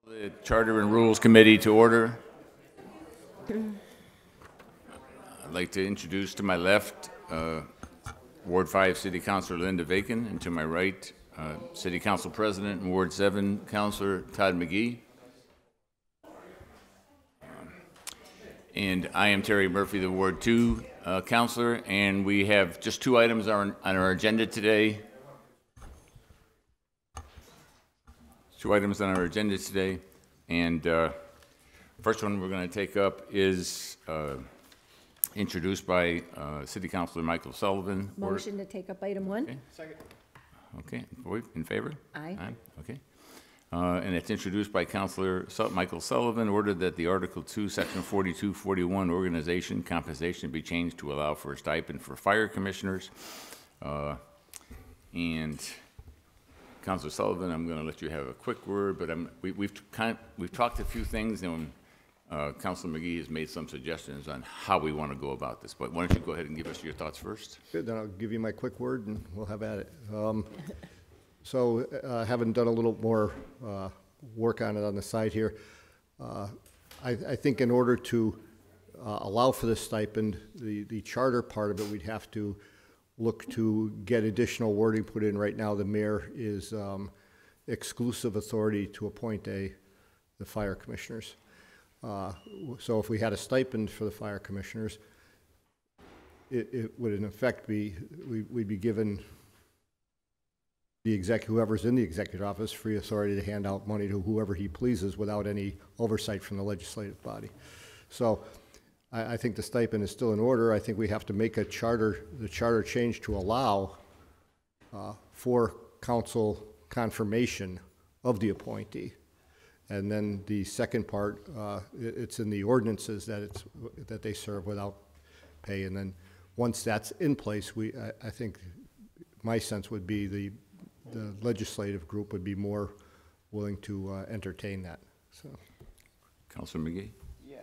The Charter and Rules Committee to order. I'd like to introduce to my left Ward 5 City Councilor Linda Vacan, and to my right City Council President and Ward 7 Councilor Todd McGee. And I am Terry Murphy, the Ward 2 Councilor, and we have just two items on our agenda today. And first one we're going to take up is introduced by City Councilor Michael Sullivan. Motion to take up item 1. Okay. Second. Okay, in favor? Aye. Okay. And it's introduced by Councilor Michael Sullivan, ordered that the Article 2, Section 4241 organization compensation be changed to allow for a stipend for fire commissioners. And Councilor Sullivan, I'm going to let you have a quick word, but we've talked a few things, and Councilor McGee has made some suggestions on how we want to go about this. But why don't you go ahead and give us your thoughts first? Good, then I'll give you my quick word, and we'll have at it. Having done a little more work on it on the side here, I think in order to allow for this stipend, the charter part of it, we'd have to look to get additional wording put in. Right now, the mayor is exclusive authority to appoint the fire commissioners. So if we had a stipend for the fire commissioners, it would in effect be, we'd be given whoever's in the executive office free authority to hand out money to whoever he pleases without any oversight from the legislative body. So I think the stipend is still in order. I think we have to make the charter change to allow for council confirmation of the appointee. And then the second part, it's in the ordinances that they serve without pay. And then once that's in place, I think my sense would be the legislative group would be more willing to entertain that. So, Councilor McGee. Yeah,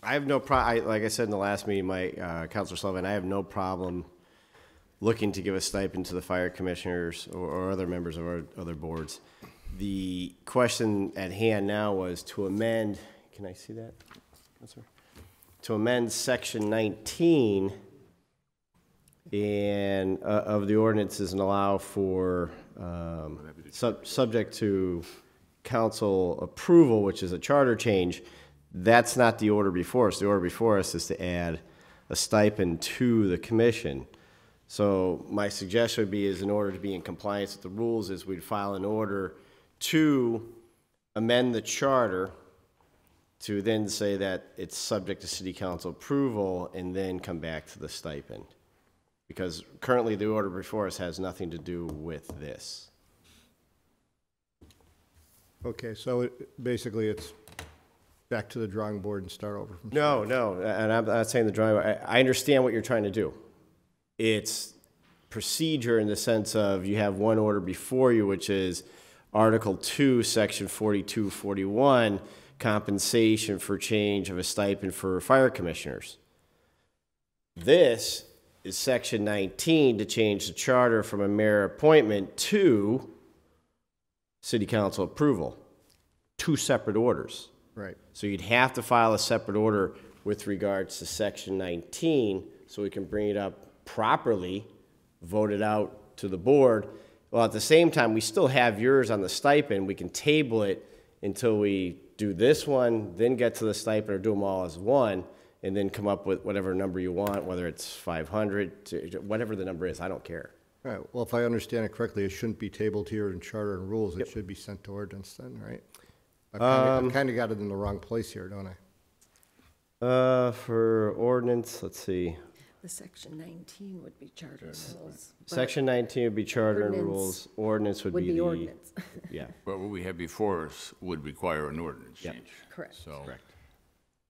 I have no problem. Like I said in the last meeting, Councilor Sullivan, I have no problem looking to give a stipend to the fire commissioners or other members of our other boards. The question at hand now was to amend. Can I see that? Councilor? To amend Section 19 and of the ordinances and allow for subject to council approval, which is a charter change. That's not the order before us. The order before us is to add a stipend to the commission. So my suggestion would be, is in order to be in compliance with the rules, is we'd file an order to amend the charter to then say that it's subject to city council approval and then come back to the stipend. Because currently the order before us has nothing to do with this. okay, so basically it's back to the drawing board and start over from No, and I'm not saying the drawing. I understand what you're trying to do. It's procedure in the sense of you have one order before you, which is Article 2, Section 4241, compensation for change of a stipend for fire commissioners. This is Section 19 to change the charter from a mayor appointment to city council approval. Two separate orders. Right. So you'd have to file a separate order with regards to Section 19 so we can bring it up properly, vote it out to the board. Well, at the same time, we still have yours on the stipend. We can table it until we do this one, then get to the stipend, or do them all as one, and then come up with whatever number you want, whether it's 500, whatever the number is. I don't care. All right. Well, if I understand it correctly, it shouldn't be tabled here in charter and rules. It should be sent to ordinance then, right? I've kind of got it in the wrong place here, don't I? For ordinance, let's see. The Section 19 would be charter and rules. Section 19 would be charter and rules. Ordinance would be the ordinance. Yeah. But what we have before us would require an ordinance change. Correct. So, Correct.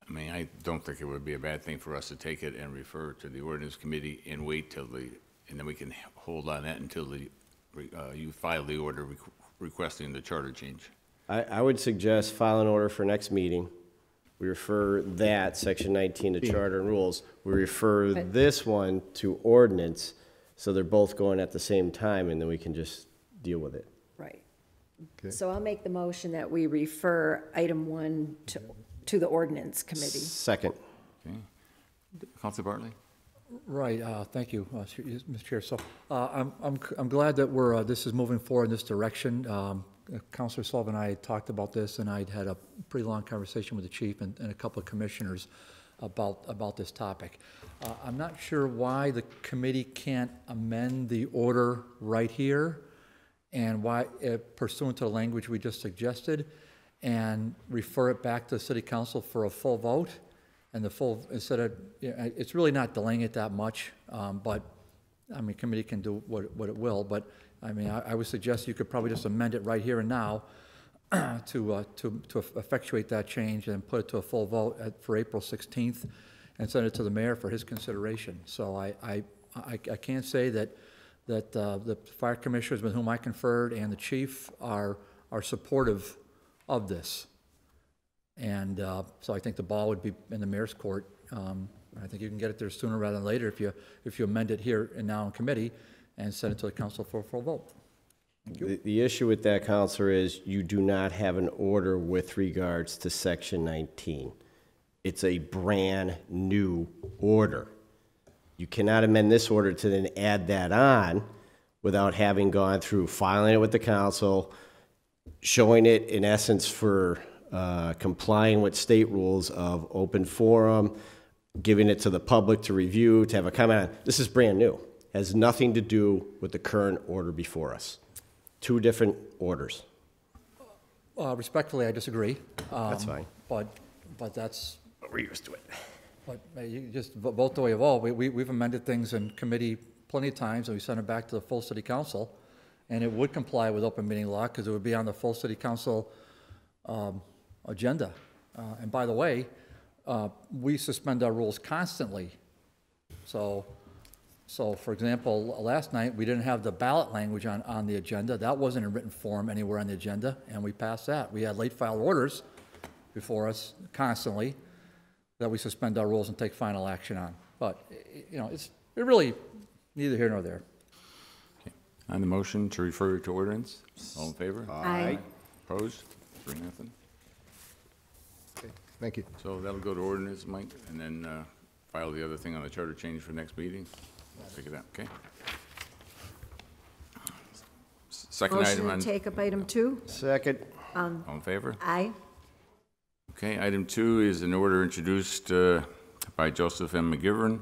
I mean, I don't think it would be a bad thing for us to take it and refer to the Ordinance Committee and wait till and then we can hold on that until you file the order requesting the charter change. I would suggest file an order for next meeting. We refer that, Section 19, to Charter and Rules. We refer this one to Ordinance, so they're both going at the same time, and then we can just deal with it. Right. Okay. So I'll make the motion that we refer item 1 to the Ordinance Committee. Second. Okay. Councilor Bartley? Right, thank you, Mr. Chair. So I'm glad that this is moving forward in this direction. Councilor Sullivan and I had talked about this, and I'd had a pretty long conversation with the chief and a couple of commissioners about this topic. I'm not sure why the committee can't amend the order right here, and why, pursuant to the language we just suggested, and refer it back to the City Council for a full vote. And the full, instead of, it's really not delaying it that much, but, I mean, committee can do what it will, but, I mean, I would suggest you could probably just amend it right here and now to effectuate that change and put it to a full vote for April 16th and send it to the mayor for his consideration. So I can't say that the fire commissioners with whom I conferred and the chief are supportive of this. And so I think the ball would be in the mayor's court. I think you can get it there sooner rather than later if you amend it here and now in committee and send it to the council for a full vote. Thank you. The issue with that, Counselor, is you do not have an order with regards to Section 19. It's a brand new order. You cannot amend this order to then add that on without having gone through filing it with the council, showing it in essence for complying with state rules of open forum, giving it to the public to review, to have a comment on. This is brand new. Has nothing to do with the current order before us. Two different orders. Respectfully, I disagree. That's fine. But that's, But we're used to it. but you just vote the way you vote. We've amended things in committee plenty of times, and we sent it back to the full city council, and it would comply with open meeting law because it would be on the full city council agenda. And by the way, we suspend our rules constantly. So for example, last night, we didn't have the ballot language on the agenda. That wasn't in written form anywhere on the agenda, and we passed that. We had late file orders before us constantly that we suspend our rules and take final action on. But, you know, it's really neither here nor there. Okay. On the motion to refer to ordinance, all in favor? Aye. Opposed? 3-0. Okay, thank you. So that'll go to ordinance, Mike, and then file the other thing on the charter change for next meeting. Pick it up, okay? Second Motion item to on, take up item 2. Second. all in favor? Aye. Okay, item 2 is an order introduced by Joseph M. McGiverin.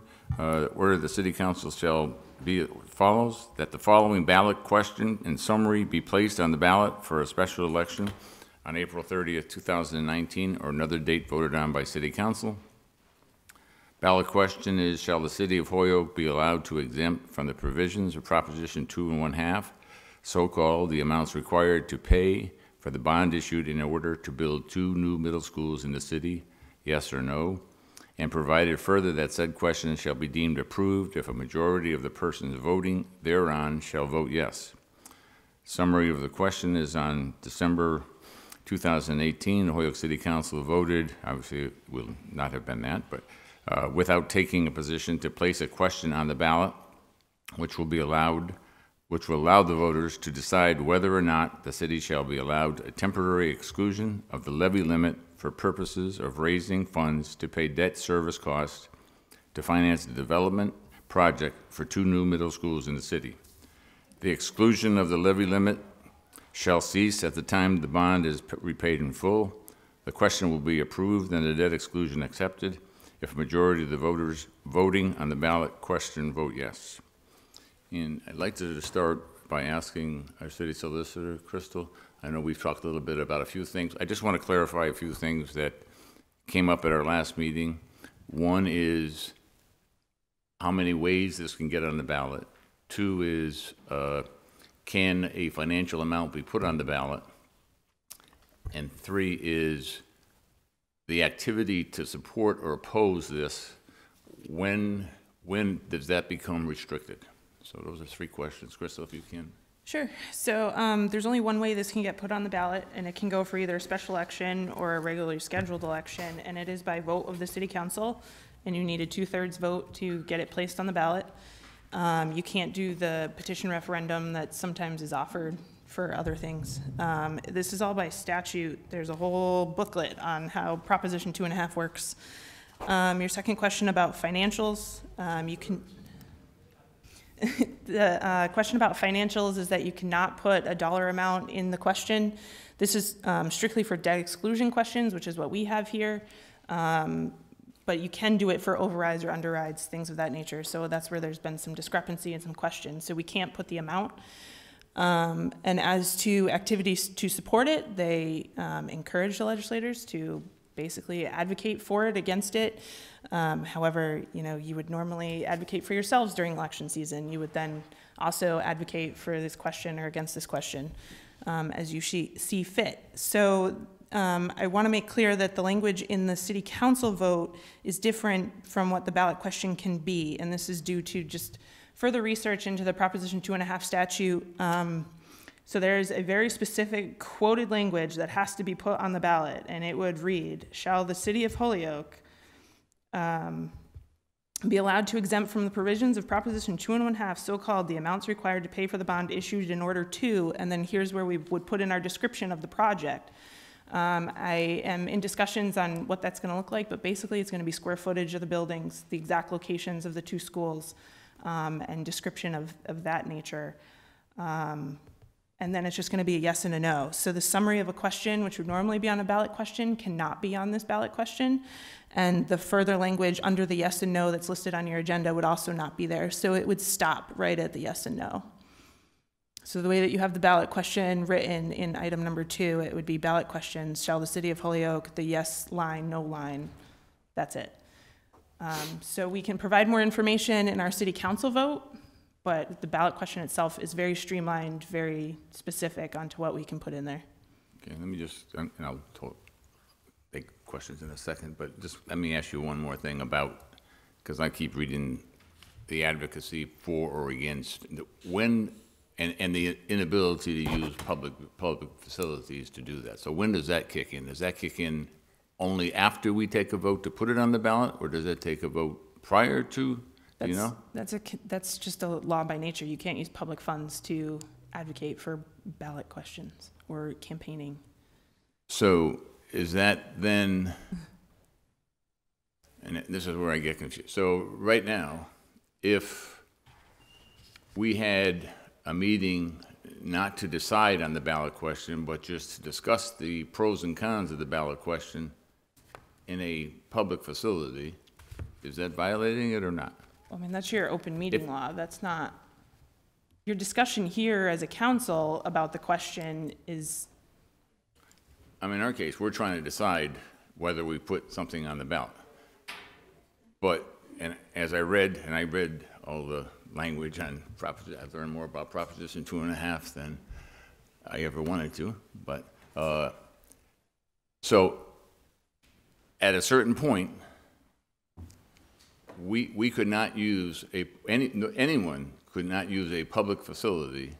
Order the City Council shall be as follows, that the following ballot question and summary be placed on the ballot for a special election on April 30th, 2019, or another date voted on by City Council. Ballot question is, shall the City of Holyoke be allowed to exempt from the provisions of Proposition 2 1/2, so-called the amounts required to pay for the bond issued in order to build 2 new middle schools in the city, yes or no, and provided further that said question shall be deemed approved if a majority of the persons voting thereon shall vote yes. Summary of the question is on December 2018, the Holyoke City Council voted, obviously it will not have been that, but without taking a position to place a question on the ballot, which will allow the voters to decide whether or not the city shall be allowed a temporary exclusion of the levy limit for purposes of raising funds to pay debt service costs to finance the development project for 2 new middle schools in the city. The exclusion of the levy limit shall cease at the time the bond is repaid in full. The question will be approved and the debt exclusion accepted if a majority of the voters voting on the ballot question vote yes. And I'd like to start by asking our city solicitor, Crystal, I know we've talked a little bit about a few things. I just want to clarify a few things that came up at our last meeting. One is how many ways this can get on the ballot. 2 is can a financial amount be put on the ballot? And 3 is the activity to support or oppose this, when does that become restricted? So those are 3 questions. Crystal, if you can. Sure. So there's only one way this can get put on the ballot, and it can go for either a special election or a regularly scheduled election, and it is by vote of the City Council, and you need a 2/3 vote to get it placed on the ballot. You can't do the petition referendum that sometimes is offered for other things. This is all by statute. There's a whole booklet on how Proposition 2.5 works. Your second question about financials, you can, the question about financials is that you cannot put a dollar amount in the question. This is strictly for debt exclusion questions, which is what we have here. But you can do it for overrides or underrides, things of that nature. So that's where there's been some discrepancy and some questions. So we can't put the amount. And as to activities to support it, they encourage the legislators to basically advocate for it, against it. However, you would normally advocate for yourselves during election season. You would then also advocate for this question or against this question as you see fit. So I want to make clear that the language in the city council vote is different from what the ballot question can be. And this is due to just further research into the Proposition 2.5 statute. So there's a very specific quoted language that has to be put on the ballot, and it would read, shall the city of Holyoke be allowed to exempt from the provisions of Proposition 2.5, so-called the amounts required to pay for the bond issued in order to, and then here's where we would put in our description of the project. I am in discussions on what that's going to look like, but basically it's going to be square footage of the buildings, the exact locations of the two schools, and description of that nature. And then it's just going to be a yes and a no. So the summary of a question, which would normally be on a ballot question, cannot be on this ballot question. And the further language under the yes and no that's listed on your agenda would also not be there. So it would stop right at the yes and no. So the way that you have the ballot question written in item number 2, it would be ballot questions, shall the city of Holyoke, the yes line, no line. That's it. So we can provide more information in our city council vote, but the ballot question itself is very streamlined, very specific onto what we can put in there. Okay, let me just, and I'll take questions in a second, but just let me ask you one more thing about, because I keep reading the advocacy for or against, when, and the inability to use public facilities to do that. So when does that kick in? Does that kick in only after we take a vote to put it on the ballot, or does it take a vote prior to? Do you know? That's just a law by nature. You can't use public funds to advocate for ballot questions or campaigning. So is that then, and this is where I get confused. So right now, if we had a meeting not to decide on the ballot question, but just to discuss the pros and cons of the ballot question in a public facility, is that violating it or not? I mean, that's your open meeting law. That's not, your discussion here as a council about the question is. I mean, in our case, we're trying to decide whether we put something on the ballot. But, and as I read all the language on Proposition, I learned more about Proposition 2.5 than I ever wanted to. But, so at a certain point, we could not use anyone could not use a public facility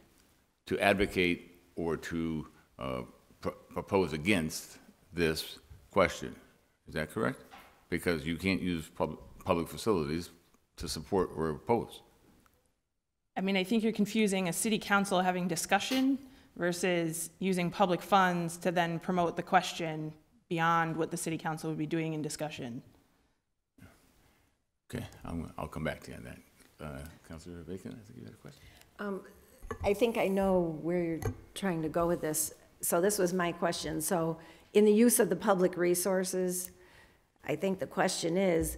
to advocate or to propose against this question. Is that correct? Because you can't use public facilities to support or oppose. I mean, I think you're confusing a city council having discussion versus using public funds to then promote the question beyond what the city council would be doing in discussion. Okay, I'll come back to you on that. Councilor Bacon, I think you had a question. I think I know where you're trying to go with this. So this was my question. So in the use of the public resources, I think the question is,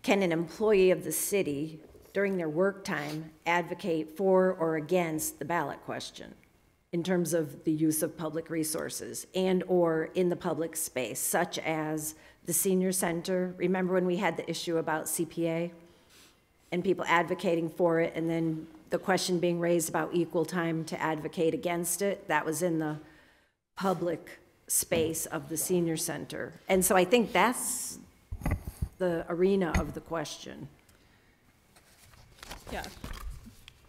can an employee of the city during their work time advocate for or against the ballot question in terms of the use of public resources and or in the public space, such as the senior center? Remember when we had the issue about CPA and people advocating for it, and then the question being raised about equal time to advocate against it? That was in the public space of the senior center. And so I think that's the arena of the question. Yeah.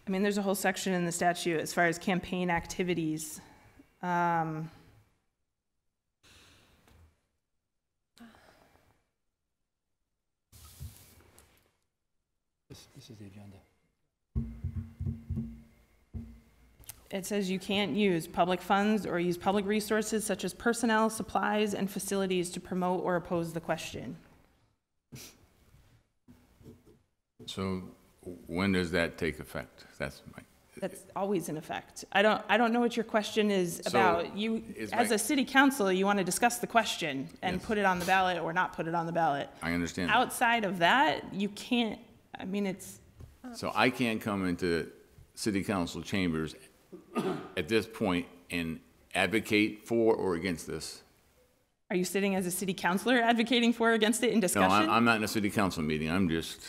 I mean, there's a whole section in the statute as far as campaign activities. This is the agenda. It says you can't use public funds or use public resources such as personnel, supplies, and facilities to promote or oppose the question. So when does that take effect? That's my, That's always in effect. I don't know what your question is about. You, as a city council, you want to discuss the question and Yes. put it on the ballot or not put it on the ballot. I understand. Outside of that, you can't, I mean, it's, So I can't come into city council chambers at this point and advocate for or against this. are you sitting as a city councilor advocating for or against it in No, discussion? I'm not in a city council meeting. I'm just,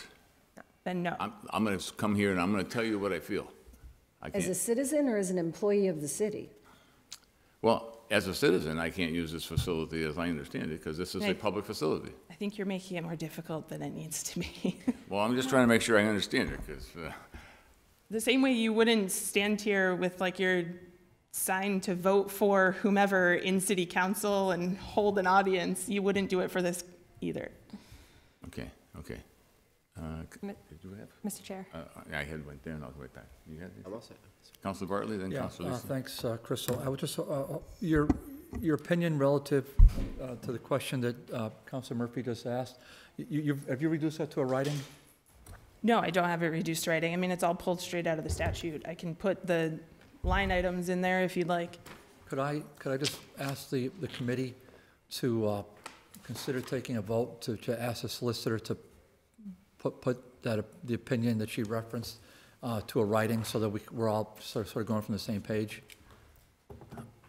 Then no. I'm going to come here and I'm going to tell you what I feel. I As a can't, citizen or as an employee of the city? well, as a citizen, I can't use this facility as I understand it because this is a Right. public facility. I think you're making it more difficult than it needs to be. Well, I'm just trying to make sure I understand it because, The same way you wouldn't stand here with like your sign to vote for whomever in city council and hold an audience, you wouldn't do it for this either. okay. Did you have? Mr. Chair. I had went there and I'll go right back. You had it? I'm all set. Councilor Bartley, then Yeah, Councilor Lisi. thanks, Crystal. I would just, your opinion relative to the question that Councilor Murphy just asked, have you reduced that to a writing? No, I don't have it reduced to writing. I mean, it's all pulled straight out of the statute. I can put the line items in there if you'd like. Could I just ask the committee to consider taking a vote to ask the solicitor to put that, the opinion that she referenced to a writing so that we're all sort of going from the same page?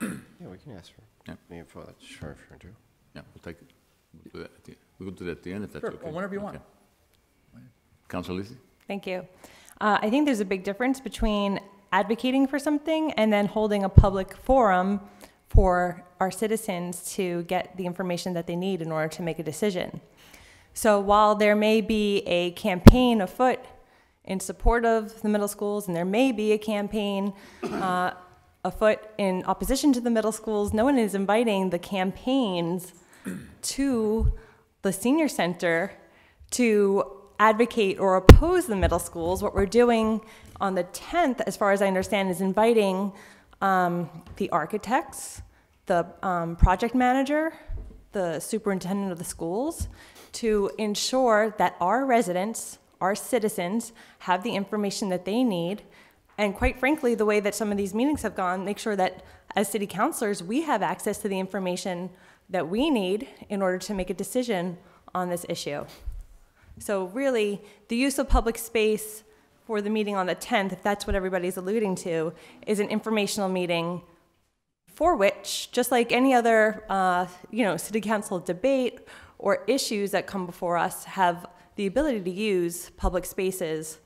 Yeah, we can ask for Yeah. the info that's referring to. Yeah, we'll take it. We'll do that at the, we'll do that at the end if that's Sure, okay. or whenever you want. Okay. Councilor Lisi? Thank you. I think there's a big difference between advocating for something and then holding a public forum for our citizens to get the information that they need in order to make a decision. So while there may be a campaign afoot in support of the middle schools, and there may be a campaign afoot in opposition to the middle schools, no one is inviting the campaigns to the senior center to advocate or oppose the middle schools. What we're doing on the 10th, as far as I understand, is inviting the architects, the project manager, the superintendent of the schools, to ensure that our residents, our citizens, have the information that they need. And quite frankly, the way that some of these meetings have gone, make sure that as city councilors, we have access to the information that we need in order to make a decision on this issue. So really, the use of public space for the meeting on the 10th, if that's what everybody's alluding to, is an informational meeting for which, just like any other, city council debate or issues that come before us, have the ability to use public spaces,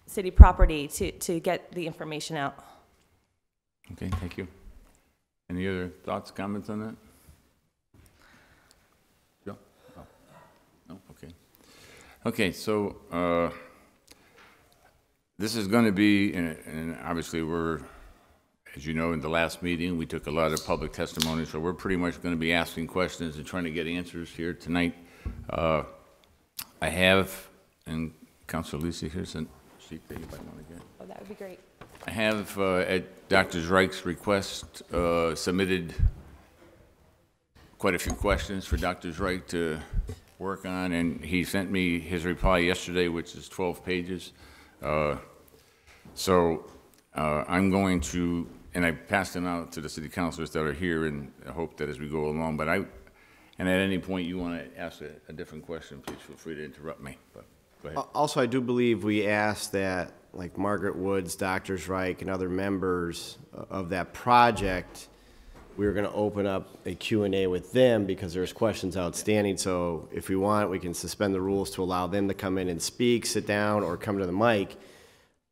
city property to get the information out. Okay, thank you. Any other thoughts, comments on that? Joe? Oh. No, okay. Okay, so this is going to be, and obviously we're, as you know, in the last meeting, we took a lot of public testimony, so we're pretty much going to be asking questions and trying to get answers here tonight. I have, and Councilor Lisi, here's a sheet that you might want to get. Oh, that would be great. I have, at Dr. Zreich's request, submitted quite a few questions for Dr. Zreich to work on, and he sent me his reply yesterday, which is 12 pages. I'm going to, and I passed them out to the city councilors that are here, and I hope that as we go along, and at any point you want to ask a different question, please feel free to interrupt me, but go ahead. Also, I do believe we asked that, like Margaret Woods, Dr. Zreich, and other members of that project, we were going to open up a Q&A with them because there's questions outstanding. So if we want, we can suspend the rules to allow them to come in and speak, sit down, or come to the mic.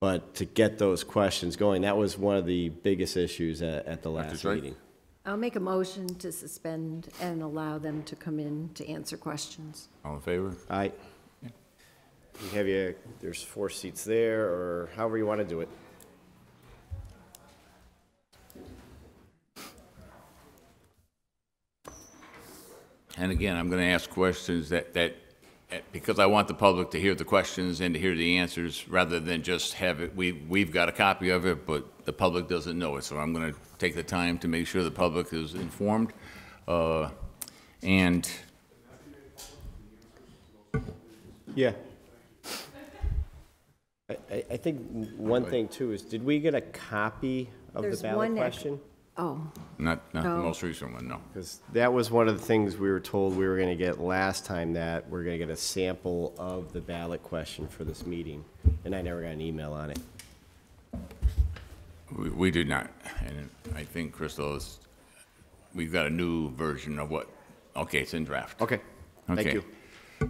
But to get those questions going, that was one of the biggest issues at the last meeting. I'll make a motion to suspend and allow them to come in to answer questions. All in favor? All right. We have you, there's 4 seats there, or however you want to do it. And again, I'm going to ask questions that because I want the public to hear the questions and to hear the answers, rather than just have it, we've got a copy of it, but the public doesn't know it. So I'm going to take the time to make sure the public is informed. And Yeah. I think one thing too is, did we get a copy of the There's ballot one question? Oh, not the No. most recent one, no. Because that was one of the things we were told we were going to get last time, that we're going to get a sample of the ballot question for this meeting, and I never got an email on it. We did not. And I think, Crystal, we've got a new version of what, okay, it's in draft. Okay, thank Okay. you.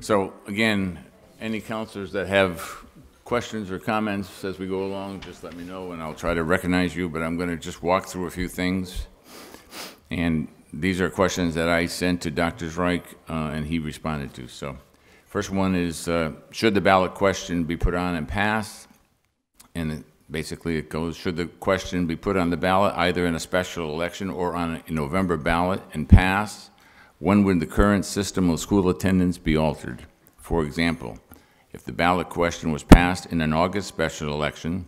So again, any counselors that have questions or comments as we go along, just let me know and I'll try to recognize you, but I'm going to just walk through a few things. And these are questions that I sent to Dr. Reich and he responded to. So first one is, should the ballot question be put on and pass? And basically it goes, should the question be put on the ballot either in a special election or on a November ballot and pass? When would the current system of school attendance be altered? For example, if the ballot question was passed in an August special election,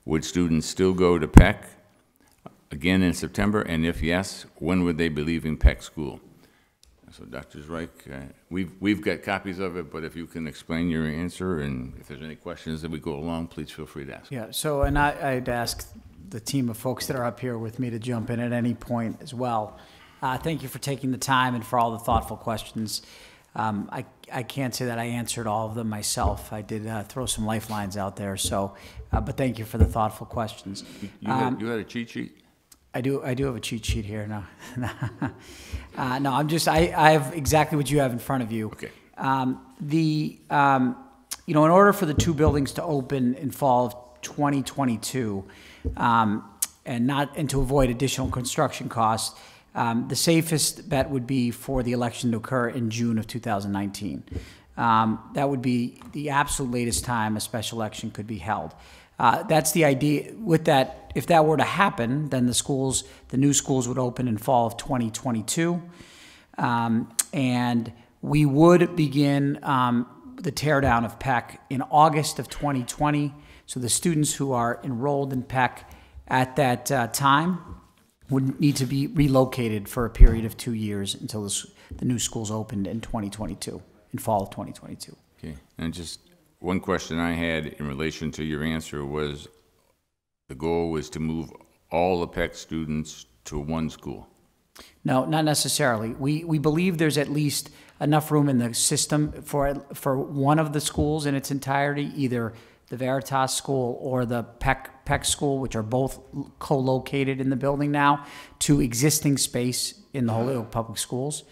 would students still go to Peck again in September? And if yes, when would they be leaving Peck school? So Dr. Reich, we've got copies of it, but if you can explain your answer, and if there's any questions that we go along, please feel free to ask. Yeah, so, and I'd ask the team of folks that are up here with me to jump in at any point as well. Thank you for taking the time and for all the thoughtful questions. I can't say that I answered all of them myself. I did throw some lifelines out there, so, but thank you for the thoughtful questions. You had a cheat sheet? I do have a cheat sheet here. No, no, I have exactly what you have in front of you. Okay. You know, in order for the two buildings to open in fall of 2022, and to avoid additional construction costs, the safest bet would be for the election to occur in June of 2019. That would be the absolute latest time a special election could be held. That's the idea. With that, if that were to happen, then the new schools would open in fall of 2022. And we would begin the teardown of Peck in August of 2020. So the students who are enrolled in Peck at that time would need to be relocated for a period of 2 years until the new schools opened in 2022, in fall of 2022. Okay, and just one question I had in relation to your answer was, the goal was to move all the Peck students to one school. No, not necessarily. We believe there's at least enough room in the system for one of the schools in its entirety, either the Veritas school or the Peck school, which are both co-located in the building now, to existing space in the Holyoke Public Schools.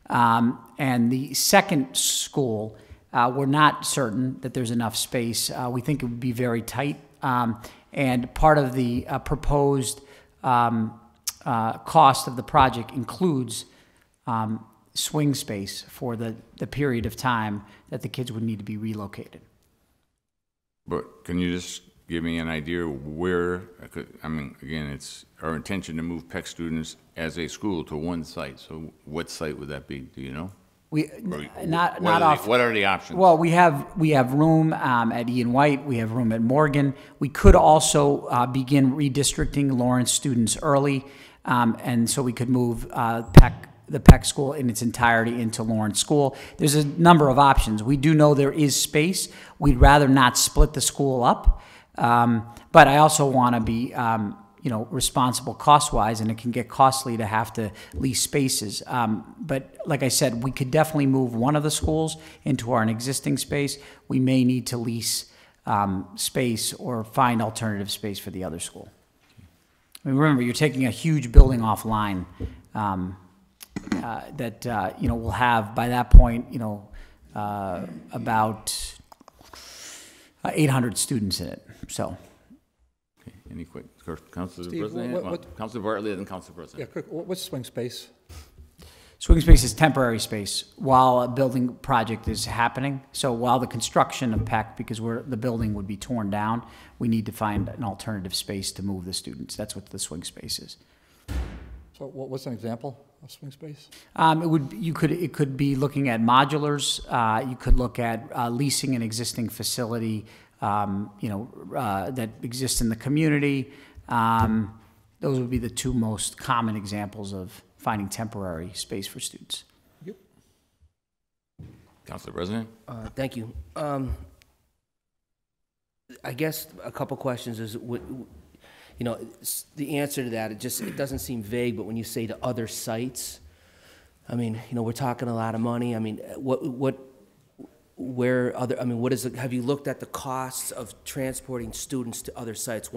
And the second school, we're not certain that there's enough space. We think it would be very tight. And part of the proposed cost of the project includes swing space for the period of time that the kids would need to be relocated. But can you just give me an idea where, I mean, again, it's our intention to move Peck students as a school to one site. So what site would that be? Do you know? What are the options? Well, we have room at Ian White. We have room at Morgan. We could also begin redistricting Lawrence students early, and so we could move the Peck school in its entirety into Lawrence School. There's a number of options. We do know there is space. We'd rather not split the school up, but I also want to be responsible cost-wise, and it can get costly to have to lease spaces. But like I said, we could definitely move one of the schools into our existing space. We may need to lease space or find alternative space for the other school. I mean, remember, you're taking a huge building offline that we'll have by that point, about 800 students in it. So. Okay. Any questions? Councilor Steve, President? Councilor Bartley and Councilor President. Yeah, quick, what's swing space? Swing space is temporary space while a building project is happening. So while the construction of Peck, because the building would be torn down, we need to find an alternative space to move the students. That's what the swing space is. So what's an example swing space? It could be looking at modulars. You could look at leasing an existing facility, that exists in the community. Those would be the two most common examples of finding temporary space for students. Yep. Council President? Thank you. I guess a couple questions is, the answer to that, it doesn't seem vague, but when you say to other sites, I mean, we're talking a lot of money. I mean, what is it, have you looked at the costs of transporting students to other sites?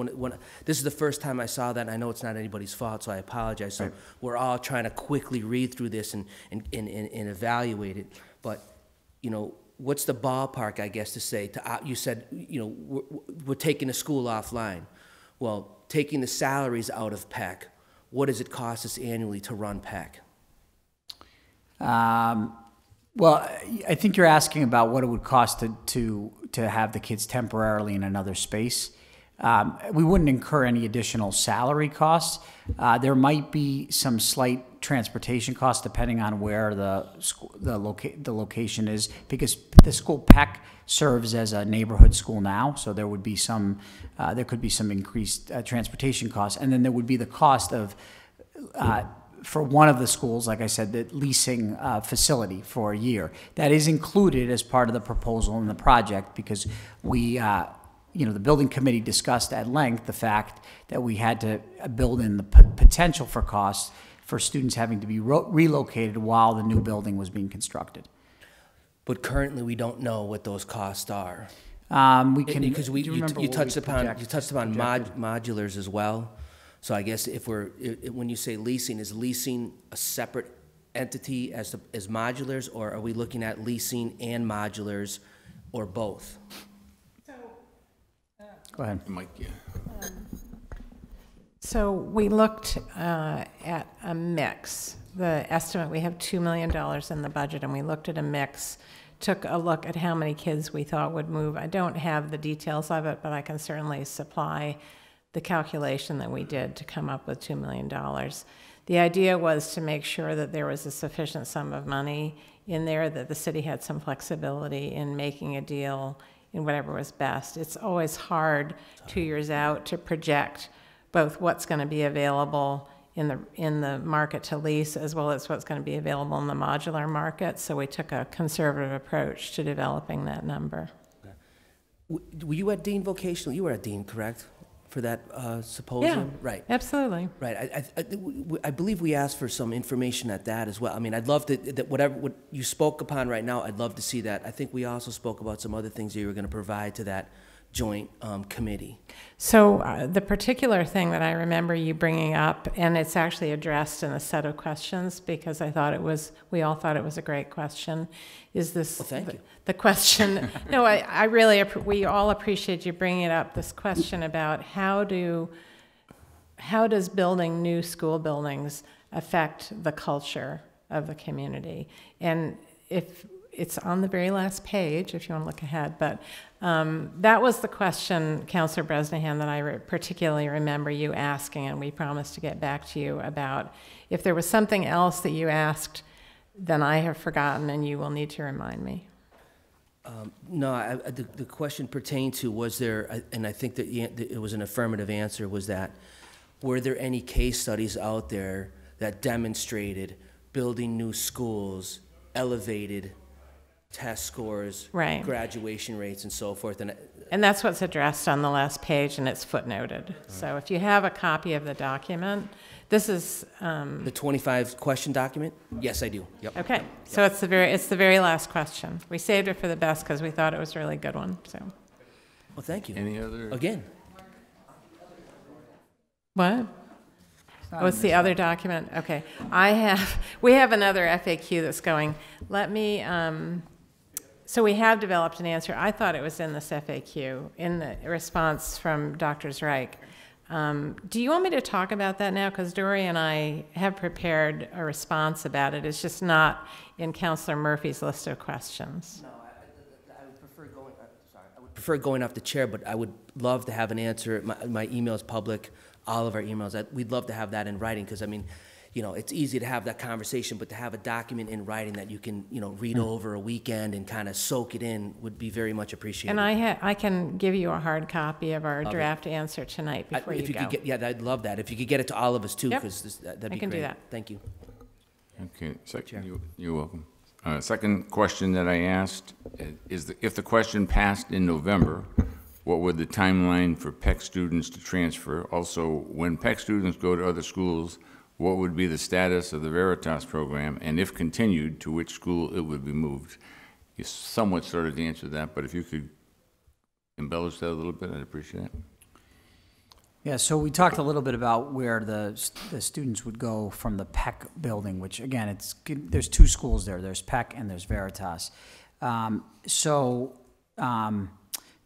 This is the first time I saw that, and I know it's not anybody's fault, so I apologize. So we're all trying to quickly read through this and evaluate it. But, what's the ballpark, I guess, to say, you said, we're taking the school offline. Well, taking the salaries out of PEC, what does it cost us annually to run PEC? Well, I think you're asking about what it would cost to have the kids temporarily in another space. We wouldn't incur any additional salary costs. There might be some slight transportation costs depending on where the location is, because the school PEC serves as a neighborhood school now, so there would be there could be some increased transportation costs, and then there would be the cost of for one of the schools, like I said, the leasing facility for a year. That is included as part of the proposal in the project, because we, the building committee discussed at length the fact that we had to build in the potential for costs for students having to be relocated while the new building was being constructed. But currently, we don't know what those costs are. We can, because you touched upon projected? modulars as well. So I guess when you say leasing, is leasing a separate entity as modulars, or are we looking at leasing and modulars, or both? Go ahead. Mike, yeah. So we looked at a mix. The estimate, we have $2 million in the budget, and we looked at a mix, took a look at how many kids we thought would move. I don't have the details of it, but I can certainly supply the calculation that we did to come up with $2 million. The idea was to make sure that there was a sufficient sum of money in there, that the city had some flexibility in making a deal in whatever was best. It's always hard 2 years out to project both what's going to be available in the market to lease, as well as what's going to be available in the modular market. So we took a conservative approach to developing that number. Okay. Were you at Dean Vocational? You were at Dean, correct? For that symposium? Yeah, right. Absolutely. Right. I believe we asked for some information at that as well. I mean, I'd love to, what you spoke upon right now, I'd love to see that. I think we also spoke about some other things that you were going to provide to that joint committee. So the particular thing that I remember you bringing up, and it's actually addressed in a set of questions, because we all thought it was a great question, is this. Well, thank you. The question, no, we all appreciate you bringing it up, this question about how does building new school buildings affect the culture of the community? And if it's on the very last page, if you want to look ahead, but that was the question, Councilor Bresnahan, that I particularly remember you asking, and we promised to get back to you about. If there was something else that you asked, then I have forgotten, and you will need to remind me. No, the question pertained to, was there, and I think that it was an affirmative answer, was that, were there any case studies out there that demonstrated building new schools elevated test scores, right, graduation rates, and so forth? And that's what's addressed on the last page, and it's footnoted. So if you have a copy of the document, this is the 25 question document. Yes, I do. Yep. Okay. Yep. So it's the very last question. We saved it for the best because we thought it was a really good one. So. Well, thank you. Any other? Again. What? Oh, it's the other document. Okay. We have another FAQ that's going. Let me. So we have developed an answer. I thought it was in this FAQ in the response from Dr. Zreich. Do you want me to talk about that now? Because Dory and I have prepared a response about it. It's just not in Councilor Murphy's list of questions. No, I would prefer going. Sorry, I would prefer going off the chair, but I would love to have an answer. My email is public. All of our emails. We'd love to have that in writing, because I mean, you know, it's easy to have that conversation, but to have a document in writing that you can, you know, read over a weekend and kind of soak it in would be very much appreciated. And I can give you a hard copy of our draft answer tonight before If you you go. could get, yeah, I'd love that. If you could get it to all of us too, Yep. because that'd be great. I can do that. Thank you. Okay, you're welcome. Second question that I asked is if the question passed in November, what would the timeline for PEC students to transfer? Also, when PEC students go to other schools, what would be the status of the Veritas program? And if continued, to which school it would be moved? You somewhat started to answer that, but if you could embellish that a little bit, I'd appreciate it. Yeah, so we talked a little bit about where the students would go from the PEC building, which again, there's two schools there. There's PEC and there's Veritas.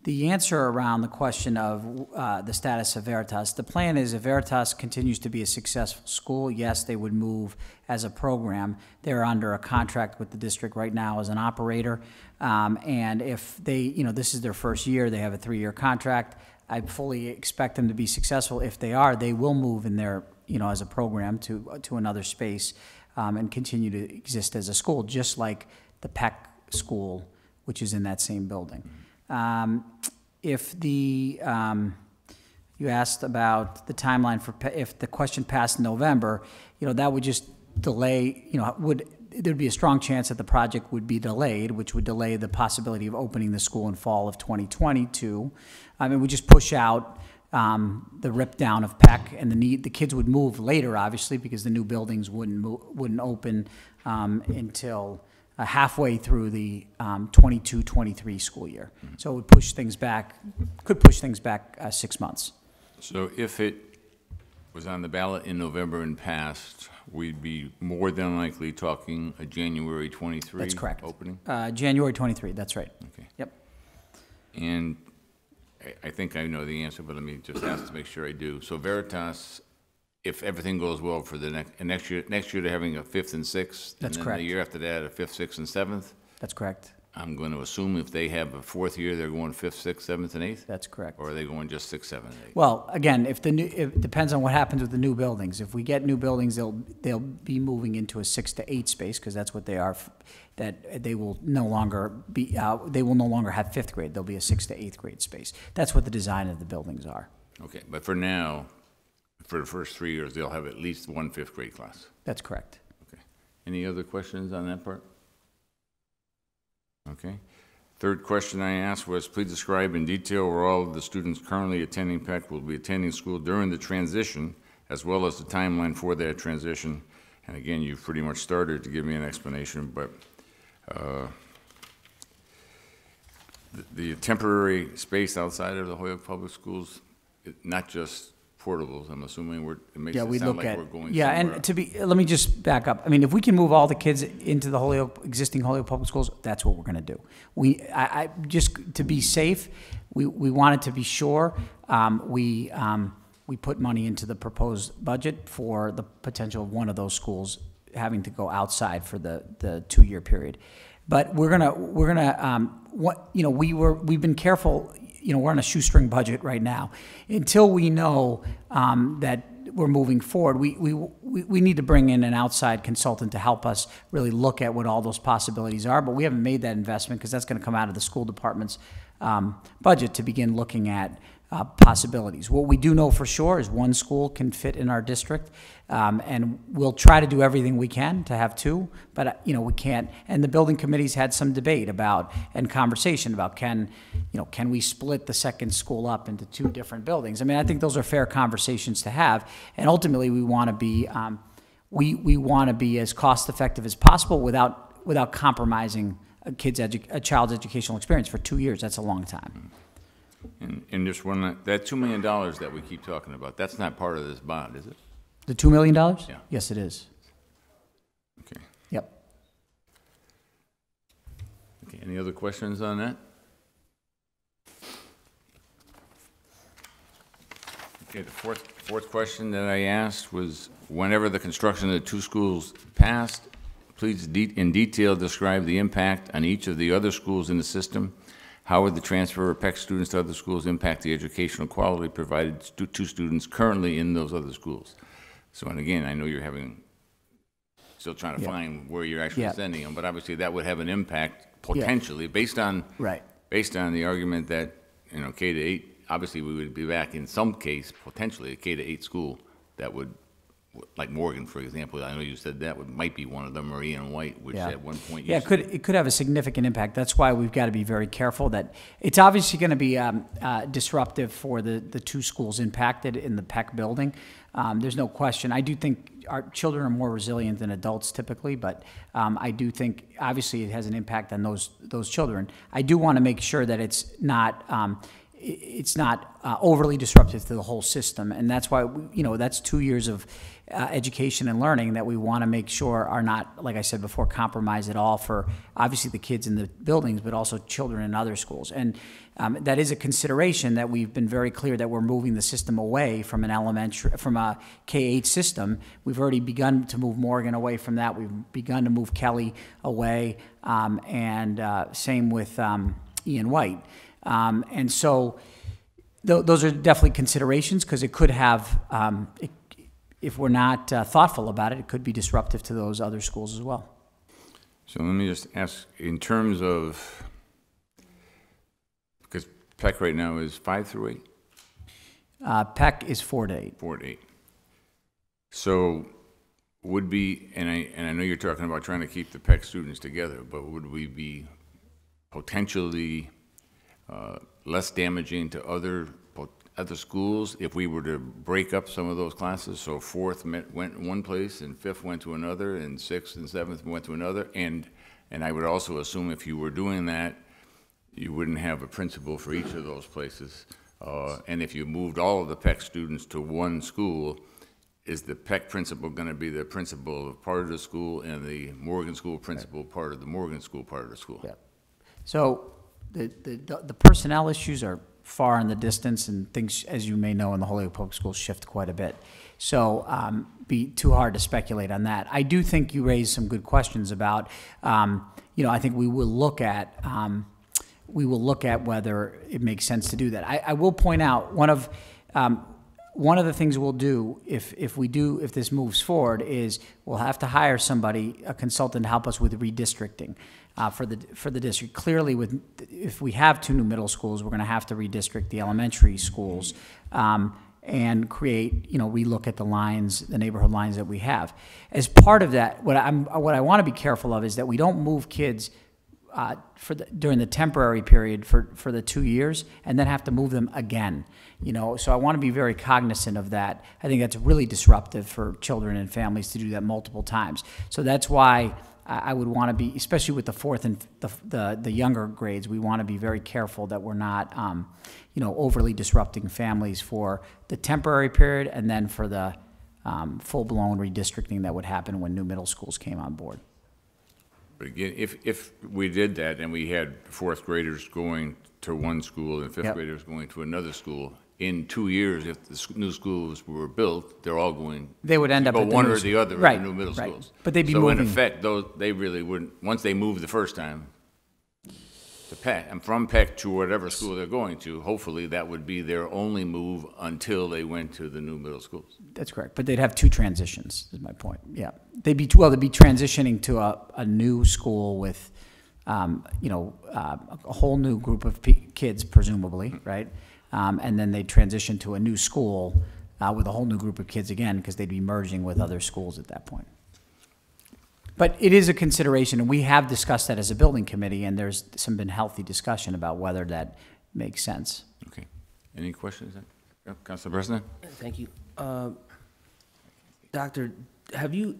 The answer around the question of the status of Veritas, the plan is if Veritas continues to be a successful school, yes, they would move as a program. They're under a contract with the district right now as an operator. And if they, you know, this is their first year, they have a 3-year contract. I fully expect them to be successful. If they are, they will move in their, you know, as a program to another space and continue to exist as a school, just like the PEC school, which is in that same building. If the, you asked about the timeline for, if the question passed in November, you know, that would just delay, you know, there'd be a strong chance that the project would be delayed, which would delay the possibility of opening the school in fall of 2022. It would just push out the rip down of PEC, and the kids would move later, obviously, because the new buildings wouldn't open until halfway through the 22-23 school year. So it would push things back, could push things back 6 months. So if it was on the ballot in November and passed, we'd be more than likely talking a January 23 That's correct. opening? January 23, that's right. Okay. Yep. And I think I know the answer, but let me just ask to make sure I do. So Veritas, if everything goes well for the next year they're having a 5th and 6th. That's and then correct. the year after that, a 5th, 6th, and 7th. That's correct. I'm going to assume if they have a 4th year, they're going 5th, 6th, 7th, and 8th? That's correct. Or are they going just 6, 7, and 8? Well, again, it depends on what happens with the new buildings. If we get new buildings, they'll be moving into a 6 to 8 space, because that's what they are. That they will no longer be. They will no longer have 5th grade. They'll be a 6th to 8th grade space. That's what the design of the buildings are. Okay, but for now, for the first 3 years, they'll have at least one 5th grade class. That's correct. Okay. Any other questions on that part? Okay. Third question I asked was, please describe in detail where all of the students currently attending PEC will be attending school during the transition, as well as the timeline for that transition. And again, you've pretty much started to give me an explanation, but the temporary space outside of the Holyoke Public Schools, not just portables, I'm assuming it makes it sound like we're going somewhere and let me just back up. I mean, if we can move all the kids into the existing Holyoke Public Schools, that's what we're going to do. I just to be safe, we wanted to be sure. We put money into the proposed budget for the potential of one of those schools having to go outside for the 2-year period. But we've been careful. You know, we're on a shoestring budget right now. Until we know that we're moving forward, we need to bring in an outside consultant to help us really look at what all those possibilities are. But we haven't made that investment because that's going to come out of the school department's budget to begin looking at possibilities. What we do know for sure is one school can fit in our district, and we'll try to do everything we can to have 2, but you know, we can't. And the building committee's had some debate about and conversation about can we split the second school up into 2 different buildings? I mean, I think those are fair conversations to have, and ultimately we want to be we want to be as cost effective as possible without compromising a child's educational experience. For 2 years, that's a long time. And just one, that $2 million that we keep talking about, that's not part of this bond, is it? The $2 million? Yeah. Yes, it is. Okay. Yep. Okay, any other questions on that? Okay, the fourth question that I asked was, whenever the construction of the 2 schools passed, please in detail describe the impact on each of the other schools in the system. How would the transfer of PEC students to other schools impact the educational quality provided to students currently in those other schools? So, and again, I know you're having still trying to Yeah. find where you're actually Yeah. sending them, but obviously that would have an impact potentially based on Right. based on the argument that, you know, K to 8, obviously we would be back in some case, potentially a K to 8 school that would, like Morgan, for example, I know you said that might be one of them, or Ian White, which Yeah. at one point Yeah, used it could have a significant impact. That's why we've got to be very careful that it's obviously going to be disruptive for the two schools impacted in the Peck building. There's no question. I do think our children are more resilient than adults typically, but I do think obviously it has an impact on those children. I do want to make sure that it's not overly disruptive to the whole system, and that's why that's 2 years of education and learning that we want to make sure are not, like I said before, compromised at all for obviously the kids in the buildings, but also children in other schools. And that is a consideration that we've been very clear that we're moving the system away from from a K-8 system. We've already begun to move Morgan away from that. We've begun to move Kelly away, and same with Ian White. And so those are definitely considerations because it could have, if we're not thoughtful about it, it could be disruptive to those other schools as well. So let me just ask, in terms of, because Peck right now is 5 through 8? Peck is 4 to 8. 4 to 8. So would be, and I know you're talking about trying to keep the Peck students together, but would we be potentially less damaging to other schools if we were to break up some of those classes? So 4th went one place, and 5th went to another, and 6th and 7th went to another. And I would also assume if you were doing that, you wouldn't have a principal for each of those places. And if you moved all of the Peck students to one school, is the Peck principal going to be the principal of part of the school and the Morgan school principal part of the Morgan school part of the school? Yeah. So the personnel issues are far in the distance, and things, as you may know, in the Holyoke Public Schools shift quite a bit. So be too hard to speculate on that. I do think you raised some good questions about, I think we will look at whether it makes sense to do that. I will point out one of the things we'll do if this moves forward is we'll have to hire somebody, a consultant, to help us with redistricting. For the district. Clearly, if we have 2 new middle schools, we're going to have to redistrict the elementary schools and create, relook at the lines, the neighborhood lines that we have. As part of that, what I want to be careful of is that we don't move kids during the temporary period for the 2 years and then have to move them again. So I want to be very cognizant of that. I think that's really disruptive for children and families to do that multiple times. So that's why I would want to be, especially with the 4th and the younger grades, we want to be very careful that we're not, overly disrupting families for the temporary period and then for the full-blown redistricting that would happen when new middle schools came on board. But again, if we did that and we had 4th graders going to one school and 5th Yep. graders going to another school, in 2 years, if the new schools were built, they're all going. They would end up go at the one new or the other right, of the new middle right. schools. But they'd be so moving. in effect, they really wouldn't. Once they moved the first time, to Peck and from Peck to whatever school they're going to, hopefully that would be their only move until they went to the new middle schools. That's correct. But they'd have 2 transitions, is my point. Yeah. They'd be transitioning to a new school with, a whole new group of kids, presumably, right? And then they'd transition to a new school with a whole new group of kids again, because they'd be merging with other schools at that point. But it is a consideration, and we have discussed that as a building committee, and there's been healthy discussion about whether that makes sense. Okay. Any questions? Council President? Thank you. Doctor,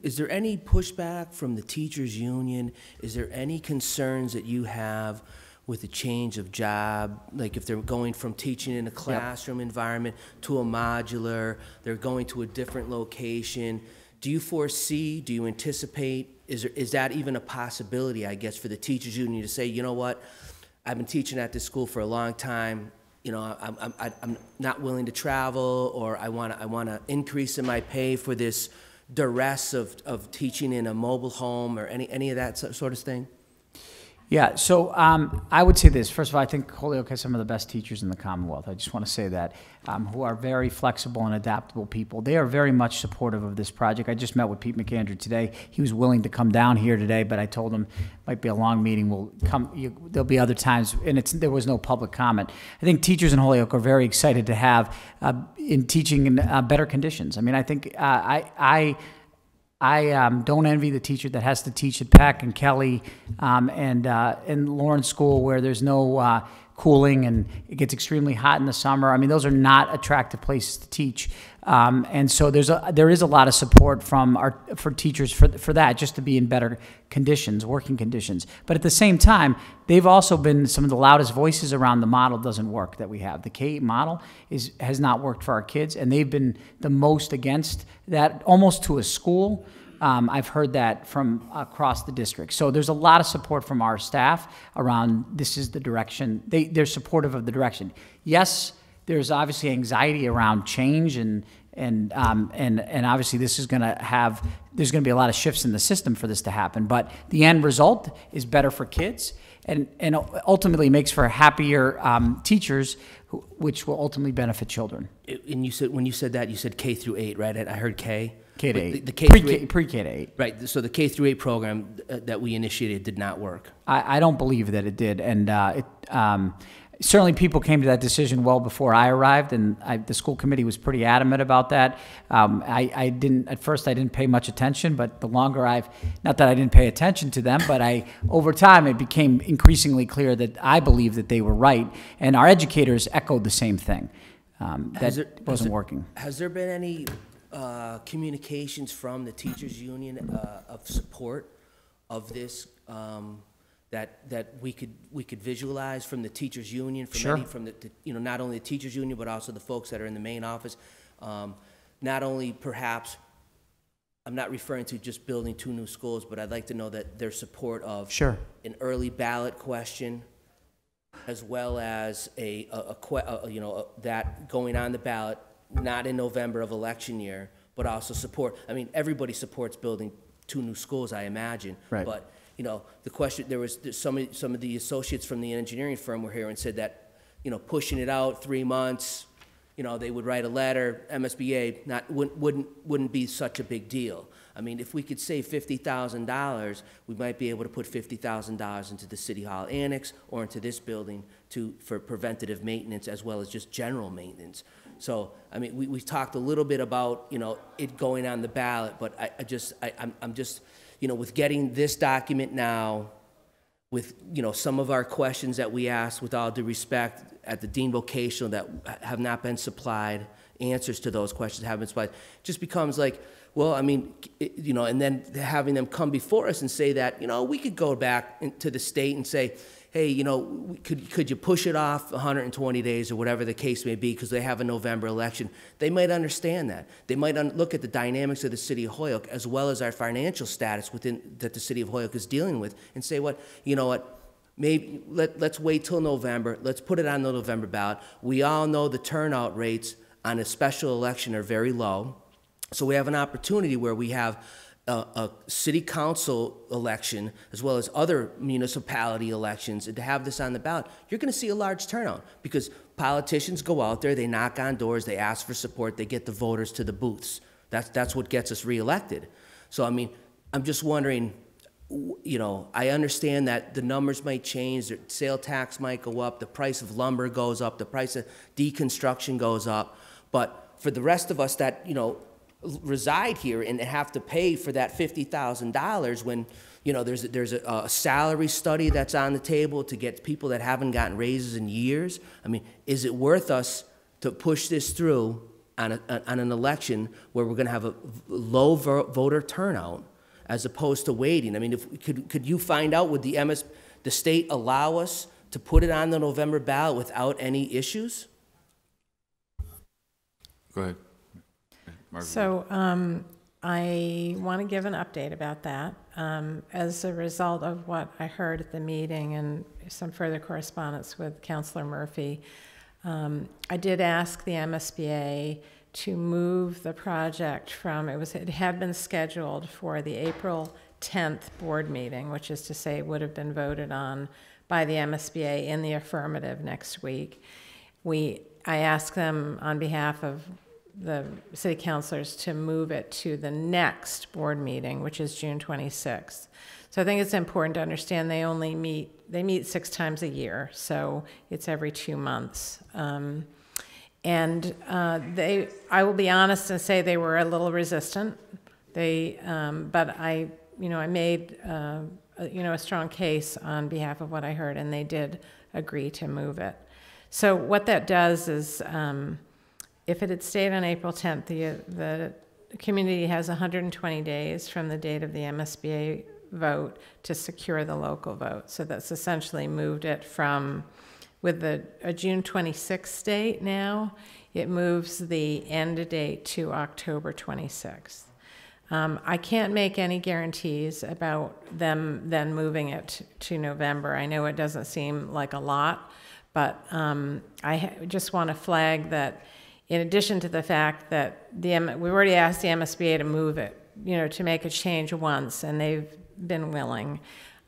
is there any pushback from the teachers' union? Is there any concerns that you have with the change of job, like if they're going from teaching in a classroom environment to a modular, they're going to a different location? Do you foresee, do you anticipate, is that even a possibility, I guess, for the teachers' union to say, you know what, I've been teaching at this school for a long time, I'm not willing to travel, or I want to increase in my pay for this duress of teaching in a mobile home, or any of that sort of thing? Yeah, so I would say this. First of all, I think Holyoke has some of the best teachers in the Commonwealth. I just want to say that, who are very flexible and adaptable people. They are very much supportive of this project. I just met with Pete McAndrew today. He was willing to come down here today, but I told him it might be a long meeting. There'll be other times, and there was no public comment. I think teachers in Holyoke are very excited to have in teaching in better conditions. I mean, I think I don't envy the teacher that has to teach at Peck and Kelly and Lawrence School where there's no cooling and it gets extremely hot in the summer. I mean, those are not attractive places to teach. And so there is a lot of support for teachers for that, just to be in better conditions, working conditions. But at the same time, they've also been some of the loudest voices around the model doesn't work that we have. The K-8 model has not worked for our kids, and they've been the most against that, almost to a school. I've heard that from across the district. So there's a lot of support from our staff around this is the direction. They're supportive of the direction. Yes, there's obviously anxiety around change and obviously this is going to there's going to be a lot of shifts in the system for this to happen. But the end result is better for kids and ultimately makes for happier teachers, which will ultimately benefit children. And when you said that, you said K through 8, right? I heard K. K to 8. The K through 8. Pre-K to 8. Right. So the K through 8 program that we initiated did not work. I don't believe that it did, and certainly people came to that decision well before I arrived, and the school committee was pretty adamant about that. At first I didn't pay much attention, but the longer not that I didn't pay attention to them, but over time it became increasingly clear that I believe that they were right, and our educators echoed the same thing. Wasn't working. Has there been any communications from the teachers union of support of this that we could visualize from the teachers union, from not only the teachers union but also the folks that are in the main office, not only perhaps, I'm not referring to just building 2 new schools, but I'd like to know that their support of an early ballot question, as well as that going on the ballot, not in November of election year, but also support. I mean, everybody supports building 2 new schools, I imagine. Right. But the question, there's some of the associates from the engineering firm were here and said that, pushing it out 3 months, they would write a letter. MSBA wouldn't be such a big deal. I mean, if we could save $50,000, we might be able to put $50,000 into the City Hall Annex or into this building for preventative maintenance as well as just general maintenance. So, I mean, we talked a little bit about, it going on the ballot, but I'm just, with getting this document now, with, some of our questions that we asked, with all due respect, at the Dean Vocational that have not been supplied, answers to those questions haven't been supplied, just becomes like, well, I mean, and then having them come before us and say that, we could go back to the state and say, hey, could you push it off 120 days or whatever the case may be because they have a November election. They might understand that. They might look at the dynamics of the City of Holyoke as well as our financial status that the City of Holyoke is dealing with and say, maybe let's wait till November. Let's put it on the November ballot. We all know the turnout rates on a special election are very low. So we have an opportunity where we have a city council election as well as other municipality elections, and to have this on the ballot, you're going to see a large turnout because politicians go out there, they knock on doors, they ask for support, they get the voters to the booths. That's what gets us reelected. So I mean, I'm just wondering, I understand that the numbers might change, the sale tax might go up, the price of lumber goes up, the price of deconstruction goes up, but for the rest of us that reside here and have to pay for that $50,000 when there's a salary study that's on the table to get people that haven't gotten raises in years. I mean, is it worth us to push this through on an election where we're going to have a low voter turnout as opposed to waiting? I mean, could you find out, would the state allow us to put it on the November ballot without any issues? Go ahead. Margaret. So I want to give an update about that. As a result of what I heard at the meeting and some further correspondence with Councilor Murphy, I did ask the MSBA to move the project from, it had been scheduled for the April 10th board meeting, which is to say would have been voted on by the MSBA in the affirmative next week. I asked them on behalf of the city councilors to move it to the next board meeting, which is June 26th. So I think it's important to understand they meet 6 times a year, so it's every 2 months. I will be honest and say they were a little resistant. But I made a strong case on behalf of what I heard, and they did agree to move it. So what that does is, if it had stayed on April 10th, the community has 120 days from the date of the MSBA vote to secure the local vote. So that's essentially moved it from, with a June 26th date now, it moves the end date to October 26th. I can't make any guarantees about them then moving it to November. I know it doesn't seem like a lot, but I just want to flag that in addition to the fact that we already asked the MSBA to move it, to make a change once, and they've been willing.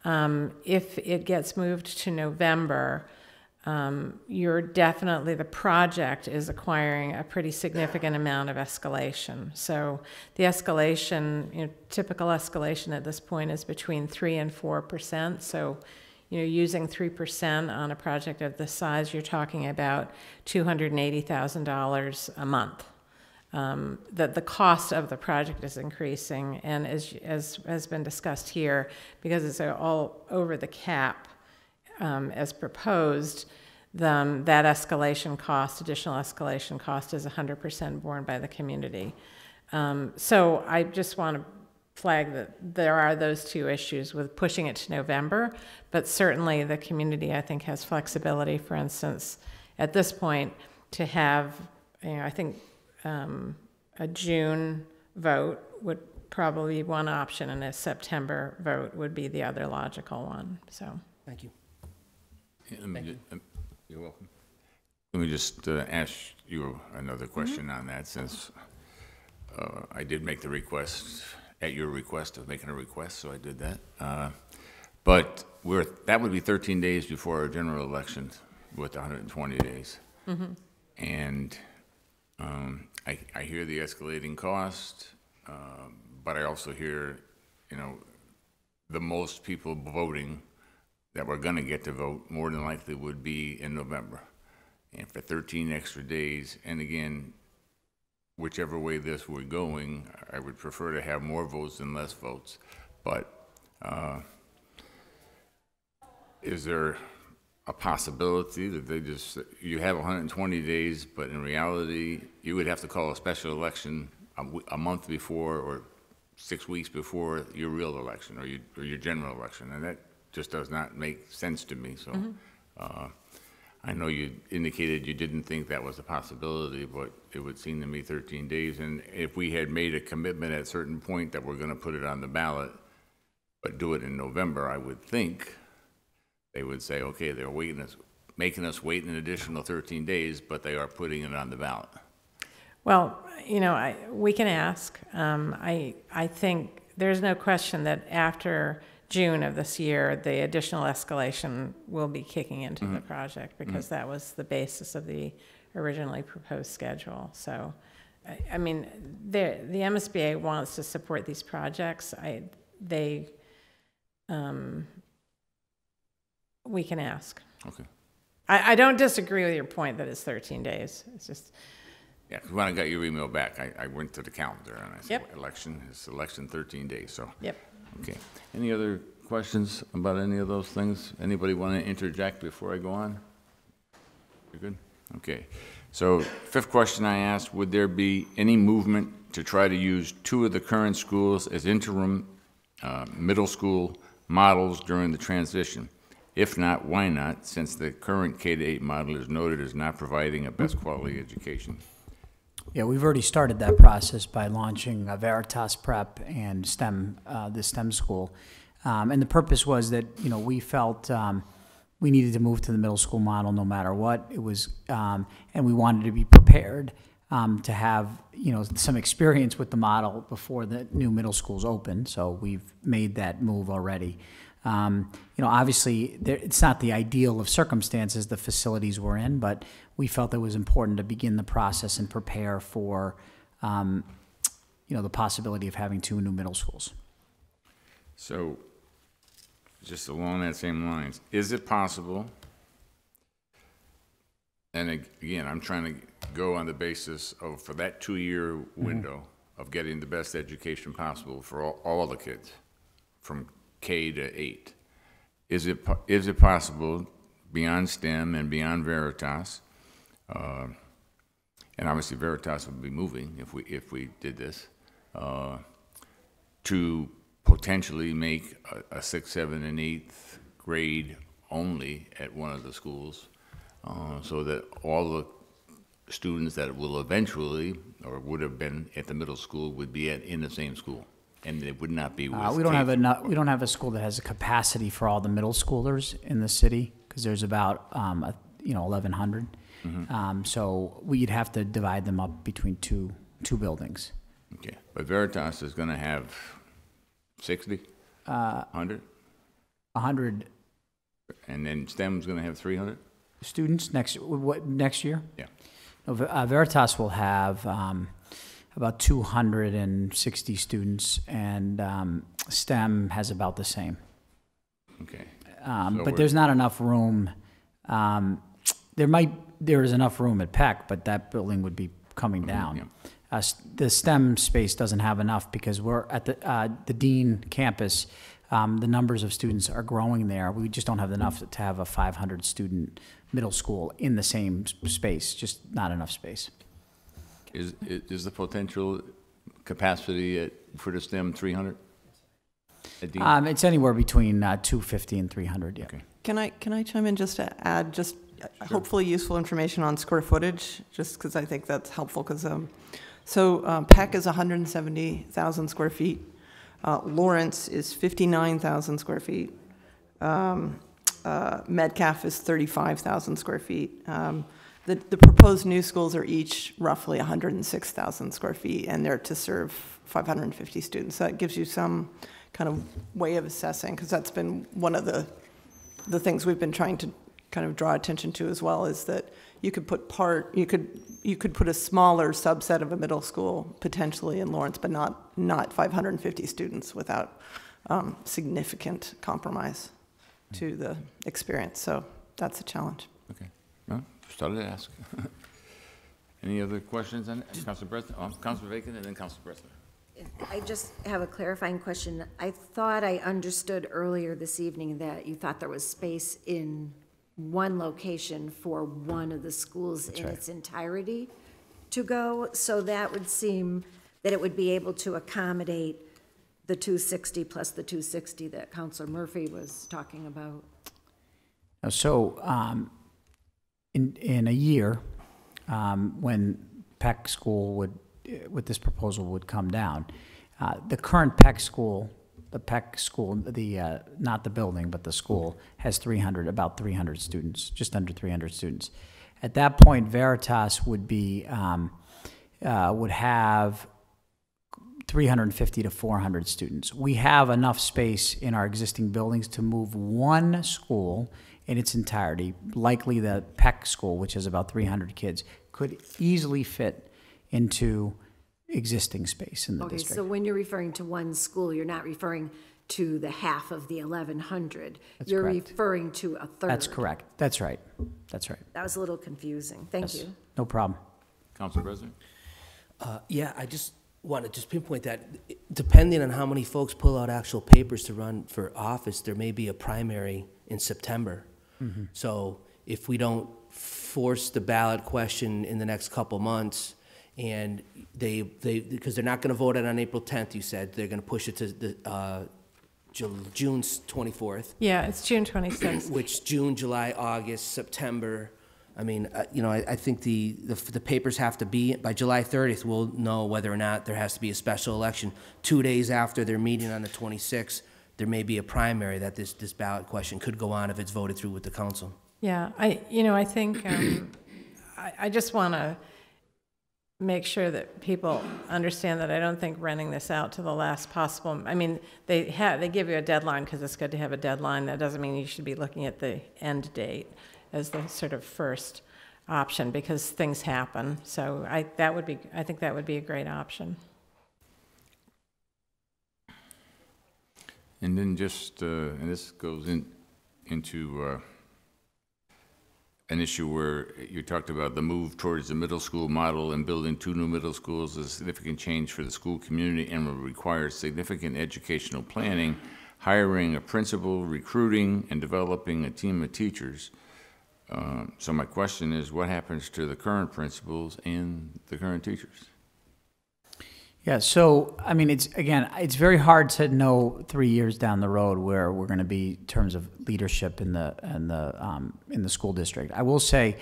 If it gets moved to November, the project is acquiring a pretty significant amount of escalation. So the escalation, typical escalation at this point is between 3% and 4%. So, using 3% on a project of this size, you're talking about $280,000 a month. That the cost of the project is increasing, and as has been discussed here, because it's all over the cap as proposed, that escalation cost, additional escalation cost, is 100% borne by the community. So I just want to flag that there are those 2 issues with pushing it to November, but certainly the community, I think, has flexibility. For instance, at this point, to have, I think a June vote would probably be one option, and a September vote would be the other logical one. So, Thank you. You're welcome. Let me just ask you another question on that, since I did make the request, at your request of making a request, so I did that. But that would be 13 days before our general election with 120 days. Mm-hmm. And I hear the escalating cost, but I also hear, the most people voting that we're going to get to vote more than likely would be in November. And for 13 extra days, and again, whichever way this were going, I would prefer to have more votes than less votes. But is there a possibility that you have 120 days, but in reality, you would have to call a special election a month before or 6 weeks before your real election or your general election? And that just does not make sense to me. So I know you indicated you didn't think that was a possibility, but it would seem to me 13 days. And if we had made a commitment at a certain point that we're going to put it on the ballot, but do it in November, I would think they would say, okay, they're making us wait an additional 13 days, but they are putting it on the ballot. well, we can ask. I think there's no question that after June of this year, the additional escalation will be kicking into the project, because that was the basis of the originally proposed schedule. So, I mean, the MSBA wants to support these projects. We can ask. Okay. I don't disagree with your point that it's 13 days. It's just. Yeah, because when I got your email back, I went to the calendar and I said, Yep. election 13 days. So. Yep. Okay. Any other questions about any of those things? Anybody want to interject before I go on? You're good? Okay. So, 5th question I asked, would there be any movement to try to use 2 of the current schools as interim middle school models during the transition? If not, why not, since the current K-8 model is noted as not providing a best quality education? Yeah, we've already started that process by launching Veritas Prep and the STEM school. And the purpose was that, we felt we needed to move to the middle school model no matter what. It was, and we wanted to be prepared to have, some experience with the model before the new middle schools open, so we've made that move already. Obviously, it's not the ideal of circumstances the facilities we're in, but we felt it was important to begin the process and prepare for, the possibility of having 2 new middle schools. So, just along that same lines, is it possible, and again, I'm trying to go on the basis of, for that 2-year window of getting the best education possible for all the kids, from K to 8. Is it possible, beyond STEM and beyond Veritas, and obviously Veritas would be moving if we did this, to potentially make a 6th, 7th, and 8th grade only at one of the schools, so that all the students that will eventually, or would have been at the middle school, would be in the same school, and it would not be with We don't have enough. We don't have a school that has a capacity for all the middle schoolers in the city, because there's about 1,100. So we'd have to divide them up between two buildings. Okay, but Veritas is going to have 60, 100, 100 and then STEM's going to have 300. students next year. Yeah. No, Veritas will have about 260 students, and STEM has about the same. Okay. But there's not enough room. There is enough room at Peck, but that building would be coming down. Yeah. The STEM space doesn't have enough because we're at the Dean campus. The numbers of students are growing there. We just don't have enough to have a 500 student middle school in the same space, just not enough space. Is the potential capacity for the STEM 300? At Dean? It's anywhere between 250 and 300, yeah. Okay. Can I chime in just to add hopefully useful information on square footage, just because I think that's helpful, because Peck is 170,000 square feet. Lawrence is 59,000 square feet. Metcalf is 35,000 square feet. The proposed new schools are each roughly 106,000 square feet, and they're to serve 550 students. So that gives you some kind of way of assessing, because that's been one of the things we've been trying to kind of draw attention to as well, is that you could put a smaller subset of a middle school potentially in Lawrence, but not 550 students without significant compromise to the experience. So that's a challenge. Okay. Well, started to ask. Any other questions on it? Councilor Breslin? Councilor Bacon and then Councilor Breslin. I just have a clarifying question. I thought I understood earlier this evening that you thought there was space in one location for one of the schools in its entirety to go. So that would seem that it would be able to accommodate the 260 plus the 260 that Councilor Murphy was talking about. So in a year, when Peck School with this proposal would come down, the current Peck School, not the building, but the school, has about 300 students, just under 300 students. At that point, Veritas would have 350 to 400 students. We have enough space in our existing buildings to move one school in its entirety. Likely the Peck School, which has about 300 kids, could easily fit into existing space in the district. Okay, so when you're referring to one school, you're not referring to the half of the 1,100. You're correct. Referring to a third. That's correct. That's right. That's right. That was a little confusing. Thank you. No problem. Councilor President? Yeah, I just want to just pinpoint that, depending on how many folks pull out actual papers to run for office, there may be a primary in September. Mm-hmm. So if we don't force the ballot question in the next couple months, and they because they're not going to vote it on April 10th, you said, they're going to push it to the June 24th. Yeah, it's June 26th. Which June, July, August, September. I mean, I think the papers have to be, by July 30th, we'll know whether or not there has to be a special election. 2 days after their meeting on the 26th, there may be a primary that this ballot question could go on if it's voted through with the council. Yeah, I think I just want to make sure that people understand that I don't think renting this out to the last possible, I mean, they give you a deadline because it's good to have a deadline. That doesn't mean you should be looking at the end date as the sort of first option because things happen. So I think that would be a great option. And then just, and this goes into an issue where you talked about the move towards the middle school model and building 2 new middle schools is a significant change for the school community and will require significant educational planning, hiring a principal, recruiting, and developing a team of teachers. So my question is, what happens to the current principals and the current teachers? Yeah, so, I mean, it's very hard to know 3 years down the road where we're going to be in terms of leadership in the school district. I will say,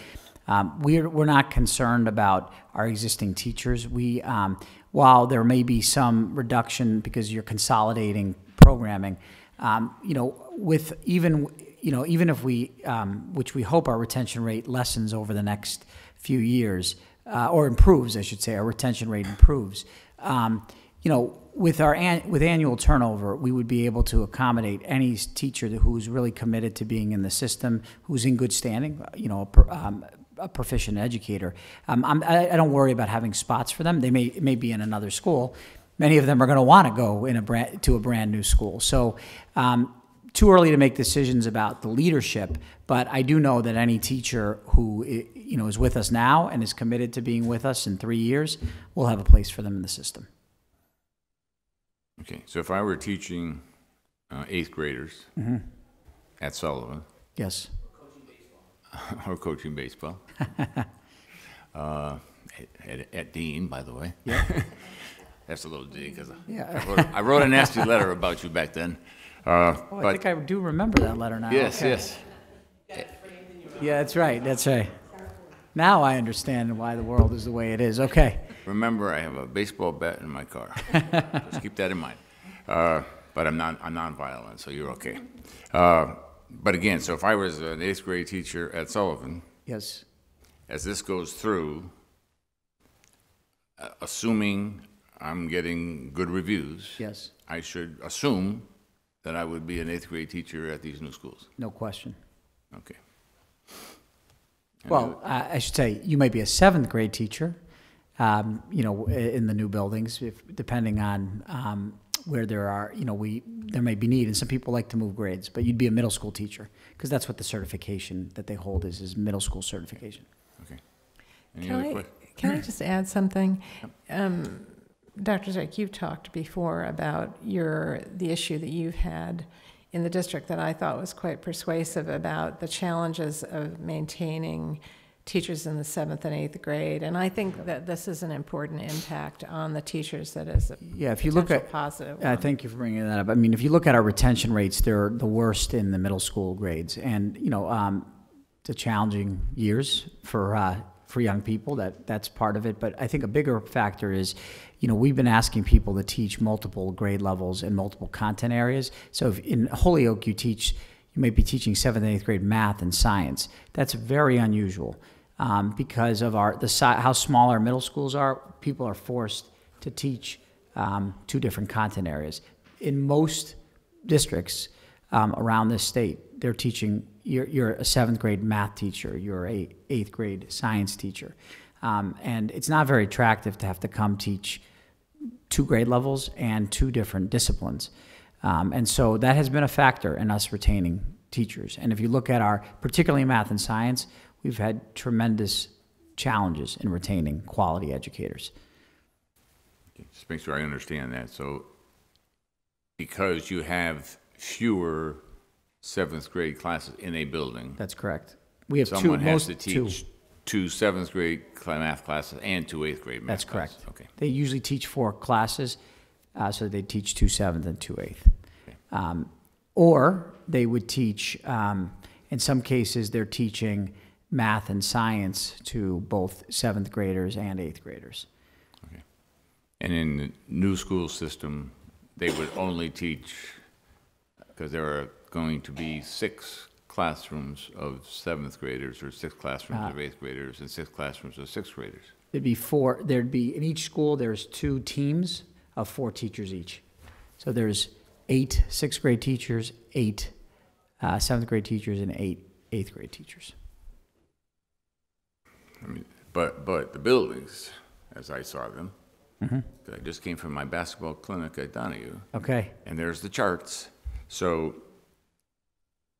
we're not concerned about our existing teachers. While there may be some reduction because you're consolidating programming, even if we, which we hope our retention rate lessens over the next few years, or improves, I should say, our retention rate improves. With annual turnover, we would be able to accommodate any teacher who's really committed to being in the system, who's in good standing, a proficient educator. I don't worry about having spots for them. They may be in another school. Many of them are going to want to go to a brand new school. So too early to make decisions about the leadership, but I do know that any teacher who is with us now and is committed to being with us in 3 years, we'll have a place for them in the system. Okay, so if I were teaching 8th graders at Sullivan. Yes. Or coaching baseball. At Dean, by the way. Yeah. That's a little dig, because I wrote a nasty letter about you back then. I think I do remember that letter now. Yes, okay. Yes. Yeah, that's right. Now I understand why the world is the way it is. Okay. Remember, I have a baseball bat in my car. Just keep that in mind. But I'm non-violent, so you're okay. But again, so if I was an 8th grade teacher at Sullivan, yes, as this goes through, assuming I'm getting good reviews, yes, I should assume that I would be an 8th grade teacher at these new schools. No question. Okay. Well, I should say you might be a 7th grade teacher, in the new buildings, depending on where there may be need, and some people like to move grades, but you'd be a middle school teacher because that's what the certification that they hold is middle school certification. Okay. Any other questions? Can I just add something? Dr. Zake, you've talked before about the issue that you've had in the district that I thought was quite persuasive about the challenges of maintaining teachers in the 7th and 8th grade. And I think that this is an important impact on the teachers that is a if you look at positive. Thank you for bringing that up. I mean, if you look at our retention rates, they're the worst in the middle school grades. And, the challenging years for young people, that's part of it. But I think a bigger factor is, we've been asking people to teach multiple grade levels and multiple content areas. So if in Holyoke you might be teaching 7th and 8th grade math and science. That's very unusual because of how small our middle schools are. People are forced to teach 2 different content areas. In most districts around this state, they're teaching, you're a 7th grade math teacher, you're a 8th grade science teacher. And it's not very attractive to have to come teach 2 grade levels and 2 different disciplines. And so that has been a factor in us retaining teachers. And if you look at particularly math and science, we've had tremendous challenges in retaining quality educators. Just make sure I understand that. So because you have fewer 7th grade classes in a building. That's correct. We have someone has to teach 2 7th grade math classes and 2 8th grade math That's classes. correct. Okay. They usually teach 4 classes, so they teach 2 7th and 2 8th. Okay. Or they would teach, in some cases, they're teaching math and science to both 7th graders and 8th graders. Okay. And in the new school system, they would only teach, because there are going to be 6 classrooms of 7th graders or 6 classrooms of 8th graders and 6 classrooms of 6th graders. there'd be, in each school, there's 2 teams of 4 teachers each. So there's 8 6th grade teachers, 8 7th grade teachers, and 8 8th grade teachers. I mean, but the buildings, as I saw them, I just came from my basketball clinic at Donahue. Okay. And there's the charts. So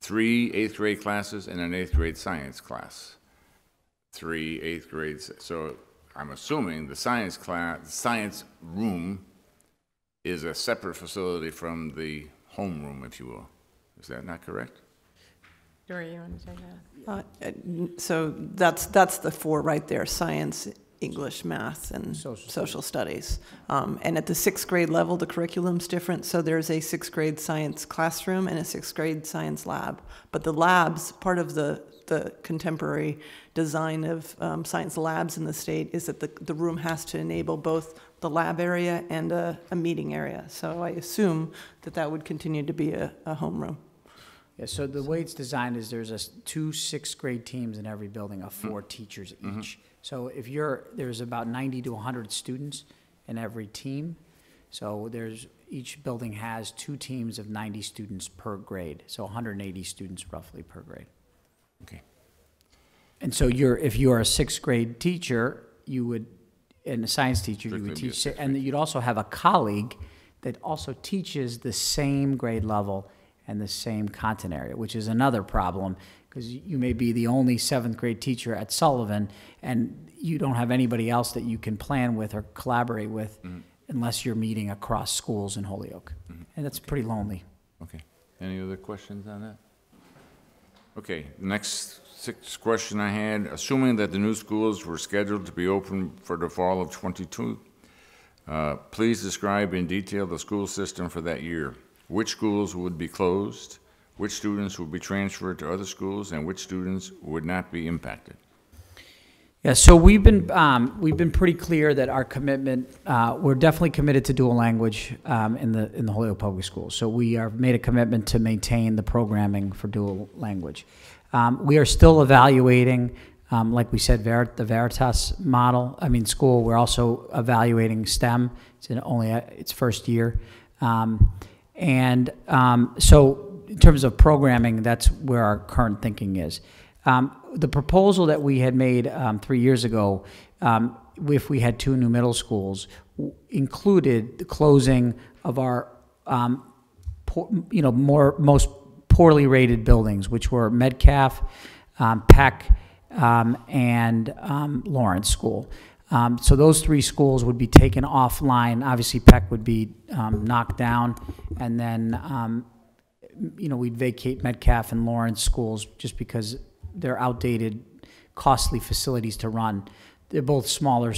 3 8th grade classes and an 8th grade science class. 3 8th grades. So I'm assuming the science room is a separate facility from the homeroom, if you will. Is that not correct? Dory, you want to take that? So that's the 4 right there: science, English, math, and social studies. And at the 6th grade level, the curriculum's different. So there's a 6th grade science classroom and a 6th grade science lab. But the labs, part of the contemporary design of science labs in the state is that the room has to enable both the lab area and a meeting area. So I assume that would continue to be a homeroom. Yeah, so the way it's designed is there's 2 6th grade teams in every building of 4 teachers each. So if there's about 90 to 100 students in every team. So each building has 2 teams of 90 students per grade. So 180 students roughly per grade. Okay. And so if you're a 6th grade teacher, and a science teacher, you would teach, and you'd also have a colleague that also teaches the same grade level and the same content area, which is another problem, because you may be the only 7th grade teacher at Sullivan, and you don't have anybody else that you can plan with or collaborate with unless you're meeting across schools in Holyoke. And that's pretty lonely. Okay. Any other questions on that? Okay, the next 6th question I had, assuming that the new schools were scheduled to be open for the fall of '22, please describe in detail the school system for that year. Which schools would be closed, which students would be transferred to other schools, and which students would not be impacted? Yeah, so we've been pretty clear that our commitment, we're definitely committed to dual language in the Holyoke Public Schools. So we are made a commitment to maintain the programming for dual language. We are still evaluating, like we said, the Veritas school. We're also evaluating STEM. It's only its first year. So in terms of programming, that's where our current thinking is. The proposal that we had made 3 years ago, if we had 2 new middle schools, included the closing of our most poorly rated buildings, which were Metcalf, Peck, and Lawrence School. So those 3 schools would be taken offline. Obviously, Peck would be knocked down, and then we'd vacate Metcalf and Lawrence schools just because they're outdated, costly facilities to run. They're both smaller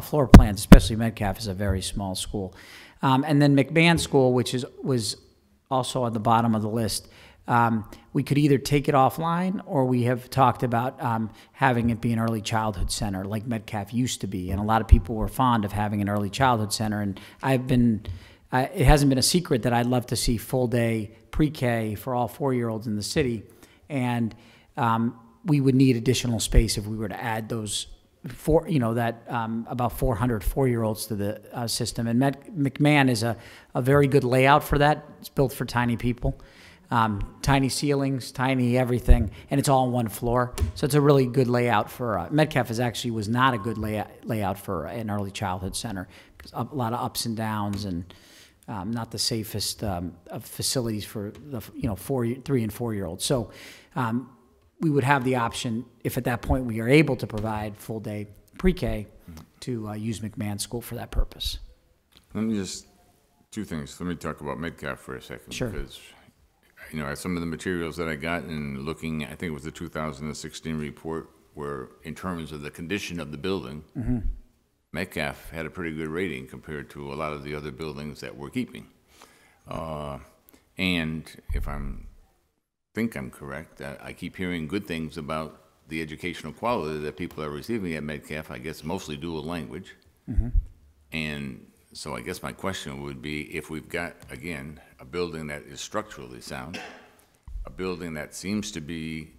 floor plans, especially Metcalf is a very small school. And then McMahon School, which was also on the bottom of the list, we could either take it offline, or we have talked about having it be an early childhood center like Metcalf used to be. And a lot of people were fond of having an early childhood center. And it hasn't been a secret that I'd love to see full-day pre-K for all 4-year-olds in the city. And we would need additional space if we were to add those about 400 4-year-olds to the system. And McMahon is a very good layout for that. It's built for tiny people. Tiny ceilings, tiny everything, and it's all on one floor. So it's a really good layout for, Metcalf was not a good layout for an early childhood center, because a lot of ups and downs, and not the safest of facilities for the 3 and 4-year-olds. So we would have the option, if at that point we are able to provide full day pre-K, to use McMahon School for that purpose. Let me just, 2 things. Let me talk about Metcalf for a second. Sure. Because some of the materials that I got in looking, I think it was the 2016 report, where in terms of the condition of the building, Metcalf had a pretty good rating compared to a lot of the other buildings that we're keeping. And if think I'm correct, I keep hearing good things about the educational quality that people are receiving at Metcalf, I guess mostly dual language. And so I guess my question would be, if we've got, again, a building that is structurally sound, a building that seems to be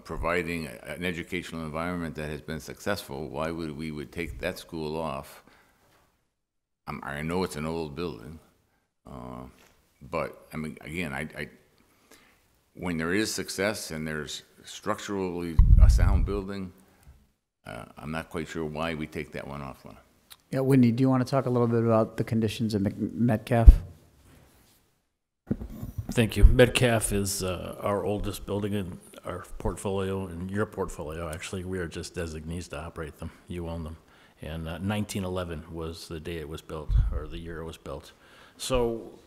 providing an educational environment that has been successful, why would we take that school off? I know it's an old building, but I mean, again, when there is success and there's structurally a sound building, I'm not quite sure why we take that one off. Yeah, Whitney, do you want to talk a little bit about the conditions of Metcalf? Thank you. Metcalf is our oldest building in our portfolio, in your portfolio, actually. We are just designees to operate them. You own them. And 1911 was the day it was built, or the year it was built. So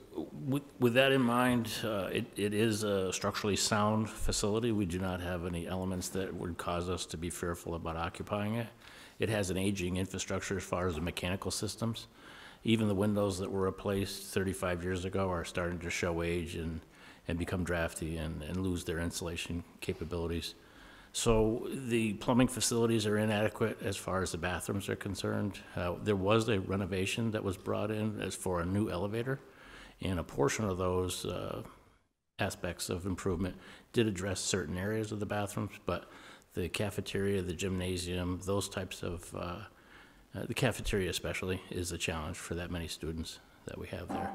with that in mind, it is a structurally sound facility. We do not have any elements that would cause us to be fearful about occupying it. It has an aging infrastructure as far as the mechanical systems. Even the windows that were replaced 35 years ago are starting to show age and become drafty and lose their insulation capabilities. So the plumbing facilities are inadequate as far as the bathrooms are concerned. There was a renovation that was brought in as for a new elevator, and a portion of those aspects of improvement did address certain areas of the bathrooms, but the cafeteria, the gymnasium, those types of, the cafeteria especially is a challenge for that many students that we have there.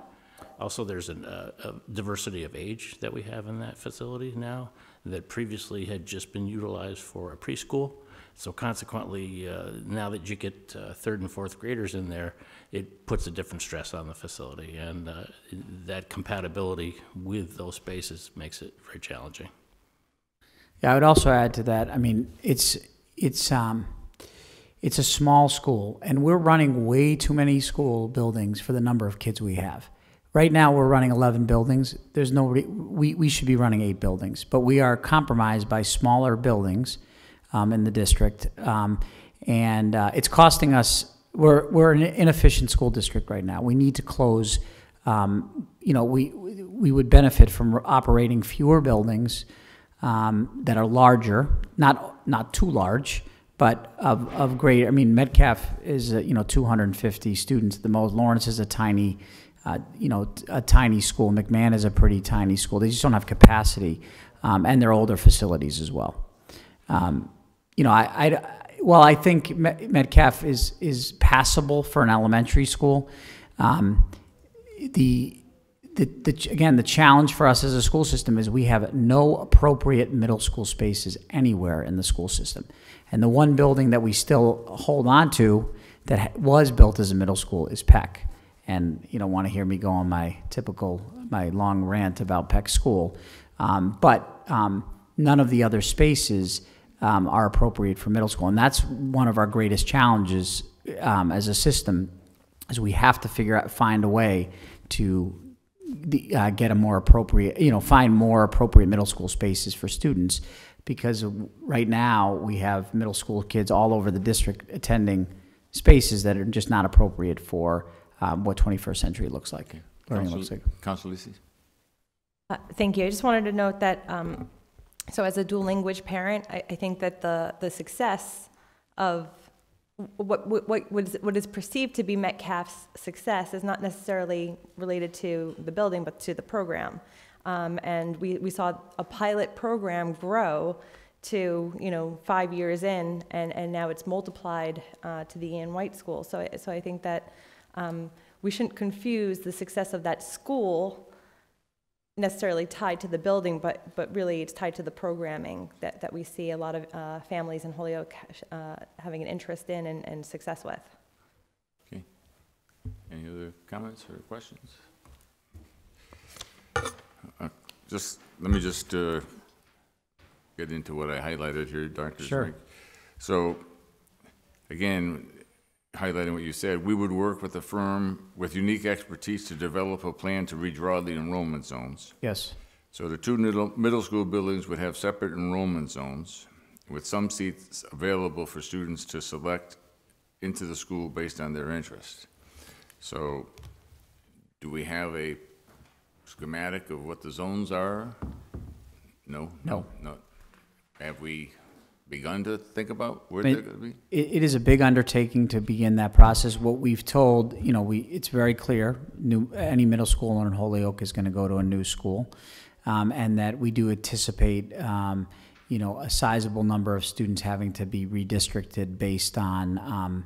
Also, there's a diversity of age that we have in that facility now that previously had just been utilized for a preschool. So consequently, now that you get third and fourth graders in there, it puts a different stress on the facility, and that compatibility with those spaces makes it very challenging. Yeah, I would also add to that. I mean, it's a small school, and we're running way too many school buildings for the number of kids we have. Right now, we're running 11 buildings. There's no we should be running 8 buildings, but we are compromised by smaller buildings in the district, and it's costing us. We're an inefficient school district right now. We need to close. You know, we would benefit from operating fewer buildings that are larger, not too large, but of great. I mean, Metcalf is 250 students at the most. Lawrence is a tiny. A tiny school. McMahon is a pretty tiny school. They just don't have capacity, and they're older facilities as well. I think Metcalf is passable for an elementary school. The challenge for us as a school system is we have no appropriate middle school spaces anywhere in the school system, and the one building that we still hold on to that was built as a middle school is Peck. And you don't want to hear me go on my long rant about Peck School. But none of the other spaces are appropriate for middle school. And that's one of our greatest challenges as a system, is we have to find a way to get a more appropriate, find more appropriate middle school spaces for students. Because right now we have middle school kids all over the district attending spaces that are just not appropriate for what 21st century looks like. Council Lisi. Thank you. I just wanted to note that, so as a dual language parent, I think that the success of what is perceived to be Metcalf's success is not necessarily related to the building, but to the program. And we saw a pilot program grow to 5 years in, and now it's multiplied to the Ian White School. So I think that we shouldn't confuse the success of that school necessarily tied to the building, but really it's tied to the programming that we see a lot of families in Holyoke having an interest in and success with. Okay. Any other comments or questions? Let me just get into what I highlighted here, Dr. Sure. Zink. So, again, highlighting what you said, we would work with a firm with unique expertise to develop a plan to redraw the enrollment zones. Yes. So the two middle school buildings would have separate enrollment zones with some seats available for students to select into the school based on their interest. So do we have a schematic of what the zones are? No. Have we begun to think about where they're going to be? It is a big undertaking to begin that process. What we've told, it's very clear, any middle school in Holyoke is going to go to a new school, and that we do anticipate, you know, a sizable number of students having to be redistricted based on,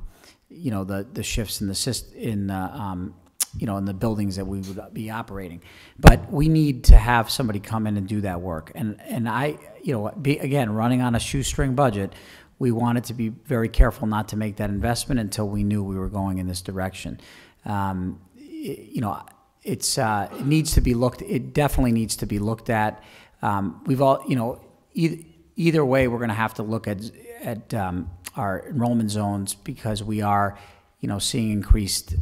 you know, the shifts in the you know, in the buildings that we would be operating. But we need to have somebody come in and do that work. And I, you know, again, running on a shoestring budget, we wanted to be very careful not to make that investment until we knew we were going in this direction. You know, it needs to be looked, it definitely needs to be looked at. We've all, you know, either way, we're going to have to look at our enrollment zones, because we are, you know, seeing increased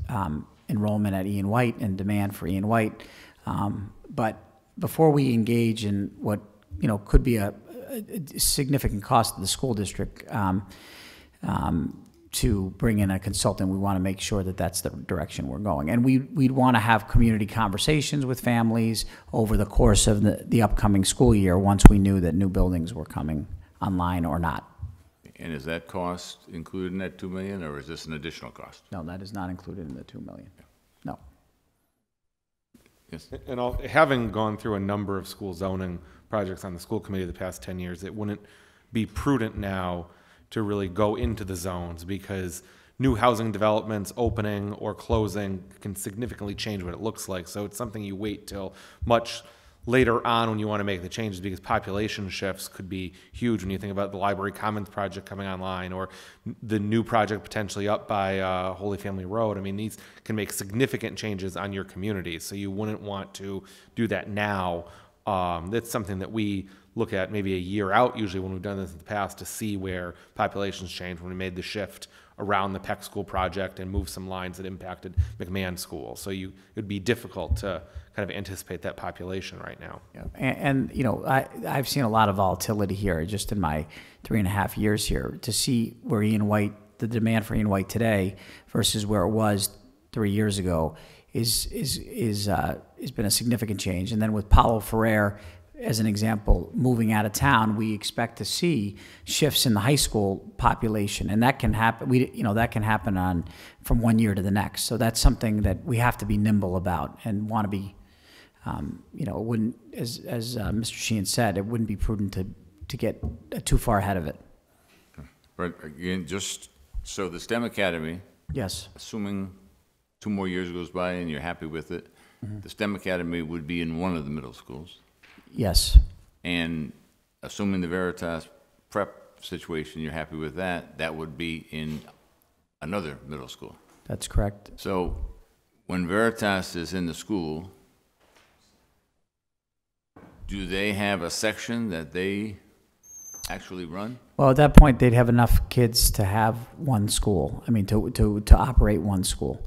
enrollment at Ian White and demand for Ian White. But before we engage in what, you know, could be a significant cost to the school district to bring in a consultant, we want to make sure that that's the direction we're going. And we'd want to have community conversations with families over the course of the upcoming school year, once we knew that new buildings were coming online or not. And is that cost included in that 2 million, or is this an additional cost? No, that is not included in the 2 million. No. Yes. And having gone through a number of school zoning projects on the school committee the past 10 years, it wouldn't be prudent now to really go into the zones, because new housing developments opening or closing can significantly change what it looks like. So it's something you wait till much later on when you want to make the changes, because population shifts could be huge when you think about the Library Commons project coming online, or the new project potentially up by Holy Family Road. I mean, these can make significant changes on your community, so you wouldn't want to do that now. That's something that we look at maybe a year out, usually, when we've done this in the past, to see where populations change, when we made the shift around the Peck School project and moved some lines that impacted McMahon School. So it would be difficult to kind of anticipate that population right now. Yeah. And you know, I've seen a lot of volatility here just in my 3.5 years here, to see where Ian White, the demand for Ian White today versus where it was 3 years ago has been a significant change. And then with Paulo Ferrer, as an example, moving out of town, we expect to see shifts in the high school population, and that can happen. That can happen from 1 year to the next. So that's something that we have to be nimble about and want to be. You know, it wouldn't, as Mr. Sheehan said, it wouldn't be prudent to get too far ahead of it. But again, just so the STEM Academy. Yes. Assuming 2 more years goes by and you're happy with it, the STEM Academy would be in one of the middle schools. Yes. And assuming the Veritas prep situation, you're happy with that, that would be in another middle school. That's correct. So when Veritas is in the school, do they have a section that they actually run? Well, at that point, they'd have enough kids to have one school. I mean, to operate one school.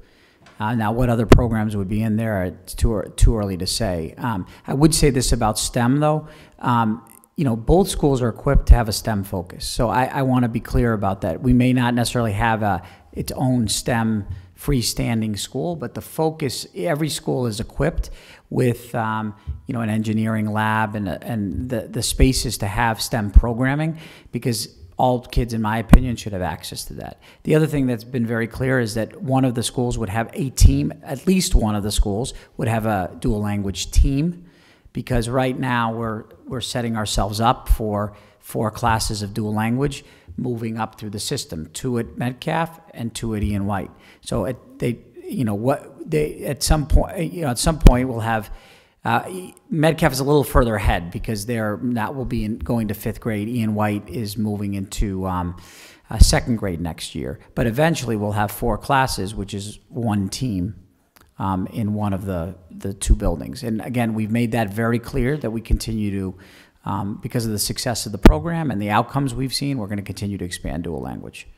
Now, what other programs would be in there, it's too early to say. I would say this about STEM, though. You know, both schools are equipped to have a STEM focus. So I want to be clear about that. We may not necessarily have its own STEM freestanding school, but the focus, every school is equipped with, you know, an engineering lab and the spaces to have STEM programming, because all kids, in my opinion, should have access to that. The other thing that's been very clear is that one of the schools would have a team, at least one of the schools would have a dual language team, because right now we're setting ourselves up for 4 classes of dual language moving up through the system, 2 at Metcalf and 2 at Ian White. So at some point we'll have Metcalf is a little further ahead, because that will be going to 5th grade. Ian White is moving into 2nd grade next year. But eventually we'll have 4 classes, which is one team in one of the 2 buildings. And again, we've made that very clear that we continue to, because of the success of the program and the outcomes we've seen, we're going to continue to expand dual language.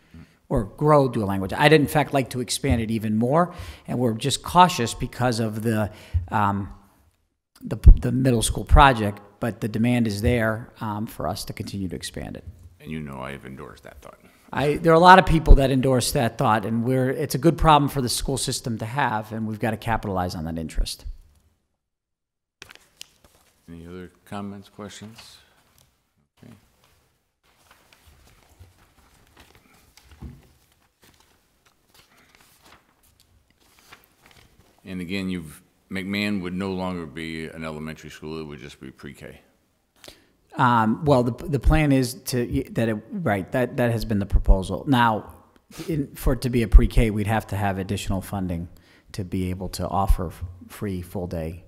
Or grow dual language. I'd in fact like to expand it even more, and we're just cautious because of the middle school project, but the demand is there for us to continue to expand it. And you know I've endorsed that thought. There are a lot of people that endorse that thought, and it's a good problem for the school system to have, and we've got to capitalize on that interest. Any other comments, questions? Okay. And again, McMahon would no longer be an elementary school, it would just be pre-K. Well, the plan is that has been the proposal. Now, for it to be a pre-K, we'd have to have additional funding to be able to offer free full-day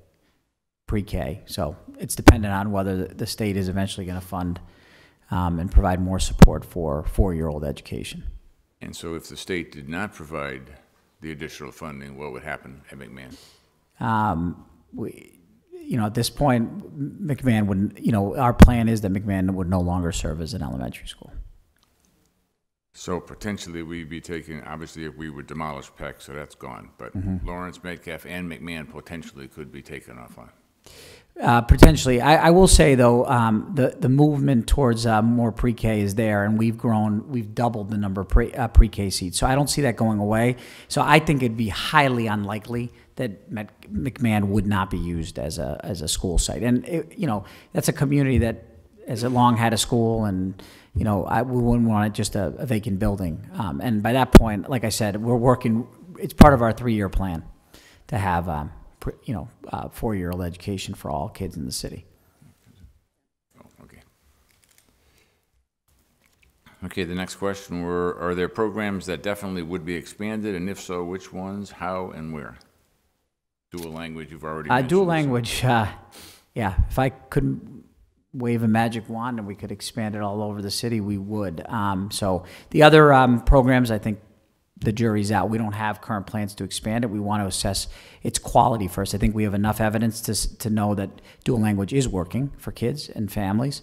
pre-K. So it's dependent on whether the state is eventually going to fund and provide more support for four-year-old education. And so if the state did not provide the additional funding, what would happen at McMahon? At this point, McMahon wouldn't, our plan is that McMahon would no longer serve as an elementary school. So potentially we'd be taking, obviously if we would demolish Peck, so that's gone, but Lawrence, Metcalf, and McMahon potentially could be taken offline. Potentially. I will say, though, the movement towards more pre-K is there, and we've doubled the number of pre-K seats. So I don't see that going away. So I think it'd be highly unlikely that McMahon would not be used as a school site. And, that's a community that has long had a school, and, we wouldn't want it just a vacant building. And by that point, like I said, it's part of our 3-year plan to have 4-year-old education for all kids in the city. Oh, okay. Okay, the next question are there programs that definitely would be expanded, and if so, which ones, how, and where? Dual language, you've already mentioned. Dual language, yeah. If I could wave a magic wand and we could expand it all over the city, we would. So the other programs, I think, the jury's out. We don't have current plans to expand it. We want to assess its quality first. I think we have enough evidence to know that dual language is working for kids and families.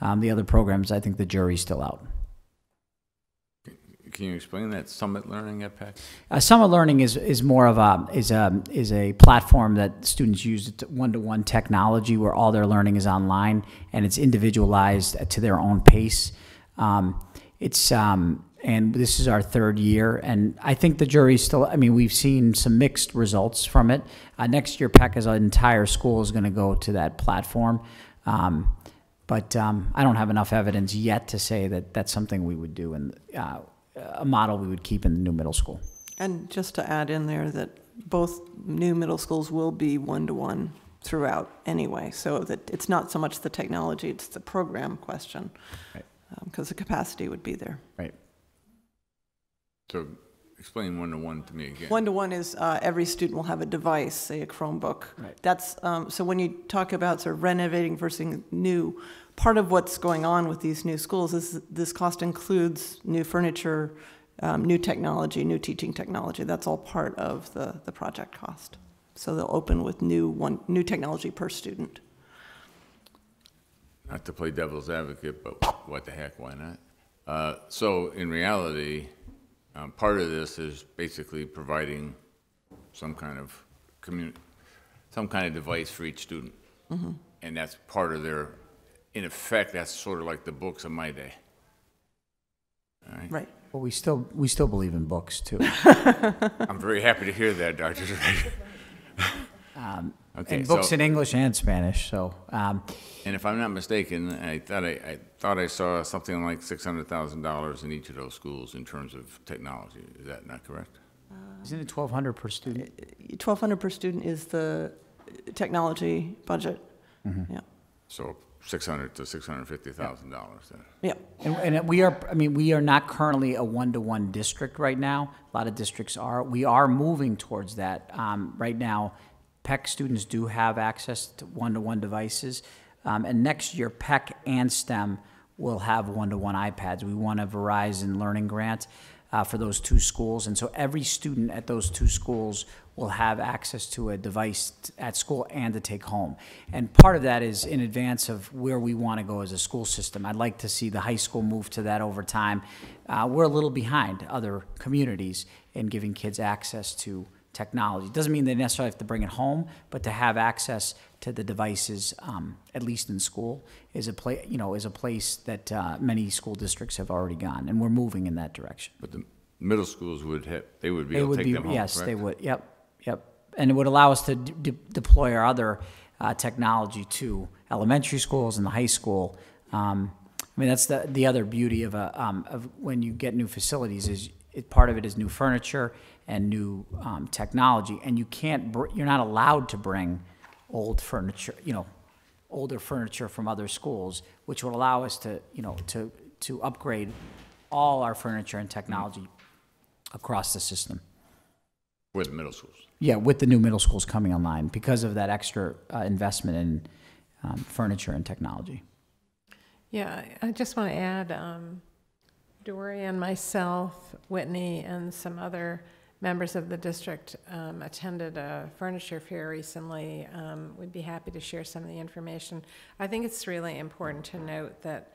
The other programs, I think the jury's still out. Can you explain that Summit Learning at Peck? Summit Learning is more of a platform that students use, one-to-one technology where all their learning is online and it's individualized to their own pace. And this is our 3rd year, and I think the jury's still, we've seen some mixed results from it. Next year, Peck as an entire school is going to go to that platform. But I don't have enough evidence yet to say that that's something we would do, and a model we would keep in the new middle school. And just to add in there that both new middle schools will be one-to-one throughout anyway, so that it's not so much the technology, it's the program question, because the capacity would be there. Right. So explain one-to-one to me again. One-to-one is every student will have a device, say a Chromebook. Right. That's so when you talk about sort of renovating versus new, part of what's going on with these new schools is this cost includes new furniture, new technology, new teaching technology. That's all part of the project cost. So they'll open with new technology per student. Not to play devil's advocate, but what the heck, why not? So in reality, part of this is basically providing some kind of device for each student, and that's part of their. In effect, that's sort of like the books of my day. All right. Right. Well, we still believe in books too. I'm very happy to hear that, Dr. Okay, and books in English and Spanish. So. And if I'm not mistaken, I thought I saw something like $600,000 in each of those schools in terms of technology. Is that not correct? Isn't it $1,200 per student? $1,200 per student is the technology budget. Yeah. So $600,000 to $650,000 then. Yeah. And we are not currently a one-to-one district right now. A lot of districts are. We are moving towards that. Right now, Peck students do have access to one-to-one devices. And next year, Peck and STEM will have one-to-one iPads. We won a Verizon Learning Grant for those 2 schools. And so every student at those 2 schools will have access to a device at school and to take home. And part of that is in advance of where we want to go as a school system. I'd like to see the high school move to that over time. We're a little behind other communities in giving kids access to technology. Doesn't mean they necessarily have to bring it home, but to have access to the devices, at least in school, is a place that many school districts have already gone, and we're moving in that direction. But the middle schools would be able to take them home, yes, correct? they would. Yep. And it would allow us to deploy our other technology to elementary schools and the high school. That's the other beauty of when you get new facilities is part of it is new furniture and new technology, and you're not allowed to bring old furniture, older furniture from other schools, which would allow us to, to upgrade all our furniture and technology across the system. With middle schools. Yeah, with the new middle schools coming online because of that extra investment in furniture and technology. Yeah, I just want to add, Dory and myself, Whitney, and some other members of the district attended a furniture fair recently. We'd be happy to share some of the information. I think it's really important to note that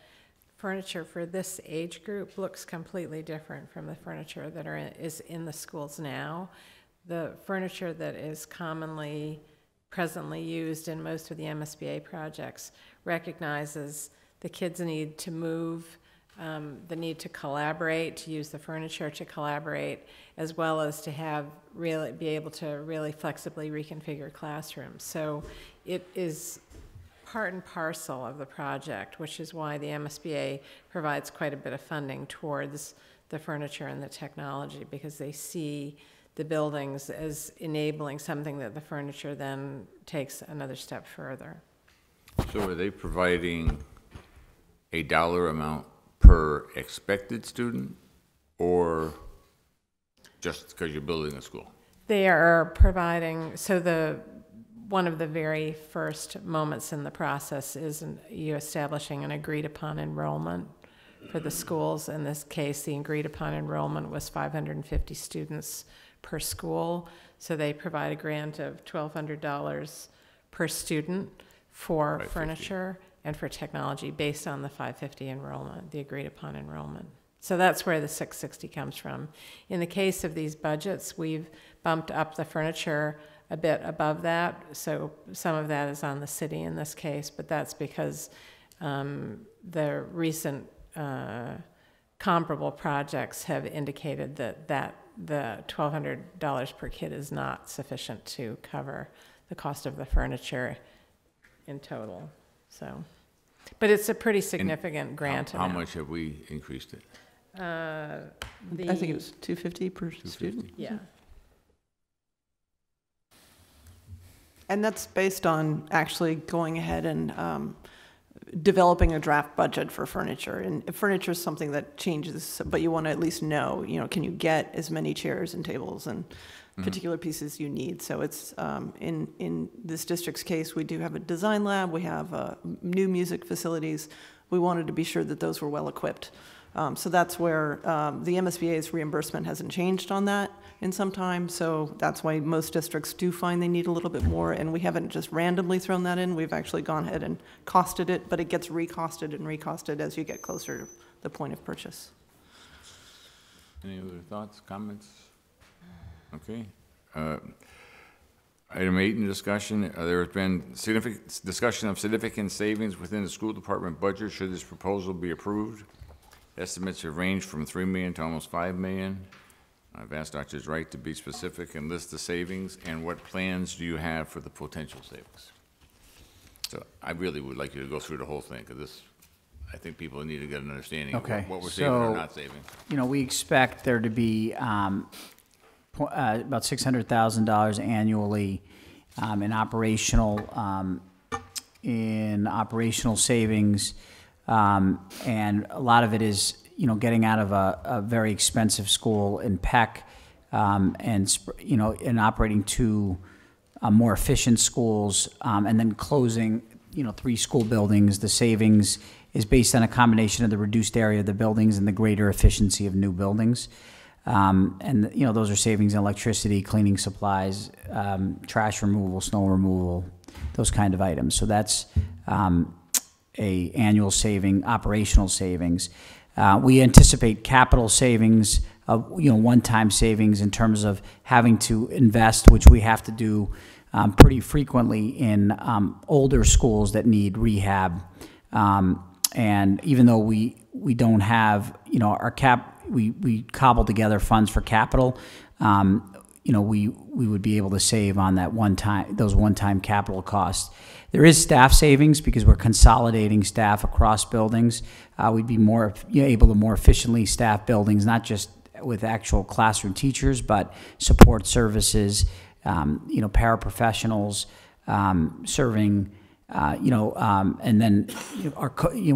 furniture for this age group looks completely different from the furniture that is in the schools now. The furniture that is presently used in most of the MSBA projects recognizes the kids' need to move, the need to collaborate, to use the furniture to collaborate, as well as to be able to really flexibly reconfigure classrooms. So it is part and parcel of the project, which is why the MSBA provides quite a bit of funding towards the furniture and the technology, because they see the buildings as enabling something that the furniture then takes another step further. So are they providing a dollar amount per expected student, or just because you're building a school? They are providing, so one of the very first moments in the process is you establishing an agreed upon enrollment for the schools. In this case, the agreed upon enrollment was 550 students per school. So they provide a grant of $1,200 per student for furniture and for technology based on the 550 enrollment, the agreed upon enrollment. So that's where the 660 comes from. In the case of these budgets, we've bumped up the furniture a bit above that. So some of that is on the city in this case, but that's because the recent comparable projects have indicated that the $1,200 per kid is not sufficient to cover the cost of the furniture in total. So, but it's a pretty significant grant. How much have we increased it? I think it was $250 per student. Yeah. And that's based on actually going ahead and developing a draft budget for furniture. And furniture is something that changes, but you want to at least know, can you get as many chairs and tables and particular pieces you need. So it's, in this district's case, we do have a design lab, we have new music facilities. We wanted to be sure that those were well equipped. So that's where the MSBA's reimbursement hasn't changed on that in some time. So that's why most districts do find they need a little bit more. And we haven't just randomly thrown that in. We've actually gone ahead and costed it, but it gets recosted and recosted as you get closer to the point of purchase. Any other thoughts, comments? Okay. Item 8 in discussion. There has been significant discussion of significant savings within the school department budget should this proposal be approved. Estimates have ranged from $3 million to almost $5 million. I've asked Dr. Wright to be specific and list the savings, and what plans do you have for the potential savings? So I really would like you to go through the whole thing, because I think people need to get an understanding of what we're saving or not saving. We expect there to be about $600,000 annually in operational savings. And a lot of it is, getting out of a very expensive school in Peck, and operating two more efficient schools, and then closing, 3 school buildings. The savings is based on a combination of the reduced area of the buildings and the greater efficiency of new buildings. And those are savings in electricity, cleaning supplies, trash removal, snow removal, those kind of items. So that's a annual saving, operational savings. We anticipate capital savings, one-time savings in terms of having to invest, which we have to do pretty frequently in older schools that need rehab. And even though we don't have, we cobble together funds for capital, we would be able to save on that those one-time capital costs. There is staff savings because we're consolidating staff across buildings. We'd be more able to more efficiently staff buildings, not just with actual classroom teachers, but support services, paraprofessionals, serving And then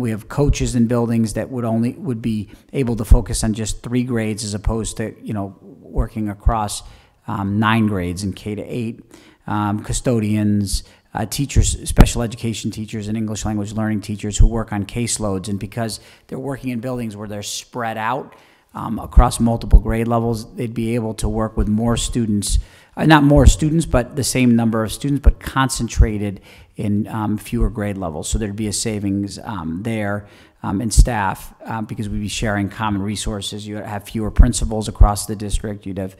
we have coaches in buildings that would be able to focus on just 3 grades as opposed to, working across 9 grades in K to 8, custodians, teachers, special education teachers, and English language learning teachers who work on caseloads. And because they're working in buildings where they're spread out across multiple grade levels, they'd be able to work with more students, not more students, but the same number of students, but concentrated in fewer grade levels. So there'd be a savings there in staff because we'd be sharing common resources. You'd have fewer principals across the district. You'd have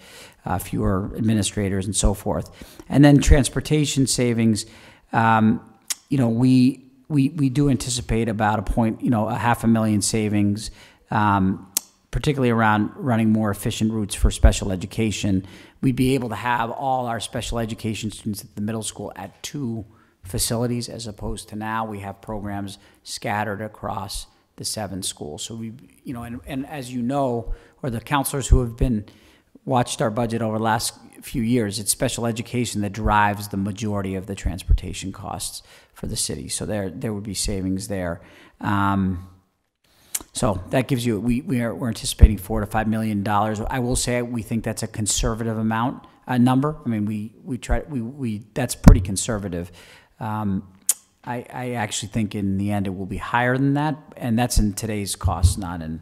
fewer administrators and so forth. And then transportation savings, we do anticipate about $500,000 savings, particularly around running more efficient routes for special education. We'd be able to have all our special education students at the middle school at 2 facilities, as opposed to now we have programs scattered across the 7 schools. So and as you know, or the counselors who have watched our budget over the last few years, it's special education that drives the majority of the transportation costs for the city. So there would be savings there. So that gives you, we're anticipating $4 to $5 million. I will say we think that's a conservative number. I mean, that's pretty conservative. I actually think in the end it will be higher than that, and that's in today's costs, not in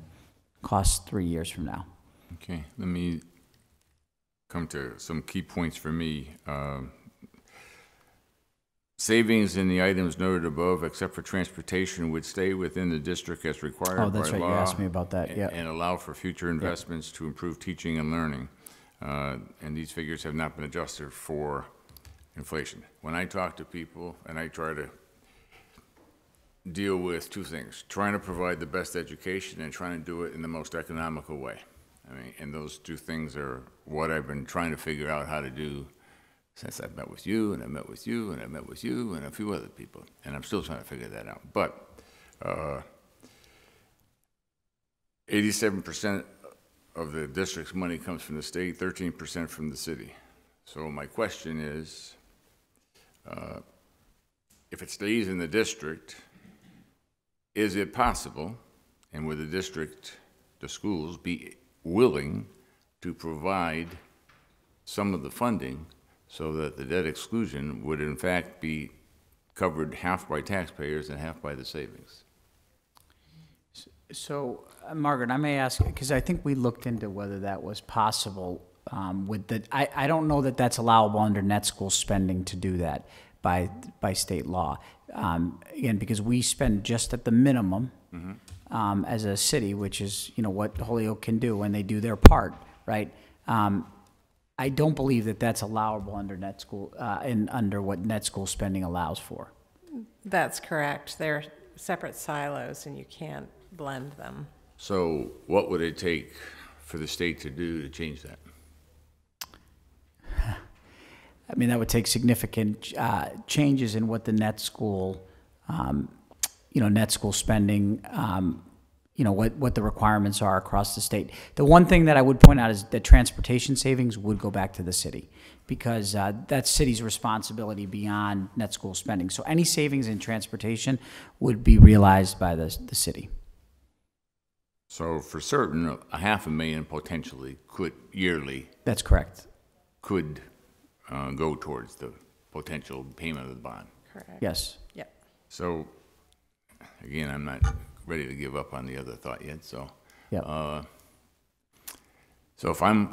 costs 3 years from now. Okay, let me come to some key points for me. Savings in the items noted above, except for transportation, would stay within the district as required by law. Oh, that's right, you asked me about that, yeah. And allow for future investments to improve teaching and learning. And these figures have not been adjusted for inflation. When I talk to people, and I try to deal with 2 things, trying to provide the best education and trying to do it in the most economical way. I mean, and those 2 things are what I've been trying to figure out how to do since I've met with you, and I met with you, and I met with you, and a few other people. And I'm still trying to figure that out. But 87% of the district's money comes from the state, 13% from the city. So my question is, if it stays in the district, is it possible, and would the schools be willing to provide some of the funding so that the debt exclusion would in fact be covered half by taxpayers and half by the savings? So, Margaret, I may ask, because I think we looked into whether that was possible I don't know that that's allowable under net school spending to do that by state law. Again, because we spend just at the minimum as a city, which is, what Holyoke can do when they do their part, right? I don't believe that that's allowable under net school, under what net school spending allows for. That's correct. They're separate silos and you can't blend them. So what would it take for the state to do to change that? I mean, that would take significant changes in what the net school, net school spending, what the requirements are across the state. The one thing that I would point out is that transportation savings would go back to the city because that's city's responsibility beyond net school spending. So any savings in transportation would be realized by the city. So for certain, $500,000 potentially could yearly. That's correct. Could go towards the potential payment of the bond. Correct. Yes. Yep. So again, I'm not ready to give up on the other thought yet. So, so if I'm,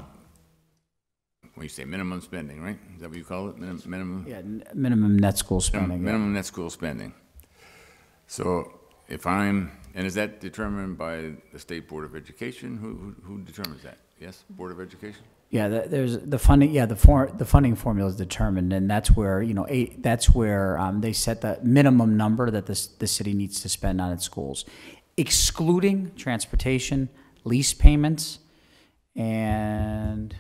when you say minimum spending, right? Is that what you call it? Minimum? Yeah, minimum net school spending. Minimum net school spending. So if I'm, and is that determined by the State Board of Education? Who determines that? Yes, Board of Education? Yeah, there's the funding. Yeah, the funding formula is determined, and that's where they set the minimum number that the city needs to spend on its schools, excluding transportation, lease payments, and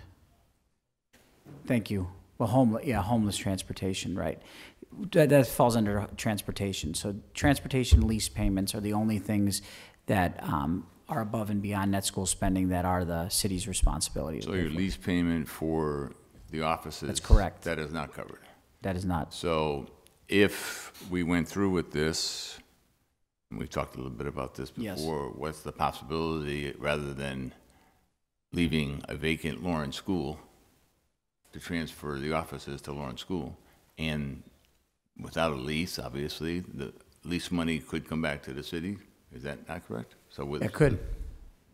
thank you. Well, homeless transportation, right? That falls under transportation. So transportation lease payments are the only things that are above and beyond net school spending that are the city's responsibility. So your lease payment for the offices. That's correct. That is not covered. That is not. So if we went through with this, and we talked a little bit about this Yes. before, what's the possibility, rather than leaving a vacant Lawrence School, to transfer the offices to Lawrence School? And without a lease, obviously, the lease money could come back to the city. Is that not correct? So with It could.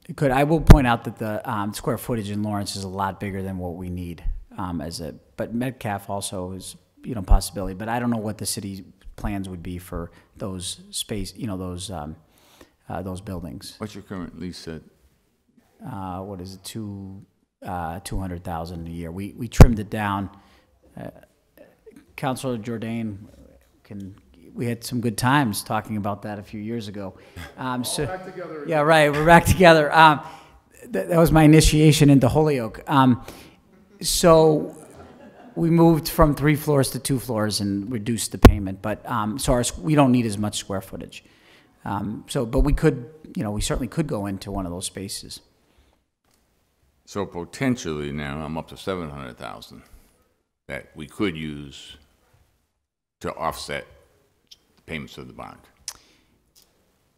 It could. I will point out that the square footage in Lawrence is a lot bigger than what we need but Metcalf also is, possibility. But I don't know what the city plans would be for those space, those buildings. What's your current lease at? What is it, 200,000 a year? We trimmed it down. Councilor Jourdain, we had some good times talking about that a few years ago. Back together. Yeah, right. We're back together. That was my initiation into Holyoke. So we moved from 3 floors to 2 floors and reduced the payment. But we don't need as much square footage. But we could, we certainly could go into one of those spaces. So potentially now, I'm up to 700,000 that we could use to offset the payments of the bond.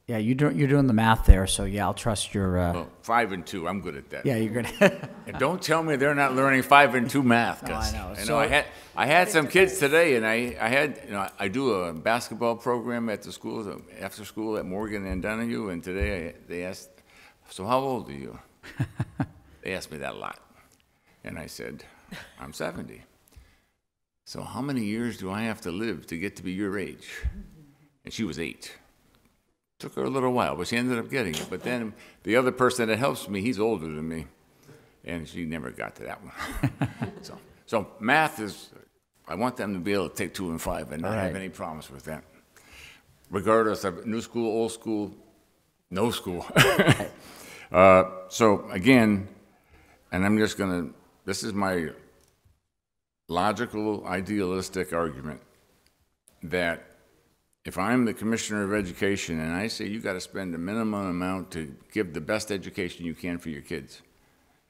Yeah, you're doing the math there, so yeah, I'll trust your... Well, 5 and 2, I'm good at that. Yeah, you're good. And don't tell me they're not learning 5 and 2 math. No, I know. So I had some kids today, and I do a basketball program at the school, after school at Morgan and Donahue, and today they asked, so how old are you? They asked me that a lot. And I said, I'm 70. So how many years do I have to live to get to be your age? And she was 8. Took her a little while, but she ended up getting it. But then the other person that helps me, he's older than me, and she never got to that one. So math is, I want them to be able to take 2 and 5 and not have any problems with that. Regardless of new school, old school, no school. So again, and I'm just gonna, this is my logical, idealistic argument, that if I'm the Commissioner of Education and I say you got to spend a minimum amount to give the best education you can for your kids,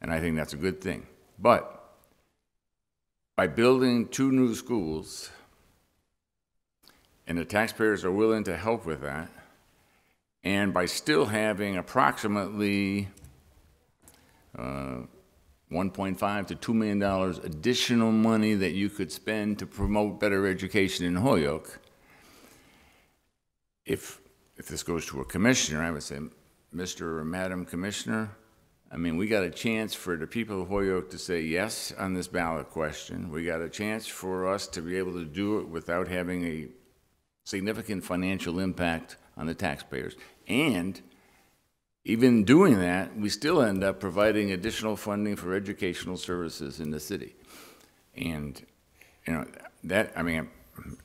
and I think that's a good thing, but by building 2 new schools, and the taxpayers are willing to help with that, and by still having approximately $1.5 to $2 million additional money that you could spend to promote better education in Holyoke, if this goes to a commissioner, I would say, Mr. or Madam Commissioner, I mean, we got a chance for the people of Holyoke to say yes on this ballot question. We got a chance for us to be able to do it without having a significant financial impact on the taxpayers. And even doing that, we still end up providing additional funding for educational services in the city. And, that, I mean,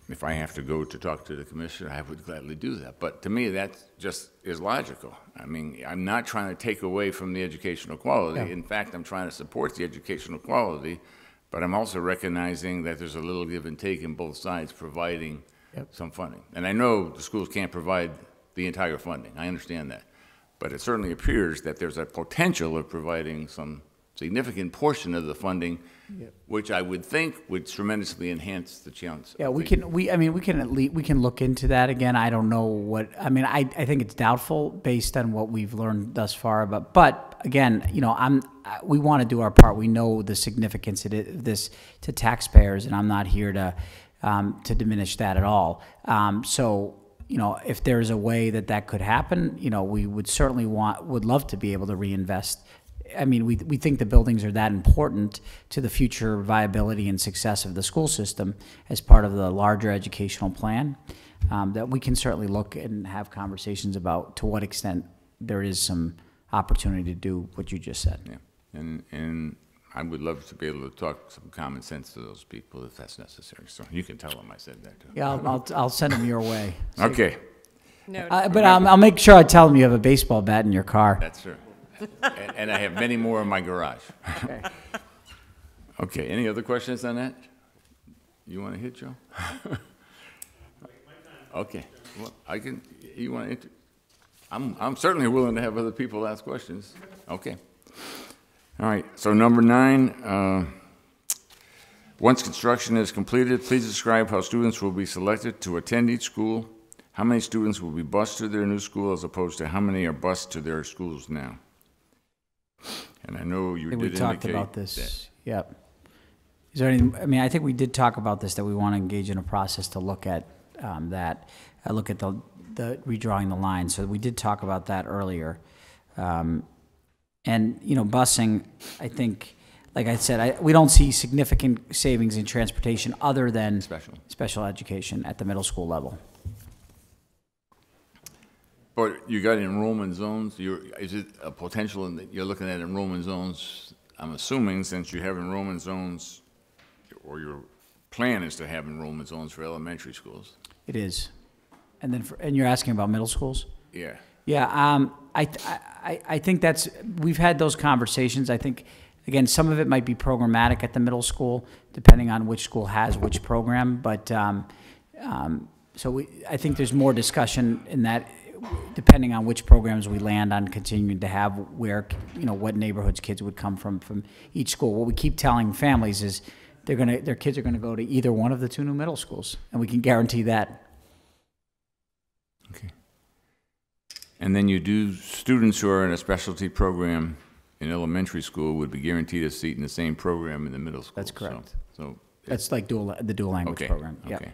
if I have to go to talk to the commissioner, I would gladly do that. But to me, that just is logical. I mean, I'm not trying to take away from the educational quality. Yeah. In fact, I'm trying to support the educational quality, but I'm also recognizing that there's a little give and take in both sides providing some funding. And I know the schools can't provide the entire funding. I understand that. But it certainly appears that there's a potential of providing some significant portion of the funding, which I would think would tremendously enhance the chance. Yeah, we can look into that again. I don't know what, I think it's doubtful based on what we've learned thus far, but again, we want to do our part. We know the significance of this to taxpayers, and I'm not here to diminish that at all. If there's a way that could happen, we would certainly would love to be able to reinvest. I mean, we think the buildings are that important to the future viability and success of the school system as part of the larger educational plan, that we can certainly look and have conversations about to what extent there is some opportunity to do what you just said. Yeah, and I would love to be able to talk some common sense to those people if that's necessary. So you can tell them I said that too. Yeah, I'll send them your way. So okay. No, but I'll make sure I tell them you have a baseball bat in your car. That's true. And I have many more in my garage. Okay. Okay, any other questions on that? You want to hit, Joe? Okay. Well, you want to I'm certainly willing to have other people ask questions. Okay. All right, so number 9, Once construction is completed, please describe how students will be selected to attend each school. How many students will be bused to their new school as opposed to how many are bused to their schools now? And I know you I think did we talked indicate about this. Yep. Is there any, I mean, I think we did talk about this, that we want to engage in a process to look at that, look at the redrawing the line. So we did talk about that earlier. And, you know, busing, I think, like I said, we don't see significant savings in transportation other than special education at the middle school level. But you got enrollment zones. Is it a potential in that you're looking at enrollment zones? I'm assuming since you have enrollment zones, or your plan is to have enrollment zones for elementary schools. It is, and then and you're asking about middle schools. Yeah. Yeah. I think that's, we've had those conversations. I think, again, some of it might be programmatic at the middle school, depending on which school has which program. But so I think there's more discussion in that, depending on which programs we land on, continuing to have where, you know, what neighborhoods kids would come from each school. What we keep telling families is their kids are gonna go to either one of the two new middle schools, and we can guarantee that. Okay. And then you do, students who are in a specialty program in elementary school would be guaranteed a seat in the same program in the middle school. That's correct. So that's like the dual language program. Yep. Okay.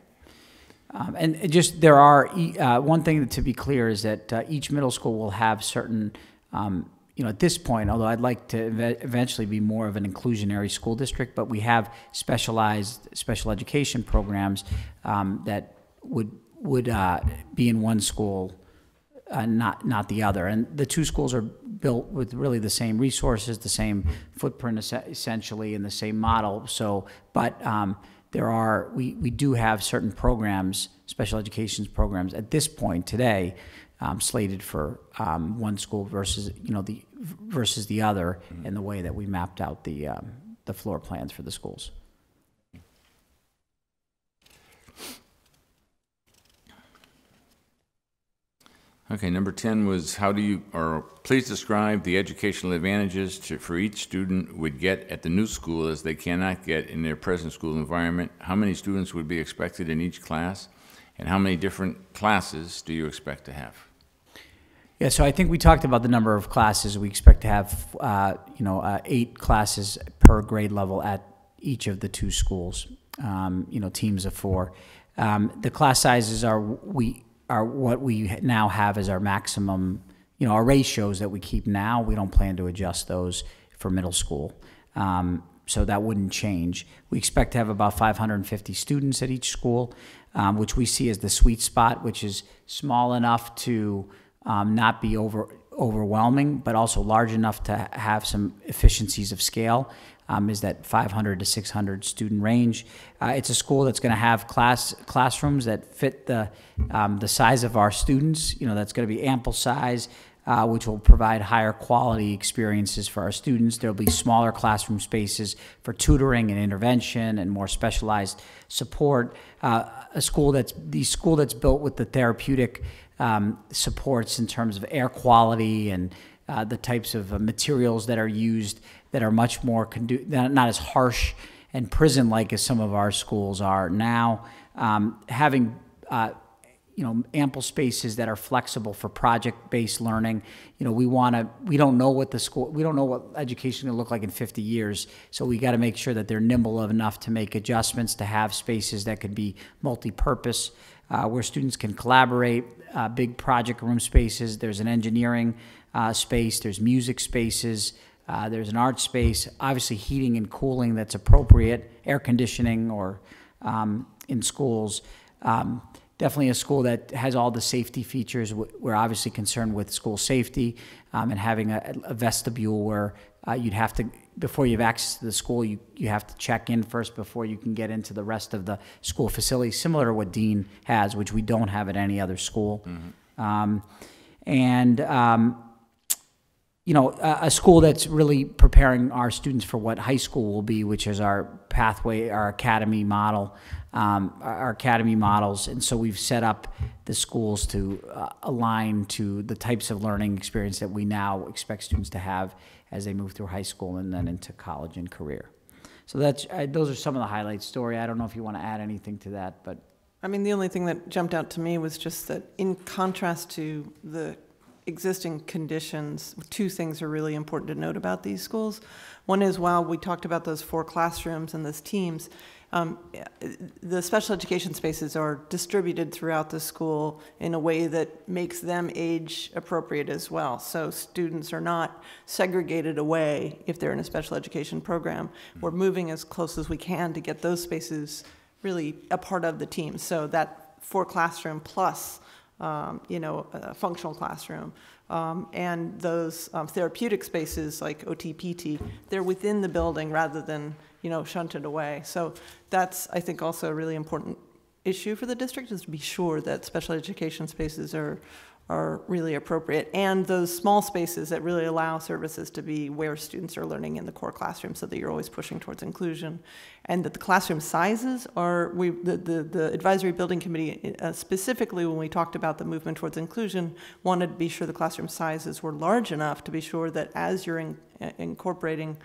And it just, there are, one thing to be clear is that each middle school will have certain, you know, at this point, although I'd like to eventually be more of an inclusionary school district, but we have specialized special education programs that would be in one school, not the other. And the two schools are built with really the same resources, the same footprint essentially, and the same model. So, but we do have certain programs, special education programs at this point today, slated for one school versus, you know, versus the other, in the way that we mapped out the floor plans for the schools. Okay, number 10 was please describe the educational advantages for each student would get at the new school as they cannot get in their present school environment. How many students would be expected in each class? And how many different classes do you expect to have? Yeah, so I think we talked about the number of classes. We expect to have, 8 classes per grade level at each of the two schools, teams of 4. The class sizes are what we now have as our maximum, our ratios that we keep now. We don't plan to adjust those for middle school. So that wouldn't change. We expect to have about 550 students at each school, which we see as the sweet spot, which is small enough to not be overwhelming, but also large enough to have some efficiencies of scale, is that 500 to 600 student range. It's a school that's going to have classrooms that fit the size of our students. That's going to be ample size, which will provide higher quality experiences for our students. There'll be smaller classroom spaces for tutoring and intervention and more specialized support. A school that's built with the therapeutic supports in terms of air quality and the types of materials that are used that are much more not as harsh and prison-like as some of our schools are now. Having ample spaces that are flexible for project-based learning. We don't know what education is going to look like in 50 years. So we got to make sure that they're nimble enough to make adjustments, to have spaces that could be multi-purpose, where students can collaborate, big project room spaces. There's an engineering space, there's music spaces, there's an art space, obviously heating and cooling that's appropriate, air conditioning or in schools. Definitely a school that has all the safety features. We're obviously concerned with school safety and having a vestibule where you'd have to, before you have access to the school, you have to check in first before you can get into the rest of the school facility, similar to what Dean has, which we don't have at any other school. Mm-hmm. A school that's really preparing our students for what high school will be, which is our pathway, our academy model, our academy models. And so we've set up the schools to align to the types of learning experience that we now expect students to have as they move through high school and then into college and career. So that's, those are some of the highlights. Story, I don't know if you want to add anything to that, but. I mean, the only thing that jumped out to me was just that in contrast to the existing conditions, two things are really important to note about these schools. One is, while we talked about those 4 classrooms and those teams, the special education spaces are distributed throughout the school in a way that makes them age appropriate as well. So students are not segregated away if they're in a special education program. We're moving as close as we can to get those spaces really a part of the team. So that 4 classroom plus, a functional classroom, and those therapeutic spaces like OT-PT, they're within the building rather than, shunted away. So that's, I think, also a really important issue for the district, is to be sure that special education spaces are really appropriate, and those small spaces that really allow services to be where students are learning in the core classroom, so that you're always pushing towards inclusion, and that the classroom sizes are, the advisory building committee, specifically when we talked about the movement towards inclusion, wanted to be sure the classroom sizes were large enough to be sure that as you're incorporating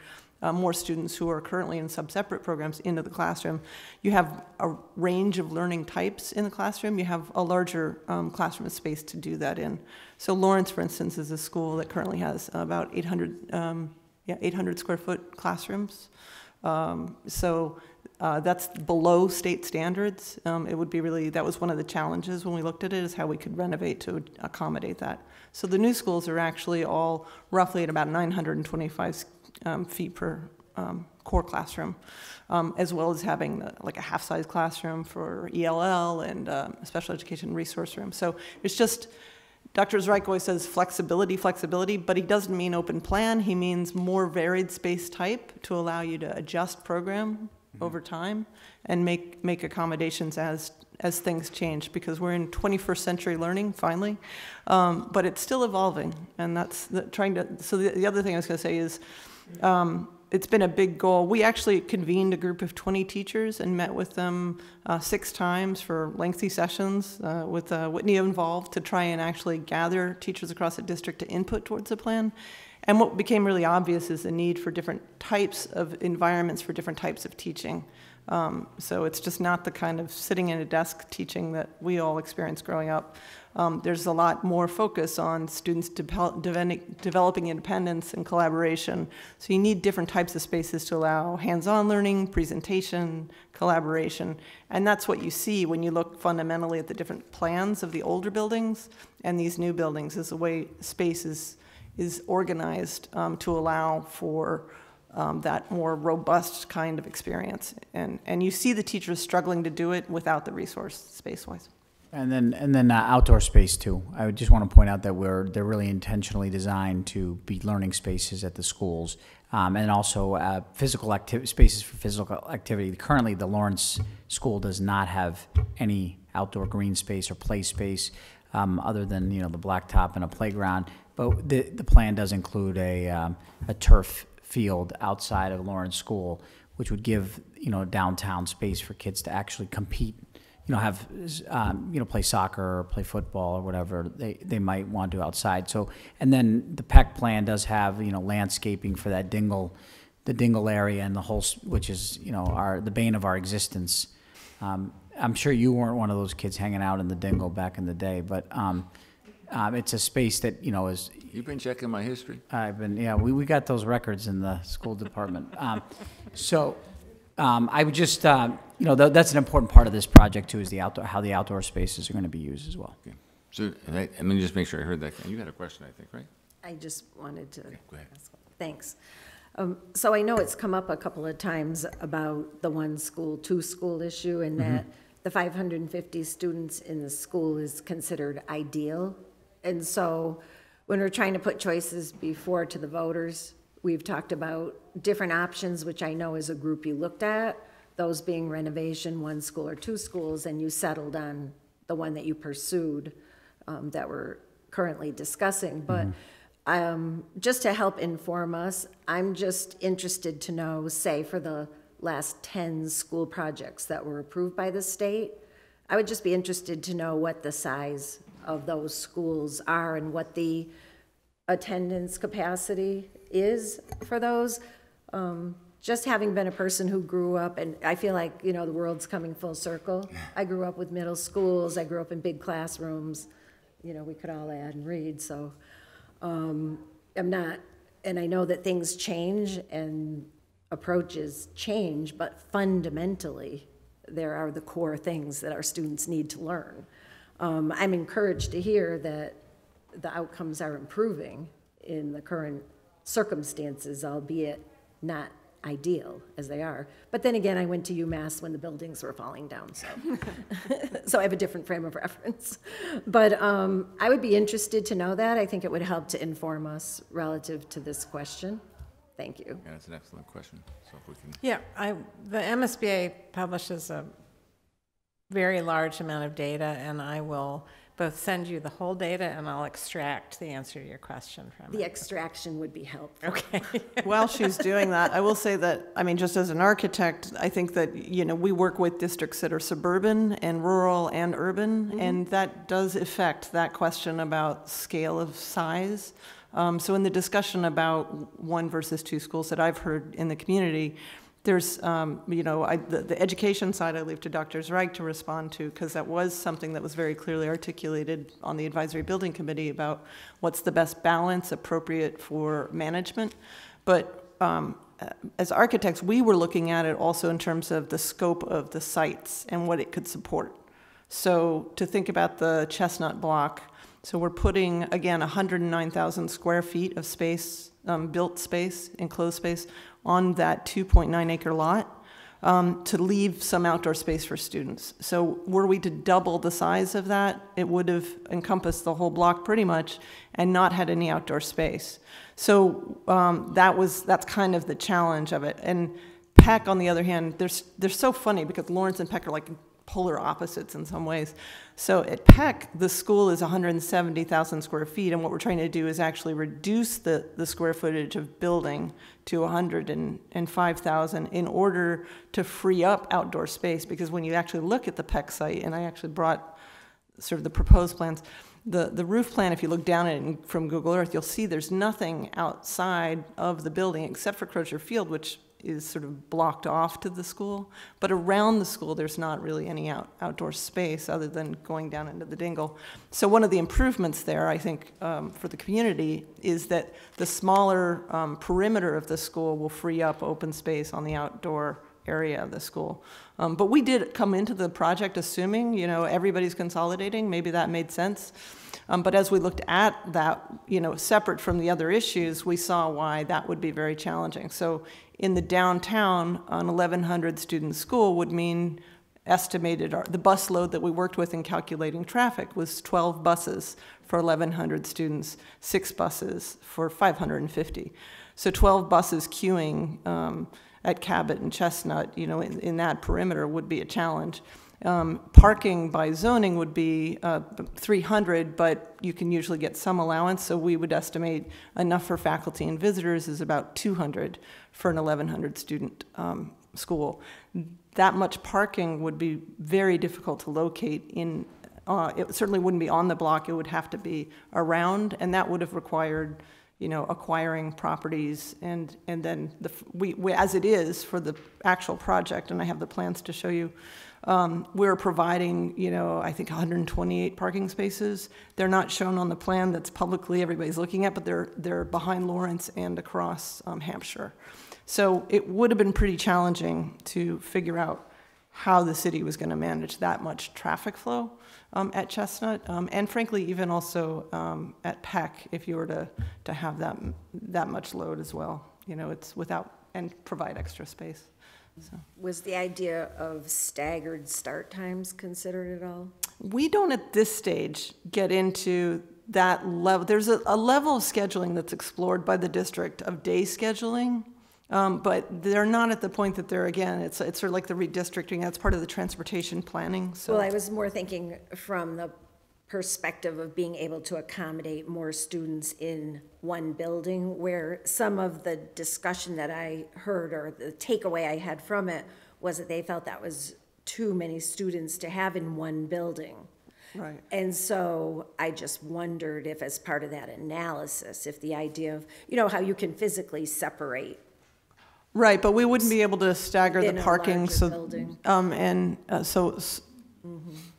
more students who are currently in sub-separate programs into the classroom, you have a range of learning types in the classroom. You have a larger classroom space to do that in. So Lawrence, for instance, is a school that currently has about 800 square foot classrooms. That's below state standards. It would be really, that was one of the challenges when we looked at it, is how we could renovate to accommodate that. So the new schools are actually all roughly at about 925 feet per core classroom, as well as having like a half-size classroom for ELL and a special education resource room. So it's just, Dr. Zreik always says flexibility, but he doesn't mean open plan. He means more varied space type to allow you to adjust program over time and make accommodations as things change, because we're in 21st century learning finally, but it's still evolving, and that's so the other thing I was going to say is, it's been a big goal. We actually convened a group of 20 teachers and met with them 6 times for lengthy sessions with Whitney involved, to try and actually gather teachers across the district to input towards the plan. And what became really obvious is the need for different types of environments for different types of teaching. So it's just not the kind of sitting in a desk teaching that we all experienced growing up. There's a lot more focus on students developing independence and collaboration. So you need different types of spaces to allow hands-on learning, presentation, collaboration. And that's what you see when you look fundamentally at the different plans of the older buildings and these new buildings, is the way space is organized to allow for that more robust kind of experience. And you see the teachers struggling to do it without the resource space-wise. And then outdoor space too. I would just want to point out that they're really intentionally designed to be learning spaces at the schools, and also physical spaces for physical activity. Currently, the Lawrence School does not have any outdoor green space or play space, other than the blacktop and a playground. But the plan does include a turf field outside of Lawrence School, which would give downtown space for kids to actually compete. Have play soccer or play football or whatever they might want to outside. So, and then the PEC plan does have landscaping for that the dingle area and the whole, which is the bane of our existence. I'm sure you weren't one of those kids hanging out in the dingle back in the day, but it's a space that is. You've been checking my history. I've been, yeah. We got those records in the school department. I would just, that's an important part of this project too, is how the outdoor spaces are going to be used as well. Okay. So let me just make sure I heard that. You had a question, I think, right? I just wanted to. Okay, go ahead. Thanks. So I know it's come up a couple of times about the 1 school, 2 school issue, and that the 550 students in the school is considered ideal. And so when we're trying to put choices before to the voters, we've talked about different options, which I know as a group you looked at, those being renovation, 1 school or 2 schools, and you settled on the one that you pursued that we're currently discussing. But just to help inform us, I'm just interested to know, say, for the last 10 school projects that were approved by the state, I would just be interested to know what the size of those schools are and what the attendance capacity is for those, just having been a person who grew up, and I feel like, you know, the world's coming full circle. I grew up with middle schools. I grew up in big classrooms. You know, we could all add and read, so I'm not, and I know that things change and approaches change, but fundamentally, there are the core things that our students need to learn. I'm encouraged to hear that the outcomes are improving in the current circumstances, albeit not ideal as they are. But then again, I went to UMass when the buildings were falling down, so so I have a different frame of reference. But I would be interested to know that. I think it would help to inform us relative to this question. Thank you. Yeah, that's an excellent question. So if we can. Yeah, the MSBA publishes a very large amount of data, and I will both send you the whole data and I'll extract the answer to your question from it. The extraction would be helpful. Okay. While she's doing that, I will say that, I mean, just as an architect, I think that, you know, we work with districts that are suburban and rural and urban, and that does affect that question about scale of size. So in the discussion about 1 versus 2 schools that I've heard in the community, there's, you know, the education side I leave to Dr. Zweig to respond to, because that was something that was very clearly articulated on the Advisory Building Committee about what's the best balance appropriate for management. But as architects, we were looking at it also in terms of the scope of the sites and what it could support. So to think about the Chestnut block, so we're putting, again, 109,000 square feet of space, built space, enclosed space, on that 2.9 acre lot to leave some outdoor space for students. So were we to double the size of that, it would have encompassed the whole block pretty much and not had any outdoor space. So that's kind of the challenge of it. And Peck, on the other hand, they're so funny because Lawrence and Peck are like polar opposites in some ways. So at Peck, the school is 170,000 square feet, and what we're trying to do is actually reduce the square footage of building to 105,000 in order to free up outdoor space, because when you actually look at the Peck site, and I actually brought sort of the proposed plans, the roof plan, if you look down at it from Google Earth, you'll see there's nothing outside of the building except for Crozier Field, which is sort of blocked off to the school, but around the school there's not really any outdoor space other than going down into the dingle. So one of the improvements there, I think, for the community is that the smaller perimeter of the school will free up open space on the outdoor area of the school. But we did come into the project assuming, you know, everybody's consolidating, maybe that made sense. But as we looked at that, you know, separate from the other issues, we saw why that would be very challenging. So in the downtown, an 1,100 student school would mean estimated, the bus load that we worked with in calculating traffic was 12 buses for 1,100 students, 6 buses for 550. So 12 buses queuing at Cabot and Chestnut, you know, in that perimeter would be a challenge. Parking by zoning would be 300, but you can usually get some allowance, so we would estimate enough for faculty and visitors is about 200 for an 1,100 student school. That much parking would be very difficult to locate in, it certainly wouldn't be on the block, it would have to be around, and that would have required, you know, acquiring properties, and then we as it is for the actual project, and I have the plans to show you, we're providing, you know, I think 128 parking spaces. They're not shown on the plan that's publicly everybody's looking at, but they're behind Lawrence and across Hampshire. So it would have been pretty challenging to figure out how the city was going to manage that much traffic flow at Chestnut, and frankly, even also at Peck, if you were to have that much load as well. You know, it's without, and provide extra space. So. Was the idea of staggered start times considered at all? We don't at this stage get into that level. There's a level of scheduling that's explored by the district of day scheduling, but they're not at the point that they're, again, it's sort of like the redistricting. That's part of the transportation planning. So. Well, I was more thinking from the perspective of being able to accommodate more students in one building, where some of the discussion that I heard, or the takeaway I had from it, was that they felt that was too many students to have in one building. Right. And so I just wondered if, as part of that analysis, if the idea of, you know, how you can physically separate Right, but we wouldn't be able to stagger the In a parking, larger so, building.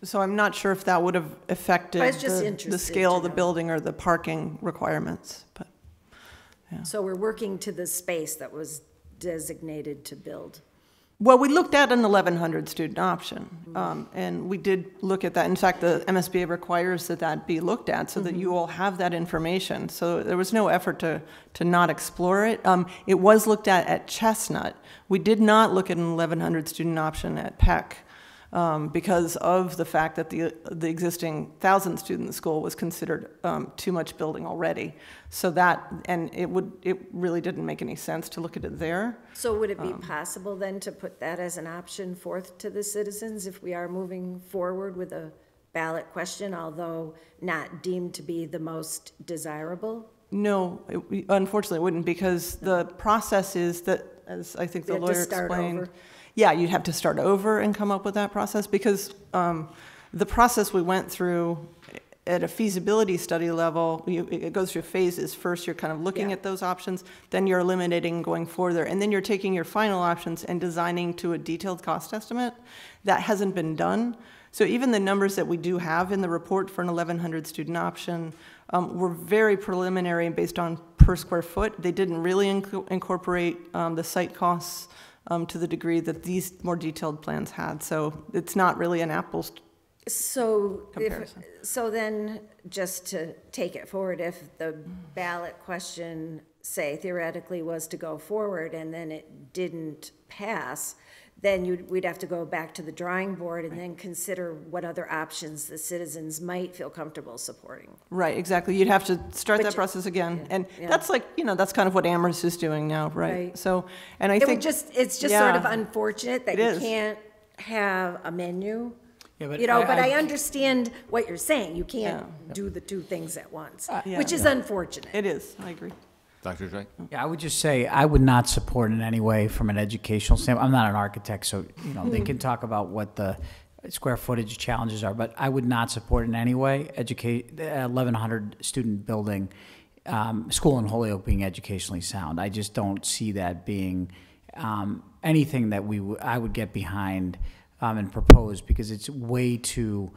So I'm not sure if that would have affected I was just the interested scale to of the know. building or the parking requirements, but. So we're working to the space that was designated to build. Well, we looked at an 1,100 student option, and we did look at that. In fact, the MSBA requires that that be looked at so that you all have that information. So there was no effort to not explore it. It was looked at Chestnut. We did not look at an 1,100 student option at Peck because of the fact that the existing 1,000 student school was considered too much building already. So that, and it really didn't make any sense to look at it there. So would it be possible then to put that as an option forth to the citizens if we are moving forward with a ballot question, although not deemed to be the most desirable? No, unfortunately it wouldn't, because the process is that, as I think the We have to lawyer start explained. over. Yeah, you'd have to start over and come up with that process, because the process we went through at a feasibility study level, it goes through phases. First, you're kind of looking at those options, then you're eliminating going further, and then you're taking your final options and designing to a detailed cost estimate. That hasn't been done. So even the numbers that we do have in the report for an 1,100 student option were very preliminary and based on per square foot. They didn't really incorporate the site costs to the degree that these more detailed plans had. So it's not really an apples comparison. So then, just to take it forward, if the ballot question, say theoretically, was to go forward and then it didn't pass, then we'd have to go back to the drawing board and then consider what other options the citizens might feel comfortable supporting. Right, exactly. You'd have to start that Which- process again. yeah, And yeah. that's like, that's kind of what Amherst is doing now, right? Right. So, and I It's think. just sort of Yeah. unfortunate that It you is. can't have a menu. Yeah, but But I understand what you're saying. You can't do the two things at once, Yeah. which is unfortunate. It is, I agree. Dr. Drake? Yeah, I would just say I would not support in any way from an educational standpoint. I'm not an architect, so they can talk about what the square footage challenges are, but I would not support in any way 1,100 student building, school in Holyoke being educationally sound. I just don't see that being anything that I would get behind and propose, because it's way too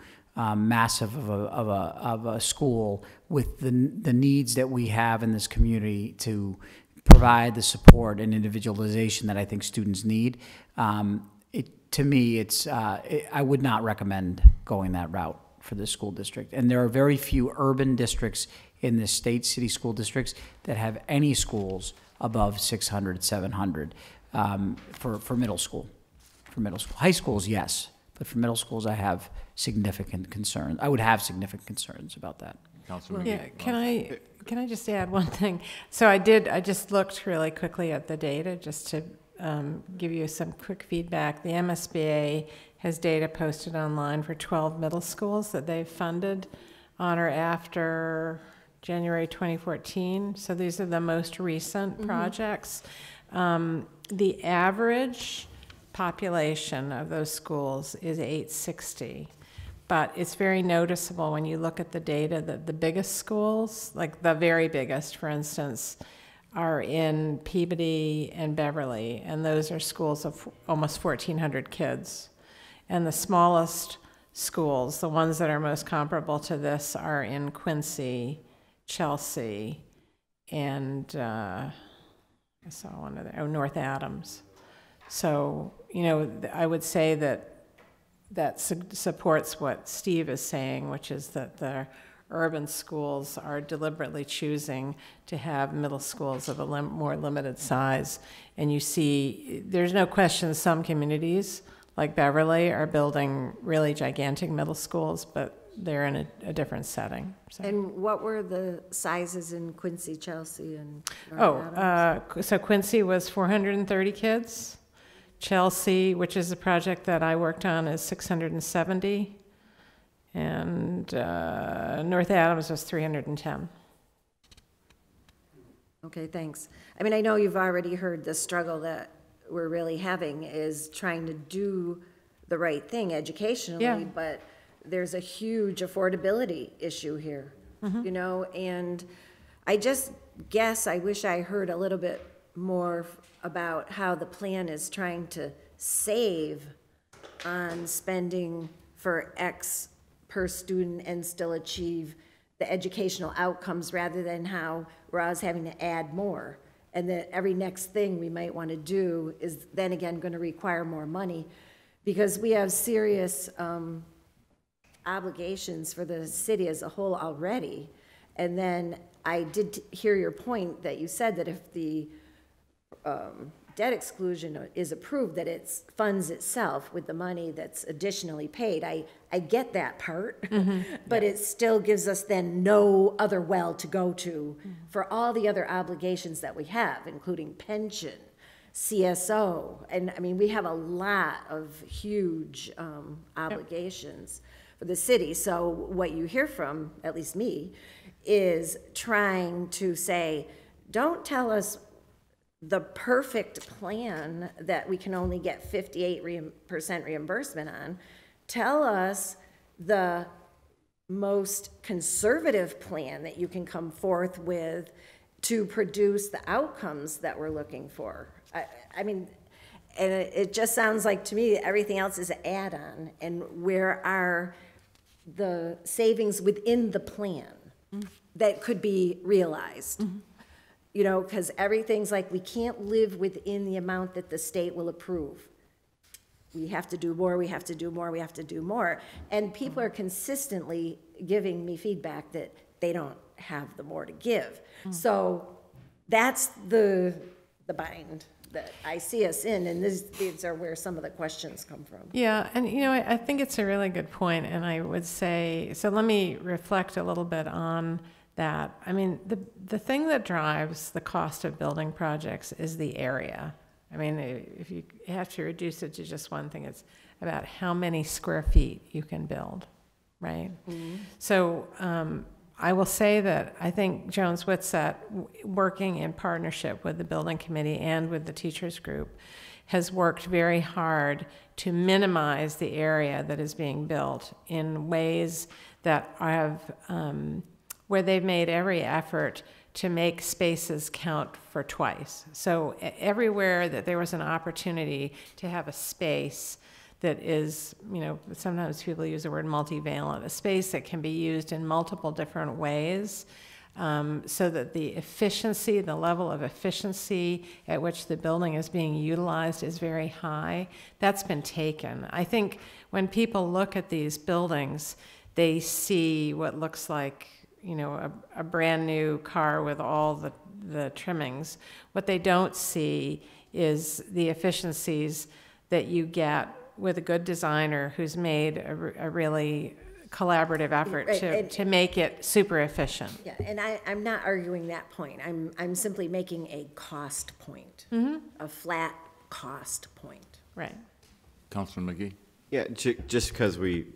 massive of a school with the needs that we have in this community to provide the support and individualization that I think students need. To me, I would not recommend going that route for this school district. And there are very few urban districts in the state, city school districts that have any schools above 600, 700 for middle school. For middle school. High schools, yes. But for middle schools, I have significant concerns. I would have significant concerns about that. Councilman? Yeah, can I just add one thing? So I just looked really quickly at the data just to give you some quick feedback. The MSBA has data posted online for 12 middle schools that they've funded on or after January 2014. So these are the most recent projects. The average population of those schools is 860. But it's very noticeable when you look at the data that the biggest schools, like the very biggest, for instance, are in Peabody and Beverly, and those are schools of almost 1,400 kids. And the smallest schools, the ones that are most comparable to this, are in Quincy, Chelsea, and I saw one of the, North Adams. So, I would say that supports what Steve is saying, which is that the urban schools are deliberately choosing to have middle schools of a more limited size. And you see, there's no question some communities, like Beverly, are building really gigantic middle schools, but they're in a different setting. So. And what were the sizes in Quincy, Chelsea, and North Adams? So Quincy was 430 kids. Chelsea, which is a project that I worked on, is 670. And North Adams was 310. Okay, thanks. I mean, I know you've already heard the struggle that we're really having is trying to do the right thing educationally, but there's a huge affordability issue here, and I just guess I wish I heard a little bit more about how the plan is trying to save on spending for X per student and still achieve the educational outcomes rather than how we're always having to add more. And that every next thing we might want to do is then again going to require more money because we have serious obligations for the city as a whole already. And then I did hear your point that you said that if the debt exclusion is approved, that it funds itself with the money that's additionally paid. I get that part, but it still gives us then no other well to go to for all the other obligations that we have, including pension, CSO, and I mean, we have a lot of huge obligations for the city. So what you hear from, at least me, is trying to say, don't tell us the perfect plan that we can only get 58% reimbursement on. Tell us the most conservative plan that you can come forth with to produce the outcomes that we're looking for. I mean, and it just sounds like to me everything else is an add-on, and where are the savings within the plan that could be realized? You know, because everything's like, we can't live within the amount that the state will approve. We have to do more, we have to do more, we have to do more. And people are consistently giving me feedback that they don't have the more to give. So that's the bind that I see us in, and these are where some of the questions come from. Yeah, and you know, I think it's a really good point, and I would say, so let me reflect a little bit on that. I mean, the thing that drives the cost of building projects is the area. I mean, if you have to reduce it to just one thing, it's about how many square feet you can build, right? So I will say that I think Jones Whitsett, working in partnership with the building committee and with the teachers group, has worked very hard to minimize the area that is being built in ways that have where they've made every effort to make spaces count for twice. So everywhere that there was an opportunity to have a space that is, you know, sometimes people use the word multivalent, a space that can be used in multiple different ways, so that the efficiency, the level of efficiency at which the building is being utilized is very high. That's been taken. I think when people look at these buildings, they see what looks like, you know, a brand new car with all the trimmings. What they don't see is the efficiencies that you get with a good designer who's made a really collaborative effort to make it super efficient. Yeah, and I'm not arguing that point. I'm simply making a cost point, a flat cost point. Right. Councilor McGee? Yeah, just because we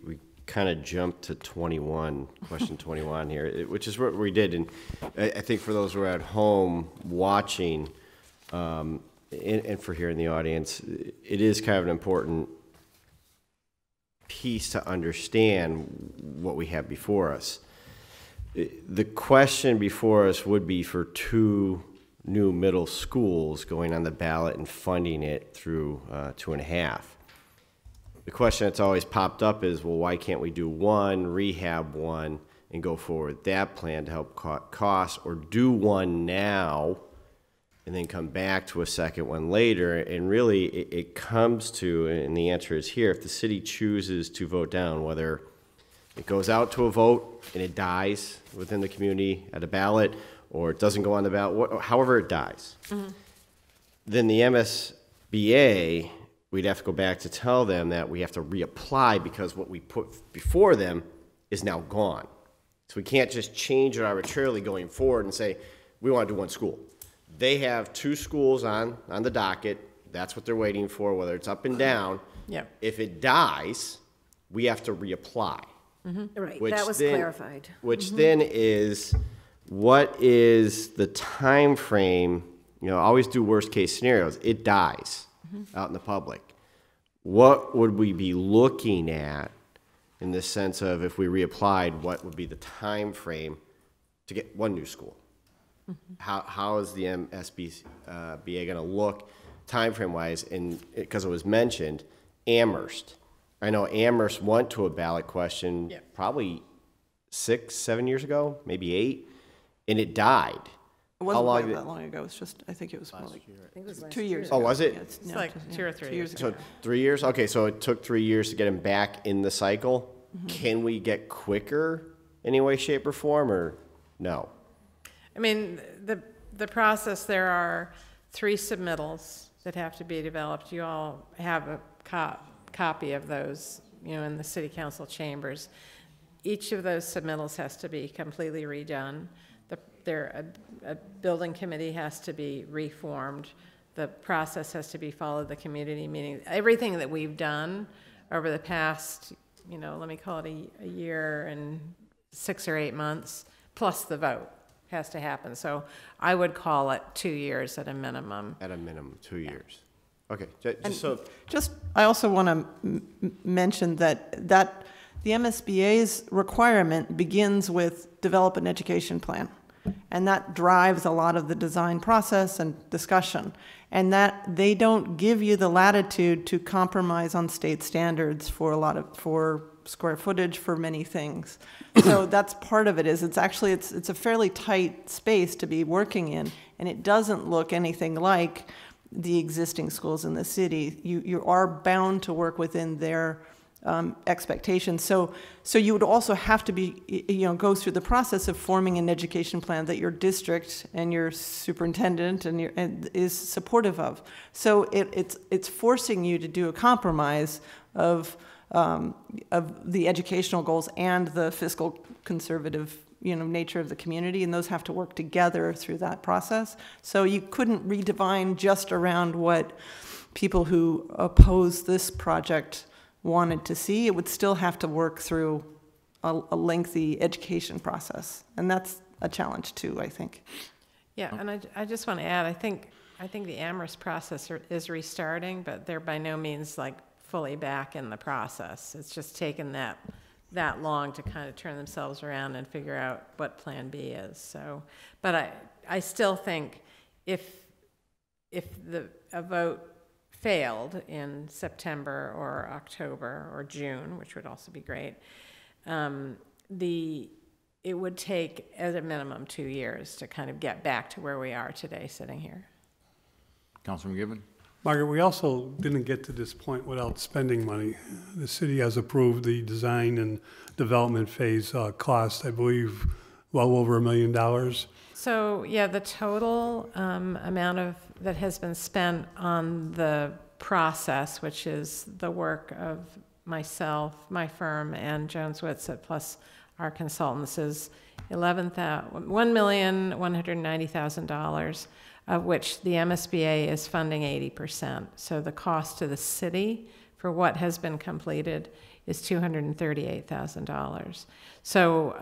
kind of jumped to 21, question 21 here, which is what we did. And I think for those who are at home watching, and for here in the audience, it is kind of an important piece to understand what we have before us. The question before us would be for 2 new middle schools going on the ballot and funding it through 2.5. The question that's always popped up is, well, why can't we do one, rehab one, and go forward with that plan to help cut costs, or do one now and then come back to a second one later? And really, it comes to, and the answer is here, if the city chooses to vote down, whether it goes out to a vote and it dies within the community at a ballot, or it doesn't go on the ballot, however it dies, then the MSBA, we'd have to go back to tell them that we have to reapply because what we put before them is now gone. So we can't just change it arbitrarily going forward and say, we want to do one school. They have 2 schools on the docket. That's what they're waiting for, whether it's up and down. Yep. If it dies, we have to reapply. Right, that was clarified. Which then is, what is the time frame? You know, always do worst case scenarios. It dies out in the public. What would we be looking at in the sense of, if we reapplied, what would be the time frame to get one new school? How is the MSBA going to look timeframe wise? And because it was mentioned, Amherst. I know Amherst went to a ballot question probably 6, 7 years ago, maybe 8, and it died. It wasn't quite that long ago. It's just, I think it was more like 2 years ago. Oh, was it? Yeah, It's like 2 or 3 years So ago. 3 years? Okay, so it took 3 years to get him back in the cycle. Can we get quicker any way, shape, or form, or no? I mean, the process, there are 3 submittals that have to be developed. You all have a copy of those, you know, in the city council chambers. Each of those submittals has to be completely redone. A building committee has to be reformed. The process has to be followed, the community meeting. Everything that we've done over the past, you know, let me call it a year and 6 or 8 months, plus the vote has to happen. So I would call it 2 years at a minimum. At a minimum, 2 years. Okay, I also want to mention that the MSBA's requirement begins with develop an education plan. And that drives a lot of the design process and discussion. And that they don't give you the latitude to compromise on state standards for square footage, for many things. So that's part of it. It's a fairly tight space to be working in, and it doesn't look anything like the existing schools in the city. You are bound to work within their expectations. So you would also have to go through the process of forming an education plan that your district and your superintendent is supportive of. So it's forcing you to do a compromise of the educational goals and the fiscal conservative nature of the community, and those have to work together through that process. So you couldn't redefine just around what people who oppose this project wanted to see. It would still have to work through a lengthy education process, and that's a challenge too, I think. Yeah, and I just want to add, I think the Amherst process is restarting, but they're by no means like fully back in the process. It's just taken that long to kind of turn themselves around and figure out what Plan B is. So, but I still think if a vote failed in September or October or June, which would also be great, it would take at a minimum 2 years to kind of get back to where we are today sitting here. Councilman McGiverin? Margaret, we also didn't get to this point without spending money. The city has approved the design and development phase cost, I believe, well over $1 million. So yeah, the total amount that has been spent on the process, which is the work of myself, my firm, and Jones Whitsett, plus our consultants, is $1,190,000, of which the MSBA is funding 80%. So the cost to the city for what has been completed is $238,000. So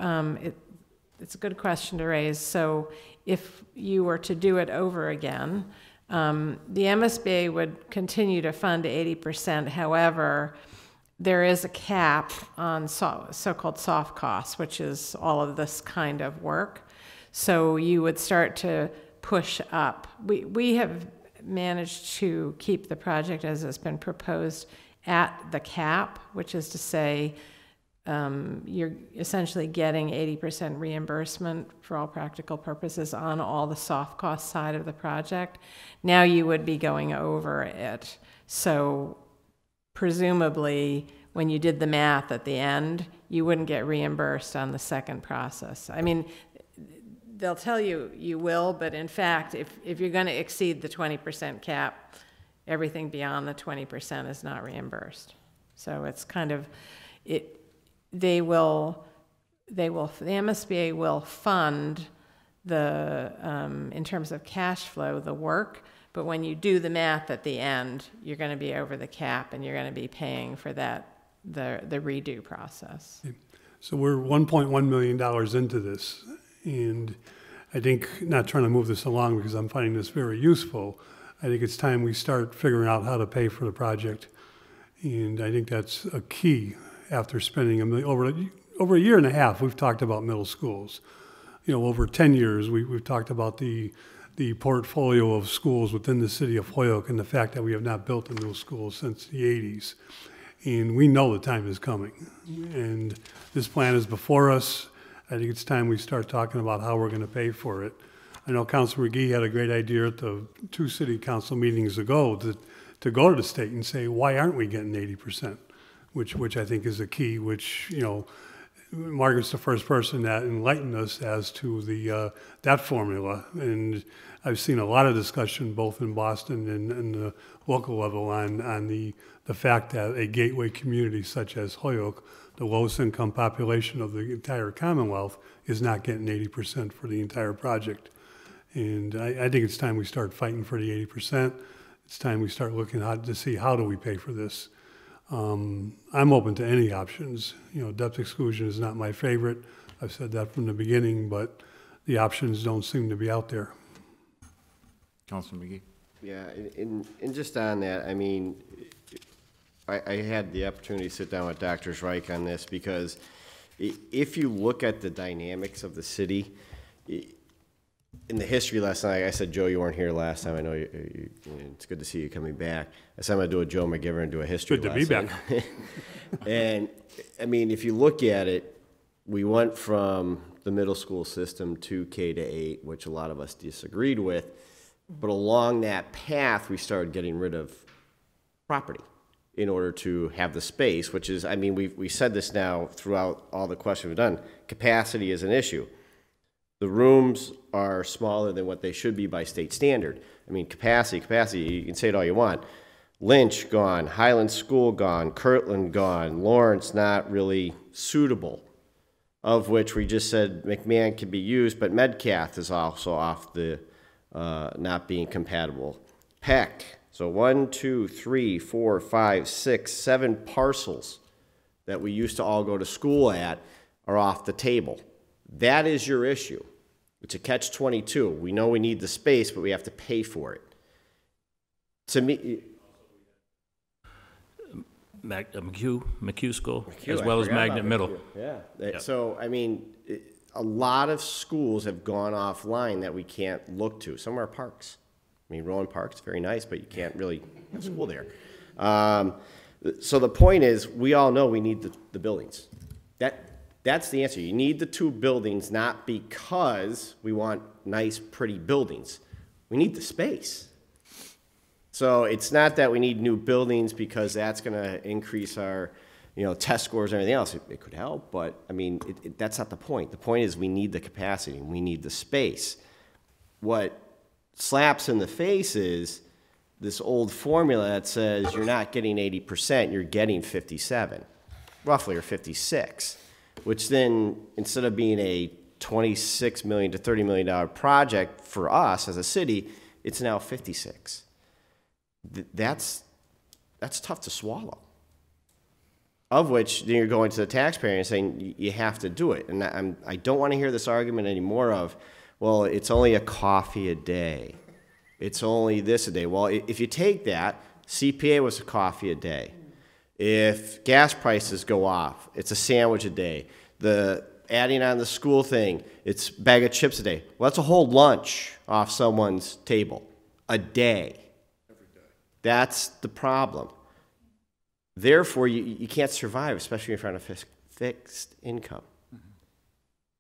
it's a good question to raise. So if you were to do it over again, the MSBA would continue to fund 80%. However, there is a cap on so-called soft costs, which is all of this kind of work. So you would start to push up. We have managed to keep the project as it's been proposed at the cap, which is to say you're essentially getting 80% reimbursement for all practical purposes on all the soft cost side of the project. Now you would be going over it. So presumably when you did the math at the end, you wouldn't get reimbursed on the second process. I mean, they'll tell you you will, but in fact, if you're going to exceed the 20% cap, everything beyond the 20% is not reimbursed. So it's kind of, the MSBA will fund in terms of cash flow, the work, but when you do the math at the end, you're going to be over the cap and you're going to be paying for the redo process. So we're $1.1 million into this. And I think, not trying to move this along because I'm finding this very useful, I think it's time we start figuring out how to pay for the project. And I think that's a key after spending over a year and a half. We've talked about middle schools. over 10 years, we've talked about the portfolio of schools within the city of Holyoke and the fact that we have not built a new school since the 80s. And we know the time is coming. And this plan is before us. I think it's time we start talking about how we're going to pay for it. I know Councilor McGee had a great idea at the 2 city council meetings ago to go to the state and say, why aren't we getting 80%? Which I think is a key, which, Margaret's the first person that enlightened us as to that formula. And I've seen a lot of discussion both in Boston and the local level on the fact that a gateway community such as Holyoke, the lowest income population of the entire Commonwealth, is not getting 80% for the entire project. And I think it's time we start fighting for the 80%. It's time we start looking to see how do we pay for this. I'm open to any options. Debt exclusion is not my favorite. I've said that from the beginning, but the options don't seem to be out there. Councilor McGee. Yeah, and just on that, I mean, I had the opportunity to sit down with Dr. Reich on this because if you look at the dynamics of the city, in the history lesson, like I said, Joe, you weren't here last time. I know it's good to see you coming back. I said I'm going to do a Joe McGiverin and do a history lesson. Good to be back. And, I mean, if you look at it, we went from the middle school system to K to 8, which a lot of us disagreed with. But along that path, we started getting rid of property in order to have the space, which is, I mean, we said this now throughout all the questions we've done. Capacity is an issue. The rooms are smaller than what they should be by state standard. I mean, capacity, you can say it all you want. Lynch gone, Highland School gone, Kirtland gone, Lawrence not really suitable, of which we just said McMahon can be used, but Metcalf is also off the not being compatible. Peck, so 1, 2, 3, 4, 5, 6, 7 parcels that we used to all go to school at are off the table. That is your issue. It's a catch-22. We know we need the space, but we have to pay for it. To me, McHugh School, as well as Magnet Middle. Yeah. So, I mean, a lot of schools have gone offline that we can't look to. Some are parks. I mean, Rowan Park's very nice, but you can't really have school there. So the point is, we all know we need the buildings. That's the answer. You need the 2 buildings, not because we want nice, pretty buildings. We need the space. So it's not that we need new buildings because that's going to increase our, test scores and everything else. It could help, but I mean, that's not the point. The point is we need the capacity and we need the space. What slaps in the face is this old formula that says you're not getting 80%, you're getting 57, roughly, or 56. Which then, instead of being a $26 million to $30 million project for us as a city, it's now 56. That's tough to swallow. Of which, then you're going to the taxpayer and saying, you have to do it. And I don't want to hear this argument anymore of, well, it's only a coffee a day. It's only this a day. Well, if you take that, CPA was a coffee a day. If gas prices go off, it's a sandwich a day. Adding on the school thing, it's a bag of chips a day. Well, that's a whole lunch off someone's table a day. Every day. That's the problem. Therefore, you can't survive, especially if you're on a fixed income. Mm-hmm.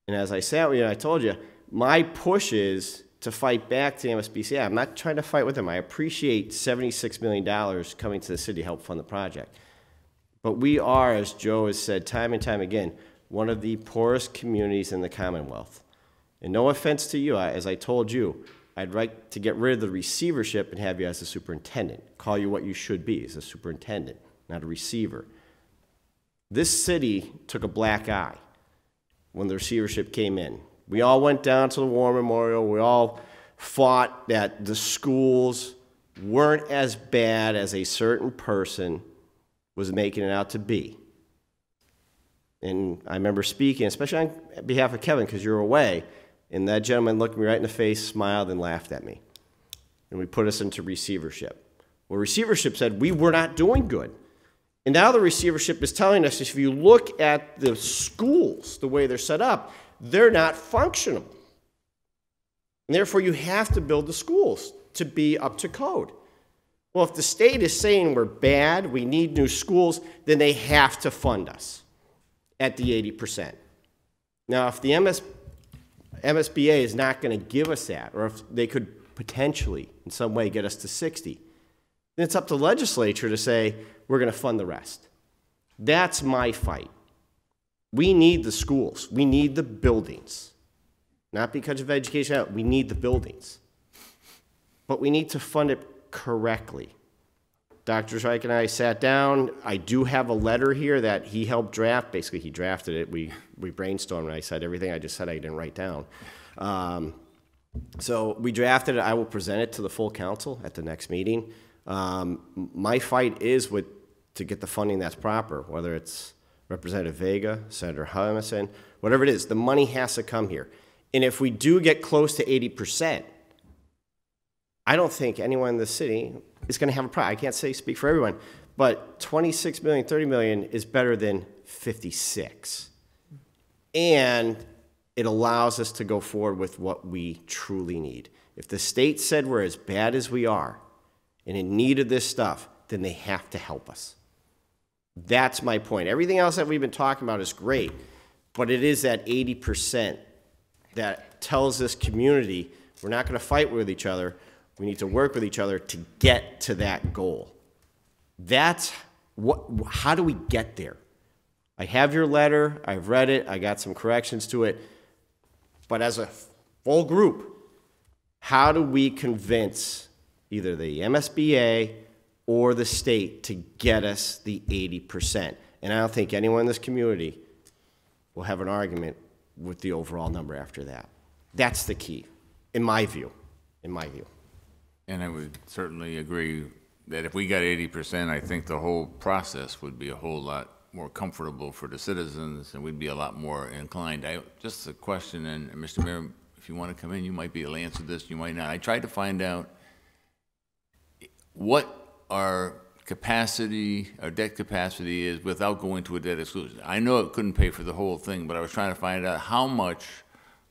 And as I said, I told you, my push is to fight back to the MSBC. I'm not trying to fight with them. I appreciate $76 million coming to the city to help fund the project. But we are, as Joe has said time and time again, one of the poorest communities in the Commonwealth. And no offense to you, as I told you, I'd like to get rid of the receivership and have you as a superintendent. Call you what you should be, as a superintendent, not a receiver. This city took a black eye when the receivership came in. We all went down to the War Memorial. We all fought that the schools weren't as bad as a certain person was making it out to be. And I remember speaking, especially on behalf of Kevin, because you're away, and that gentleman looked me right in the face, smiled, and laughed at me. And we put us into receivership. Well, receivership said we were not doing good. And now the receivership is telling us if you look at the schools, the way they're set up, they're not functional. And therefore, you have to build the schools to be up to code. Well, if the state is saying we're bad, we need new schools, then they have to fund us at the 80%. Now, if the MSBA is not going to give us that, or if they could potentially in some way get us to 60, then it's up to the legislature to say, we're going to fund the rest. That's my fight. We need the schools. We need the buildings. Not because of education, we need the buildings. But we need to fund it correctly. Dr. Streich and I sat down. I do have a letter here that he helped draft. Basically, he drafted it. We brainstormed, and I said everything I just said I didn't write down. So we drafted it. I will present it to the full council at the next meeting. My fight is to get the funding that's proper, whether it's Representative Vega, Senator Humison, whatever it is. The money has to come here. And if we do get close to 80%, I don't think anyone in the city is going to have a problem. I can't speak for everyone, but 26 million, 30 million is better than 56. And it allows us to go forward with what we truly need. If the state said we're as bad as we are and in need of this stuff, then they have to help us. That's my point. Everything else that we've been talking about is great, but it is that 80% that tells this community we're not going to fight with each other. We need to work with each other to get to that goal. That's how do we get there? I have your letter. I've read it. I got some corrections to it. But as a full group, how do we convince either the MSBA or the state to get us the 80%? And I don't think anyone in this community will have an argument with the overall number after that. That's the key, in my view. And I would certainly agree that if we got 80%, I think the whole process would be a whole lot more comfortable for the citizens, and we'd be a lot more inclined. Just a question, and Mr. Mayor, if you want to come in, you might be able to answer this, you might not. I tried to find out what our capacity, our debt capacity is without going to a debt exclusion. I know it couldn't pay for the whole thing, but I was trying to find out how much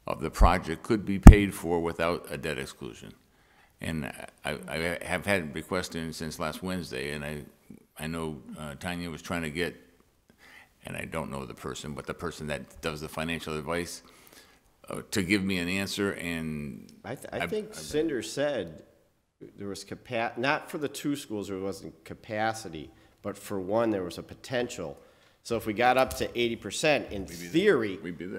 of the project could be paid for without a debt exclusion. And I have had requests since last Wednesday, and I know Tanya was trying to get, and I don't know the person, but the person that does the financial advice, to give me an answer. And I think Cinder said there was not for the two schools there wasn't capacity, but for one there was a potential. So if we got up to 80%, in theory,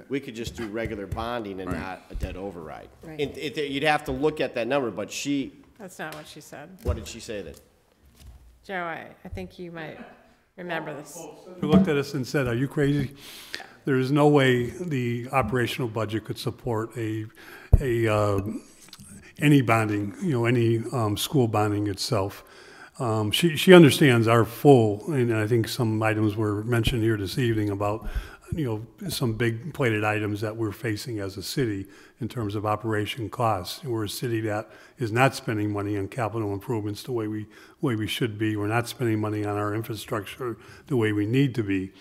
we could just do regular bonding and not a debt override. Right. You'd have to look at that number, but That's not what she said. What did she say then? Joe, I think you might remember this. Who looked at us and said, "Are you crazy?" There is no way the operational budget could support any bonding, any school bonding itself. She understands our full, and I think some items were mentioned here this evening about, some big plated items that we're facing as a city in terms of operation costs. We're a city that is not spending money on capital improvements the way we should be. We're not spending money on our infrastructure the way we need to be.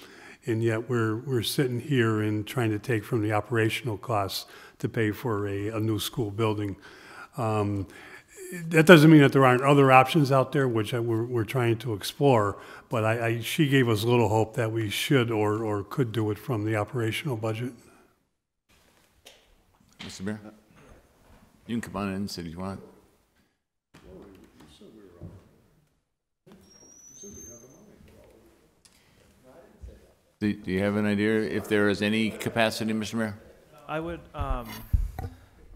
And yet we're sitting here and trying to take from the operational costs to pay for a new school building. That doesn't mean that there aren't other options out there, which we're trying to explore, but she gave us little hope that we should or could do it from the operational budget. Mr. Mayor, you can come on in and say if you want. Do you have an idea if there is any capacity, Mr. Mayor? I would.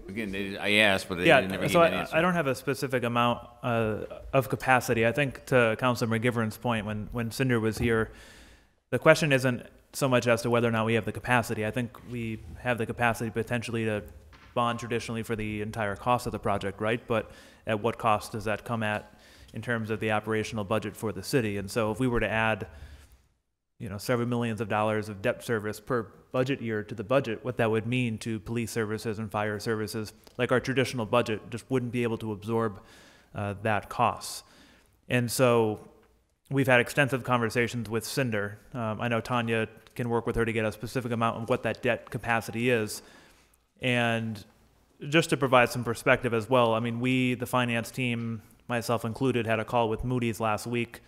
Again, I asked, but they never gave me an answer. I don't have a specific amount of capacity. I think to Councilor McGivern's point, when Cinder was here, the question isn't so much as to whether or not we have the capacity. I think we have the capacity potentially to bond traditionally for the entire cost of the project, right? But at what cost does that come at in terms of the operational budget for the city? And so if we were to add, several millions of dollars of debt service per budget year to the budget, what that would mean to police services and fire services, like our traditional budget, just wouldn't be able to absorb that cost. And so we've had extensive conversations with Cinder. I know Tanya can work with her to get a specific amount of what that debt capacity is. And just to provide some perspective as well, I mean, we, the finance team, myself included, had a call with Moody's last week,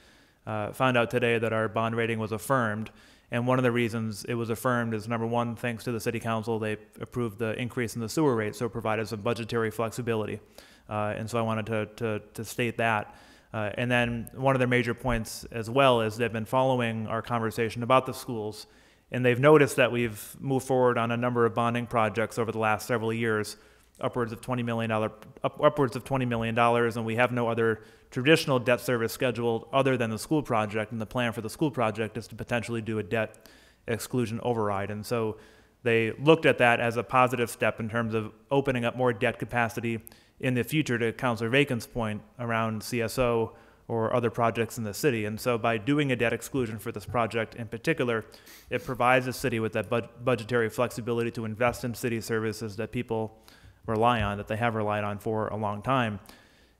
found out today that our bond rating was affirmed. And one of the reasons it was affirmed is, number one, thanks to the City Council, they approved the increase in the sewer rate, so it provided some budgetary flexibility. And so I wanted to state that. And then one of their major points as well is they've been following our conversation about the schools, and they've noticed that we've moved forward on a number of bonding projects over the last several years, upwards of $20 million, and we have no other traditional debt service scheduled other than the school project, and the plan for the school project is to potentially do a debt exclusion override. And so they looked at that as a positive step in terms of opening up more debt capacity in the future, to Councilor Vacan's point around CSO or other projects in the city. And so by doing a debt exclusion for this project in particular, it provides the city with that budgetary flexibility to invest in city services that people rely on, that they have relied on for a long time.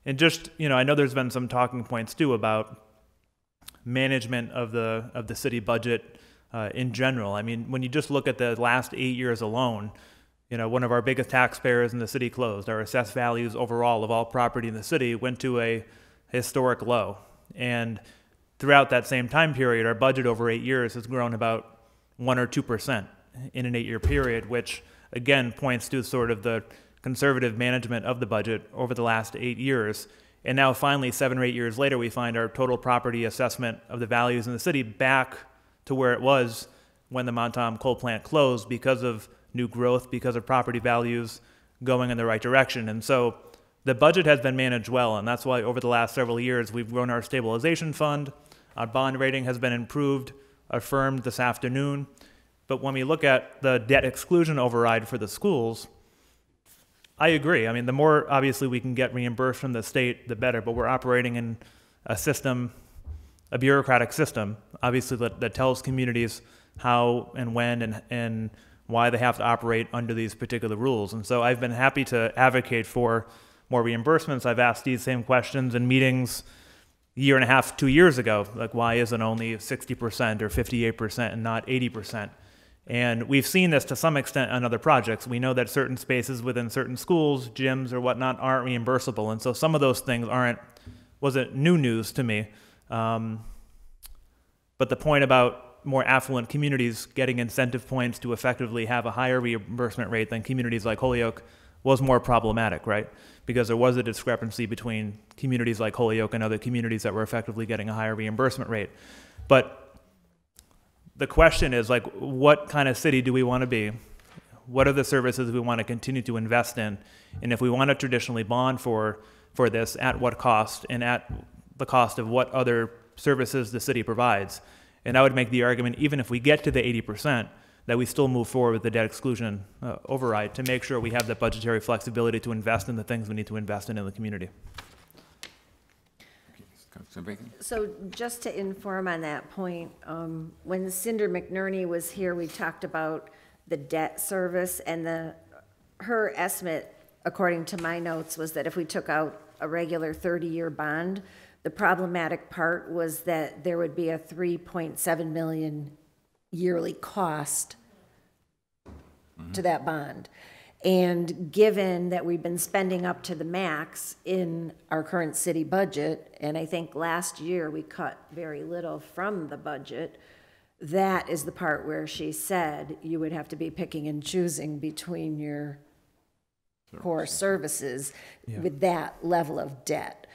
And just, you know, I know there's been some talking points too about management of the city budget in general. I mean, when you just look at the last 8 years alone, you know, one of our biggest taxpayers in the city closed. Our assessed values overall of all property in the city went to a historic low. And throughout that same time period, our budget over 8 years has grown about 1 or 2% in an 8-year period, which again points to sort of the conservative management of the budget over the last 8 years. And now finally, 7 or 8 years later, we find our total property assessment of the values in the city back to where it was when the Montauk coal plant closed, because of new growth, because of property values going in the right direction. And so the budget has been managed well, and that's why over the last several years we've grown our stabilization fund. Our bond rating has been improved, affirmed this afternoon. But when we look at the debt exclusion override for the schools, I agree. I mean, the more obviously we can get reimbursed from the state, the better, but we're operating in a system, a bureaucratic system, obviously that tells communities how and when and why they have to operate under these particular rules. And so I've been happy to advocate for more reimbursements. I've asked these same questions in meetings a year and a half, 2 years ago, like why isn't only 60% or 58% and not 80%? And we've seen this to some extent on other projects. We know that certain spaces within certain schools, gyms or whatnot, aren't reimbursable. And so some of those things wasn't new news to me. But the point about more affluent communities getting incentive points to effectively have a higher reimbursement rate than communities like Holyoke was more problematic, right? Because there was a discrepancy between communities like Holyoke and other communities that were effectively getting a higher reimbursement rate. But the question is, like, what kind of city do we want to be? What are the services we want to continue to invest in? And if we want to traditionally bond for this, at what cost, and at the cost of what other services the city provides? And I would make the argument, even if we get to the 80%, that we still move forward with the debt exclusion override to make sure we have the budgetary flexibility to invest in the things we need to invest in the community. So just to inform on that point, when Cinder McNerney was here, we talked about the debt service, and her estimate, according to my notes, was that if we took out a regular 30-year bond, the problematic part was that there would be a $3.7 million yearly cost to that bond. And given that we've been spending up to the max in our current city budget, and I think last year we cut very little from the budget, that is the part where she said you would have to be picking and choosing between your core services with that level of debt.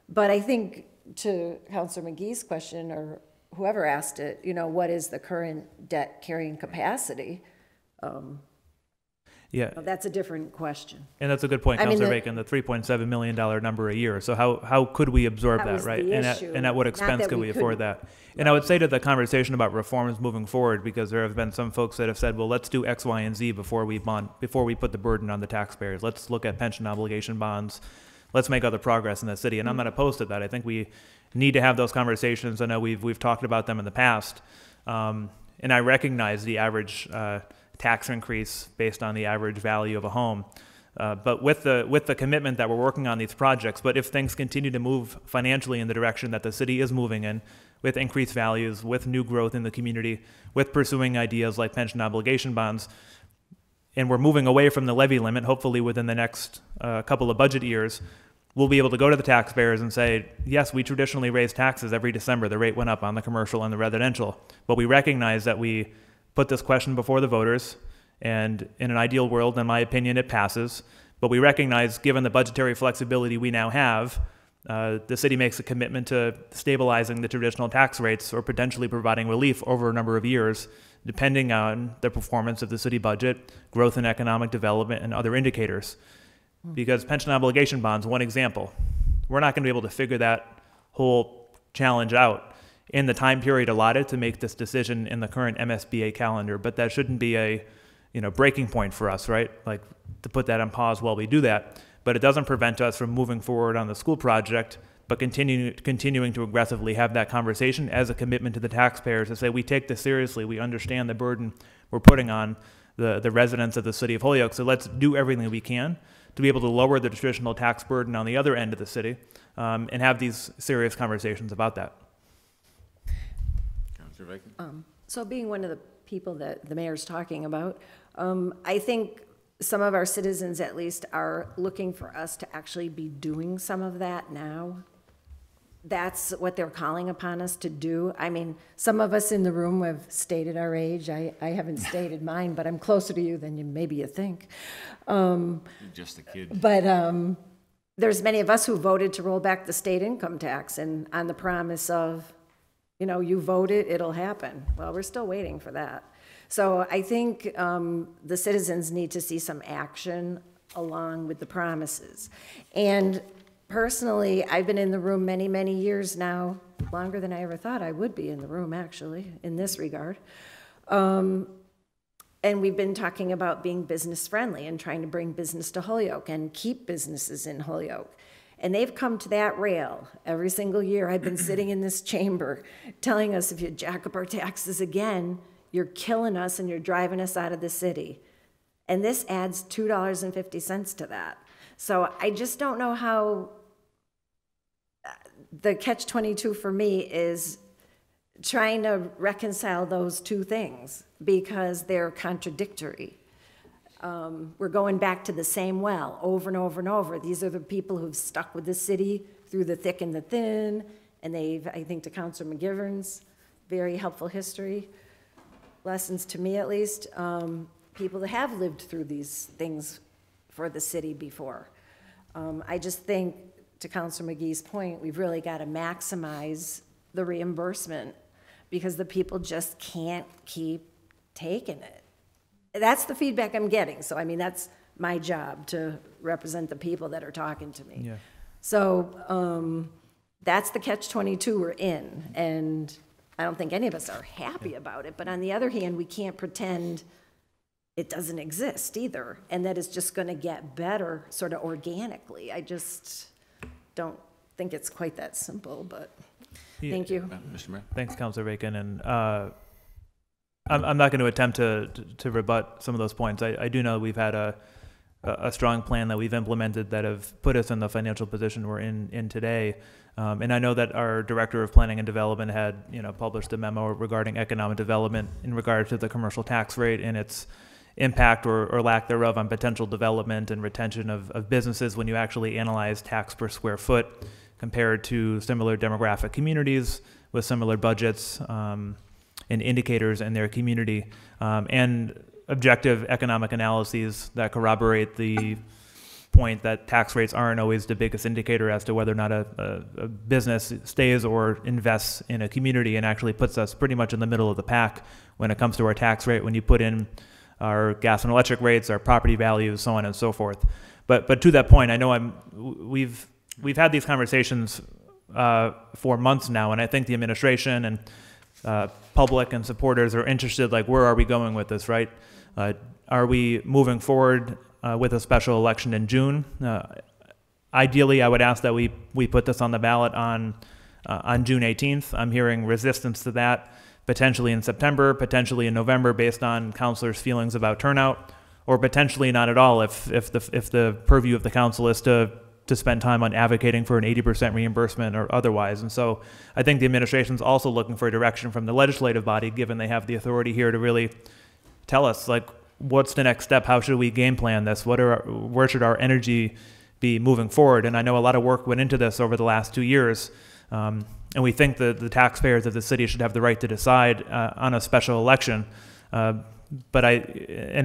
But I think, to Councilor McGee's question, or whoever asked it, you know, what is the current debt carrying capacity? That's a different question. And that's a good point, Councilor Bacon, the $3.7 million number a year. So how could we absorb that, right? And at what expense could we afford that? And I would say to the conversation about reforms moving forward, because there have been some folks that have said, well, let's do X, Y, and Z before we put the burden on the taxpayers. Let's look at pension obligation bonds. Let's make other progress in the city. And I'm not opposed to that. I think we need to have those conversations. I know we've talked about them in the past. And I recognize the average tax increase based on the average value of a home. But with the commitment that we're working on these projects, but if things continue to move financially in the direction that the city is moving in, with increased values, with new growth in the community, with pursuing ideas like pension obligation bonds. And we're moving away from the levy limit, hopefully within the next couple of budget years. We'll be able to go to the taxpayers and say, yes, we traditionally raise taxes every December. The rate went up on the commercial and the residential. But we recognize that we put this question before the voters, and in an ideal world, in my opinion, it passes. But we recognize, given the budgetary flexibility we now have, the city makes a commitment to stabilizing the traditional tax rates or potentially providing relief over a number of years, depending on the performance of the city budget, growth in economic development, and other indicators. Because pension obligation bonds, one example, we're not going to be able to figure that whole challenge out in the time period allotted to make this decision in the current MSBA calendar. But that shouldn't be a breaking point for us, right? Like to put that on pause while we do that. But it doesn't prevent us from moving forward on the school project, but continuing to aggressively have that conversation as a commitment to the taxpayers to say, we take this seriously, we understand the burden we're putting on the residents of the city of Holyoke, so let's do everything we can to be able to lower the traditional tax burden on the other end of the city, and have these serious conversations about that. Councilor Bacon? So being one of the people that the mayor's talking about, I think some of our citizens at least are looking for us to actually be doing some of that now. That's what they're calling upon us to do. I mean, some of us in the room have stated our age. I haven't stated mine, but I'm closer to you than maybe you think. You're just a kid. But there's many of us who voted to roll back the state income tax and on the promise of, you vote it, it'll happen. Well, we're still waiting for that. So I think the citizens need to see some action along with the promises. And personally, I've been in the room many, many years now, longer than I ever thought I would be in the room, actually, in this regard. And we've been talking about being business friendly and trying to bring business to Holyoke and keep businesses in Holyoke. And they've come to that rail every single year. I've been sitting in this chamber telling us, if you jack up our taxes again, you're killing us and you're driving us out of the city. And this adds $2.50 to that. So I just don't know how the catch-22 for me is trying to reconcile those two things because they're contradictory. We're going back to the same well over and over and over. These are the people who've stuck with the city through the thick and the thin, and they've, I think to Councilor McGivern's very helpful history lessons, to me at least, people that have lived through these things for the city before. I just think, to Councilor McGee's point, we've really got to maximize the reimbursement because the people just can't keep taking it. That's the feedback I'm getting. So, I mean, that's my job to represent the people that are talking to me. Yeah. So that's the catch-22 we're in. And I don't think any of us are happy about it. But on the other hand, we can't pretend it doesn't exist either, and that it's just going to get better sort of organically. I just don't think it's quite that simple, but thank you. Mr. Mayor? Thanks, Councilor Bacon. And I'm not going to attempt to rebut some of those points. I do know we've had a strong plan that we've implemented that have put us in the financial position we're in today. And I know that our Director of Planning and Development had published a memo regarding economic development in regard to the commercial tax rate and its impact or lack thereof on potential development and retention of businesses when you actually analyze tax per square foot compared to similar demographic communities with similar budgets and indicators in their community, and objective economic analyses that corroborate the point that tax rates aren't always the biggest indicator as to whether or not a business stays or invests in a community, and actually puts us pretty much in the middle of the pack when it comes to our tax rate when you put in our gas and electric rates, our property values, so on and so forth. But to that point, I know we've had these conversations for months now, and I think the administration and public and supporters are interested, like, where are we going with this, right? Are we moving forward with a special election in June? Ideally, I would ask that we put this on the ballot on June 18th. I'm hearing resistance to that, potentially in September, potentially in November, based on councilors' feelings about turnout, or potentially not at all if the purview of the council is to to spend time on advocating for an 80% reimbursement or otherwise. And so I think the administration's also looking for a direction from the legislative body, given they have the authority here to really tell us, like, what's the next step? How should we game plan this? Where should our energy be moving forward? And I know a lot of work went into this over the last 2 years. And we think that the taxpayers of the city should have the right to decide on a special election. And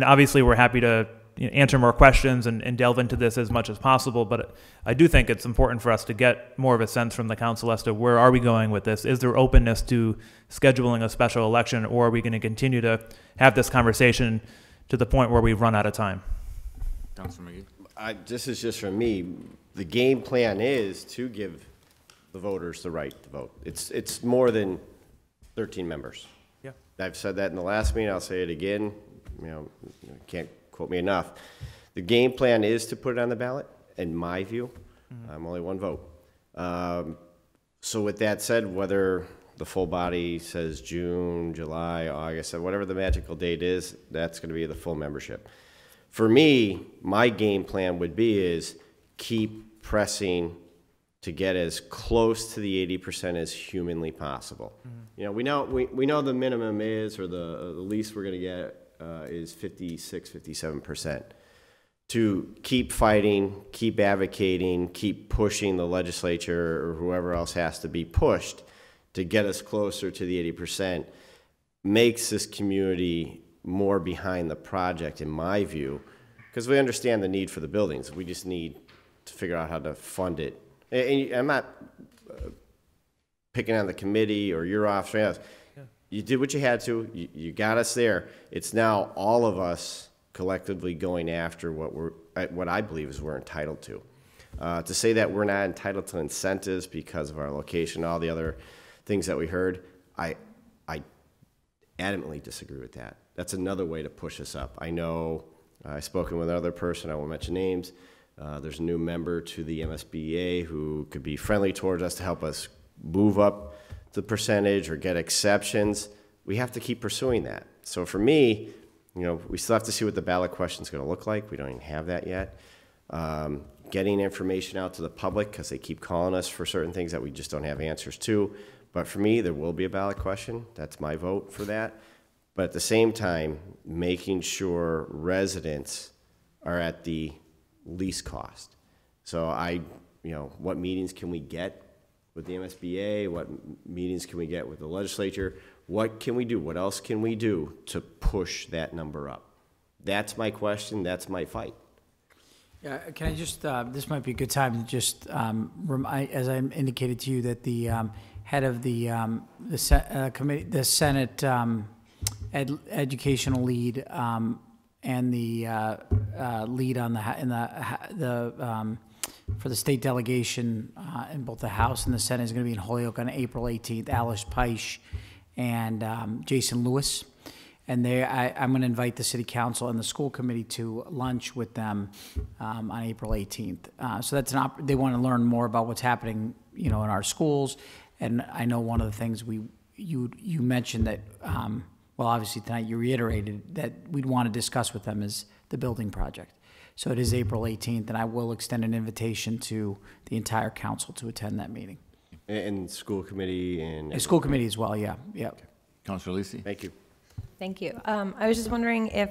obviously we're happy to answer more questions and delve into this as much as possible. But I do think it's important for us to get more of a sense from the council as to where are we going with this? Is there openness to scheduling a special election, or are we going to continue to have this conversation to the point where we've run out of time? Councilor McGee. This is just from me. The game plan is to give the voters the right to vote. It's more than 13 members. Yeah. I've said that in the last meeting. I'll say it again. Can't quote me enough. The game plan is to put it on the ballot, in my view. I'm only one vote. So with that said, whether the full body says June, July, August, whatever the magical date is, that's going to be the full membership. For me, my game plan would be is keep pressing to get as close to the 80% as humanly possible. We know the minimum is, or the least we're going to get is 56, 57%. To keep fighting, keep advocating, keep pushing the legislature or whoever else has to be pushed to get us closer to the 80% makes this community more behind the project, in my view, because we understand the need for the buildings. We just need to figure out how to fund it. And I'm not picking on the committee or your office or anything else. Yeah. You did what you had to. You got us there. It's now all of us collectively going after what I believe is we're entitled to. To say that we're not entitled to incentives because of our location, all the other things that we heard, I adamantly disagree with that. That's another way to push us up. I know I've spoken with another person, I won't mention names. There's a new member to the MSBA who could be friendly towards us to help us move up the percentage or get exceptions. We have to keep pursuing that. So for me, we still have to see what the ballot question is going to look like. We don't even have that yet. Getting information out to the public, because they keep calling us for certain things that we just don't have answers to. But for me, there will be a ballot question. That's my vote for that. But at the same time, making sure residents are at the least cost. So what meetings can we get with the MSBA? What meetings can we get with the legislature? What can we do? What else can we do to push that number up? That's my question. That's my fight. Yeah, can I just, this might be a good time to just, as I indicated to you, that the head of the committee, the Senate educational lead, and the lead on for the state delegation in both the House and the Senate is going to be in Holyoke on April 18th. Alice Peisch and Jason Lewis. And I'm going to invite the City Council and the school committee to lunch with them on April 18th. So that's they want to learn more about what's happening, in our schools. And I know one of the things you mentioned that, well, obviously tonight you reiterated that we'd want to discuss with them is the building project. So it is April 18th, and I will extend an invitation to the entire council to attend that meeting. And school committee and school committee as well, yeah. Okay. Councilor Lisi. Thank you. Thank you. I was just wondering if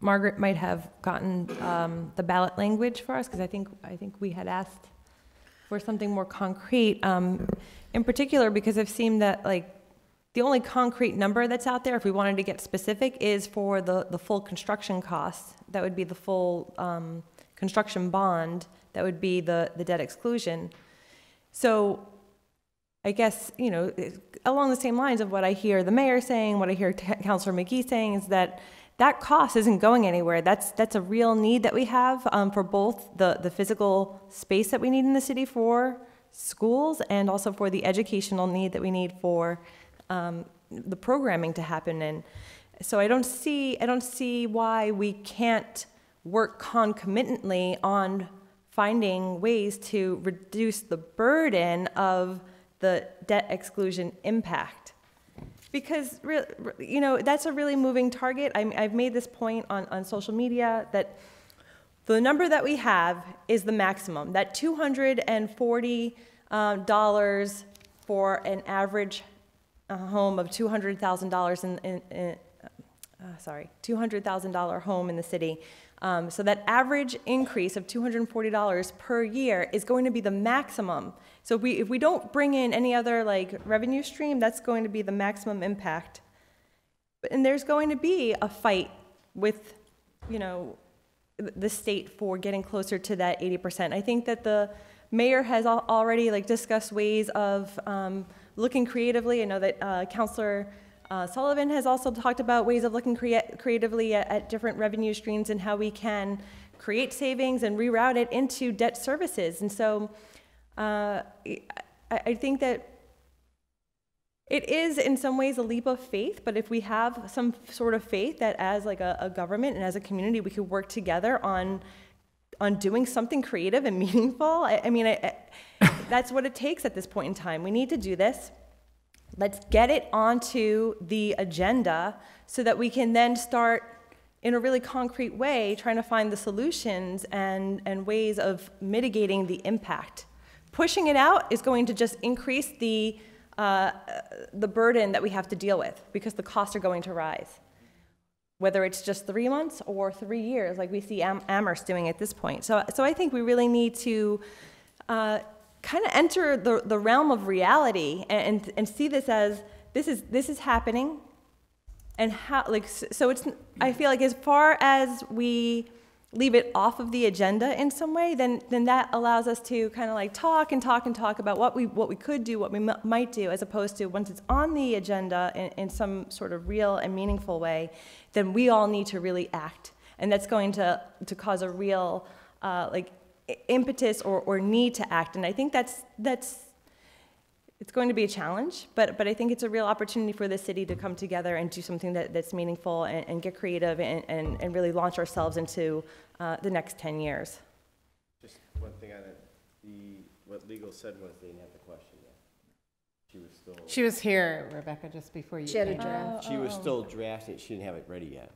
Margaret might have gotten the ballot language for us, because I think we had asked for something more concrete. In particular, because I've seen that the only concrete number that's out there, if we wanted to get specific, is for the full construction costs. That would be the full construction bond. That would be the debt exclusion. So I guess, along the same lines of what I hear the mayor saying, what I hear Councilor McGee saying, is that cost isn't going anywhere. That's a real need that we have for both the physical space that we need in the city for schools, and also for the educational need that we need for the programming to happen. And so I don't see why we can't work concomitantly on finding ways to reduce the burden of the debt exclusion impact. Because, that's a really moving target. I've made this point on social media that So the number that we have is the maximum, that $240 for an average home of $200,000 $200,000 home in the city. So that average increase of $240 per year is going to be the maximum. So if we don't bring in any other like revenue stream, that's going to be the maximum impact. And there's going to be a fight with, you know, the state for getting closer to that 80%. I think that the mayor has already like discussed ways of looking creatively. I know that Councilor Sullivan has also talked about ways of looking creatively at different revenue streams and how we can create savings and reroute it into debt services. And so I think that it is in some ways a leap of faith, but if we have some sort of faith that as like a government and as a community, we could work together on doing something creative and meaningful, I mean, that's what it takes at this point in time. We need to do this. Let's get it onto the agenda so that we can then start in a really concrete way trying to find the solutions and ways of mitigating the impact. Pushing it out is going to just increase the burden that we have to deal with because the costs are going to rise. Whether it's just 3 months or 3 years, like we see Amherst doing at this point. So I think we really need to kind of enter the realm of reality and see this as this is happening, and how so it's. I feel like as far as we leave it off of the agenda in some way, then that allows us to kind of like talk about what we could do, what we might do, as opposed to once it's on the agenda in some sort of real and meaningful way, then we all need to really act, and that's going to cause a real impetus or need to act. And I think that's it's going to be a challenge, but I think it's a real opportunity for the city to come together and do something that's meaningful and get creative and really launch ourselves into the next 10 years. Just one thing on it, what legal said was they didn't have the question yet. She was here, Rebecca, just before you. She had a draft. She was still drafting it. She didn't have it ready yet.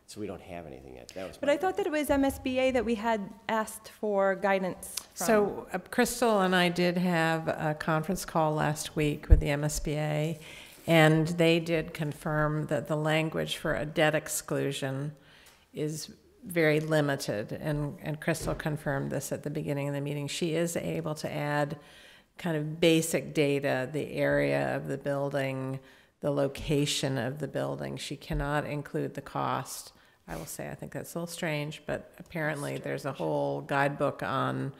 So we don't have anything yet. That was. But I thought that it was MSBA that we had asked for guidance from. So Crystal and I did have a conference call last week with the MSBA, and they did confirm that the language for a debt exclusion is very limited. And Crystal confirmed this at the beginning of the meeting. She is able to add kind of basic data, the area of the building, the location of the building. She cannot include the cost. I will say I think that's a little strange, but apparently there's a whole guidebook on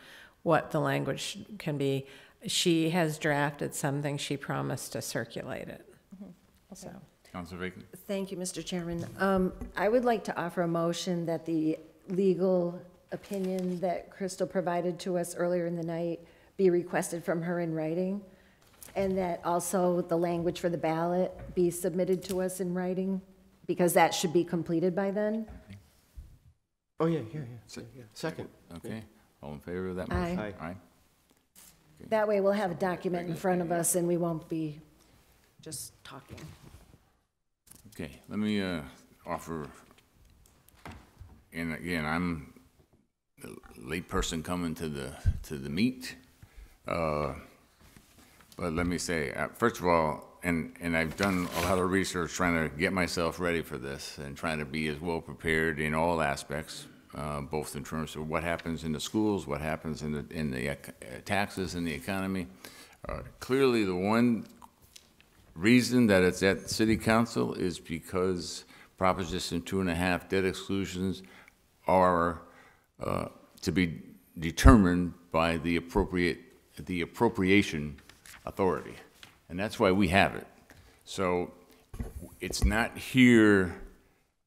what the language can be. She has drafted something. She promised to circulate it. Mm-hmm. Okay. So. Councilor Bacon. Thank you, Mr. Chairman. I would like to offer a motion that the legal opinion that Crystal provided to us earlier in the night be requested from her in writing, and that also the language for the ballot be submitted to us in writing, because that should be completed by then. Oh, yeah. Second. Okay. All in favor of that motion? Aye. Aye. That way we'll have a document in front of us and we won't be just talking. Okay, let me offer, and again, I'm the late person coming to the meet, but let me say, first of all, and I've done a lot of research trying to get myself ready for this and trying to be as well prepared in all aspects, both in terms of what happens in the schools, what happens in the taxes in the economy. Clearly, the one reason that it's at City Council is because Proposition 2.5 debt exclusions are to be determined by the appropriation authority, and that's why we have it. So it's not here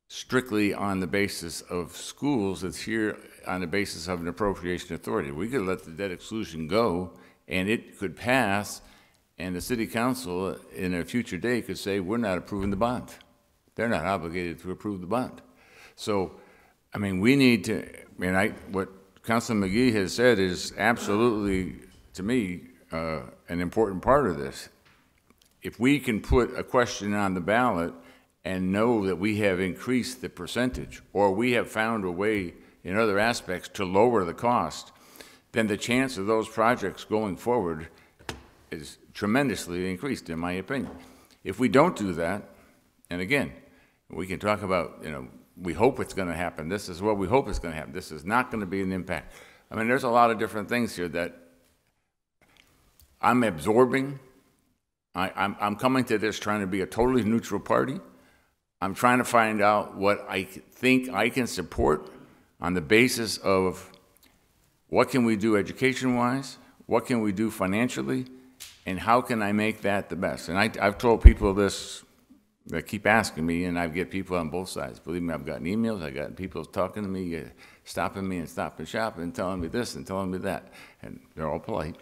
strictly on the basis of schools, it's here on the basis of an appropriation authority. We could let the debt exclusion go and it could pass, and the City Council in a future day could say, we're not approving the bond. They're not obligated to approve the bond. So, I mean, we need to, what Councilman McGee has said is absolutely, to me, an important part of this. If we can put a question on the ballot and know that we have increased the percentage, or we have found a way in other aspects to lower the cost, then the chance of those projects going forward is tremendously increased, in my opinion. If we don't do that, and again, we can talk about, you know, we hope it's going to happen. This is what we hope is going to happen. This is not going to be an impact. I mean, there's a lot of different things here that I'm absorbing. I'm coming to this trying to be a totally neutral party. I'm trying to find out what I think I can support on the basis of what can we do education-wise, what can we do financially, and how can I make that the best? And I've told people this, that keep asking me, and I get people on both sides. Believe me, I've gotten emails, I've gotten people talking to me, stopping me and Stop and Shop and telling me this and telling me that, and they're all polite.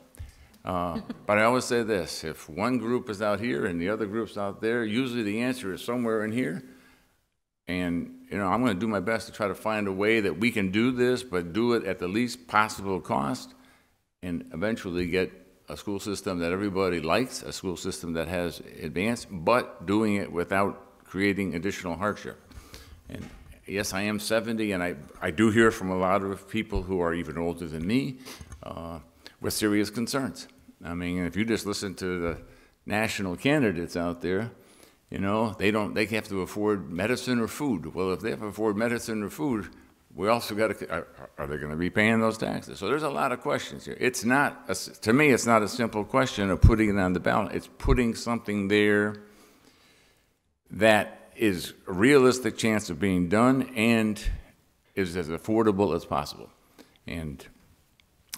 But I always say this, if one group is out here and the other group's out there, usually the answer is somewhere in here. And, you know, I'm going to do my best to try to find a way that we can do this, but do it at the least possible cost, and eventually get a school system that everybody likes, a school system that has advanced, but doing it without creating additional hardship. And yes, I am 70, and I do hear from a lot of people who are even older than me with serious concerns. I mean, if you just listen to the national candidates out there, you know, they have to afford medicine or food. Well, if they have to afford medicine or food, we also got to, are they going to be paying those taxes? So there's a lot of questions here. It's not, to me, it's not a simple question of putting it on the ballot. It's putting something there that is a realistic chance of being done and is as affordable as possible. And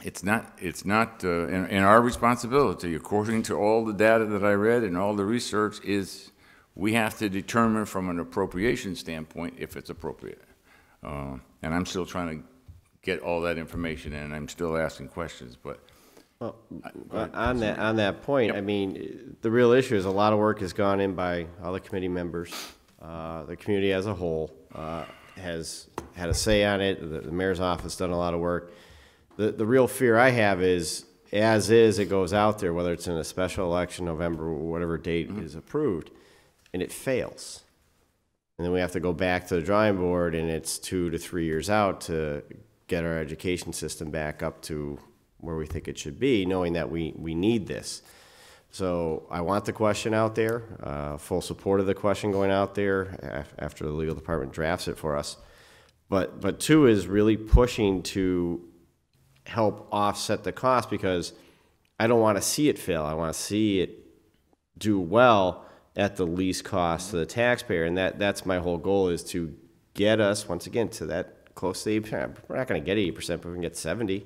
it's not in our responsibility, according to all the data that I read and all the research, is we have to determine from an appropriation standpoint if it's appropriate. And I'm still trying to get all that information in, and I'm still asking questions, but. Well, on that point, yep. I mean, the real issue is a lot of work has gone in by all the committee members. The community as a whole has had a say on it. The mayor's office done a lot of work. The real fear I have is, as is, it goes out there, whether it's in a special election, November, or whatever date is approved, and it fails. And then we have to go back to the drawing board, and it's 2 to 3 years out to get our education system back up to where we think it should be, knowing that we need this. So I want the question out there, full support of the question going out there after the legal department drafts it for us. But 2 is really pushing to help offset the cost, because I don't want to see it fail. I want to see it do well at the least cost to the taxpayer, and that's my whole goal, is to get us, once again, to that close to 80%. We're not going to get 80%, but we can get 70%.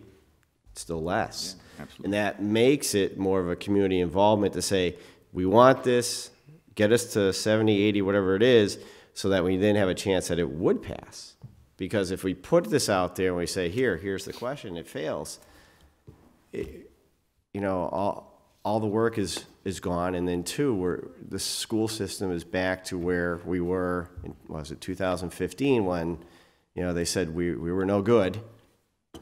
It's still less. Yeah, absolutely. And that makes it more of a community involvement to say, we want this, get us to 70, 80, whatever it is, so that we then have a chance that it would pass. Because if we put this out there and we say, here's the question, it fails, you know, all the work is gone. And then 2, the school system is back to where we were in, was it 2015, when, you know, they said we were no good.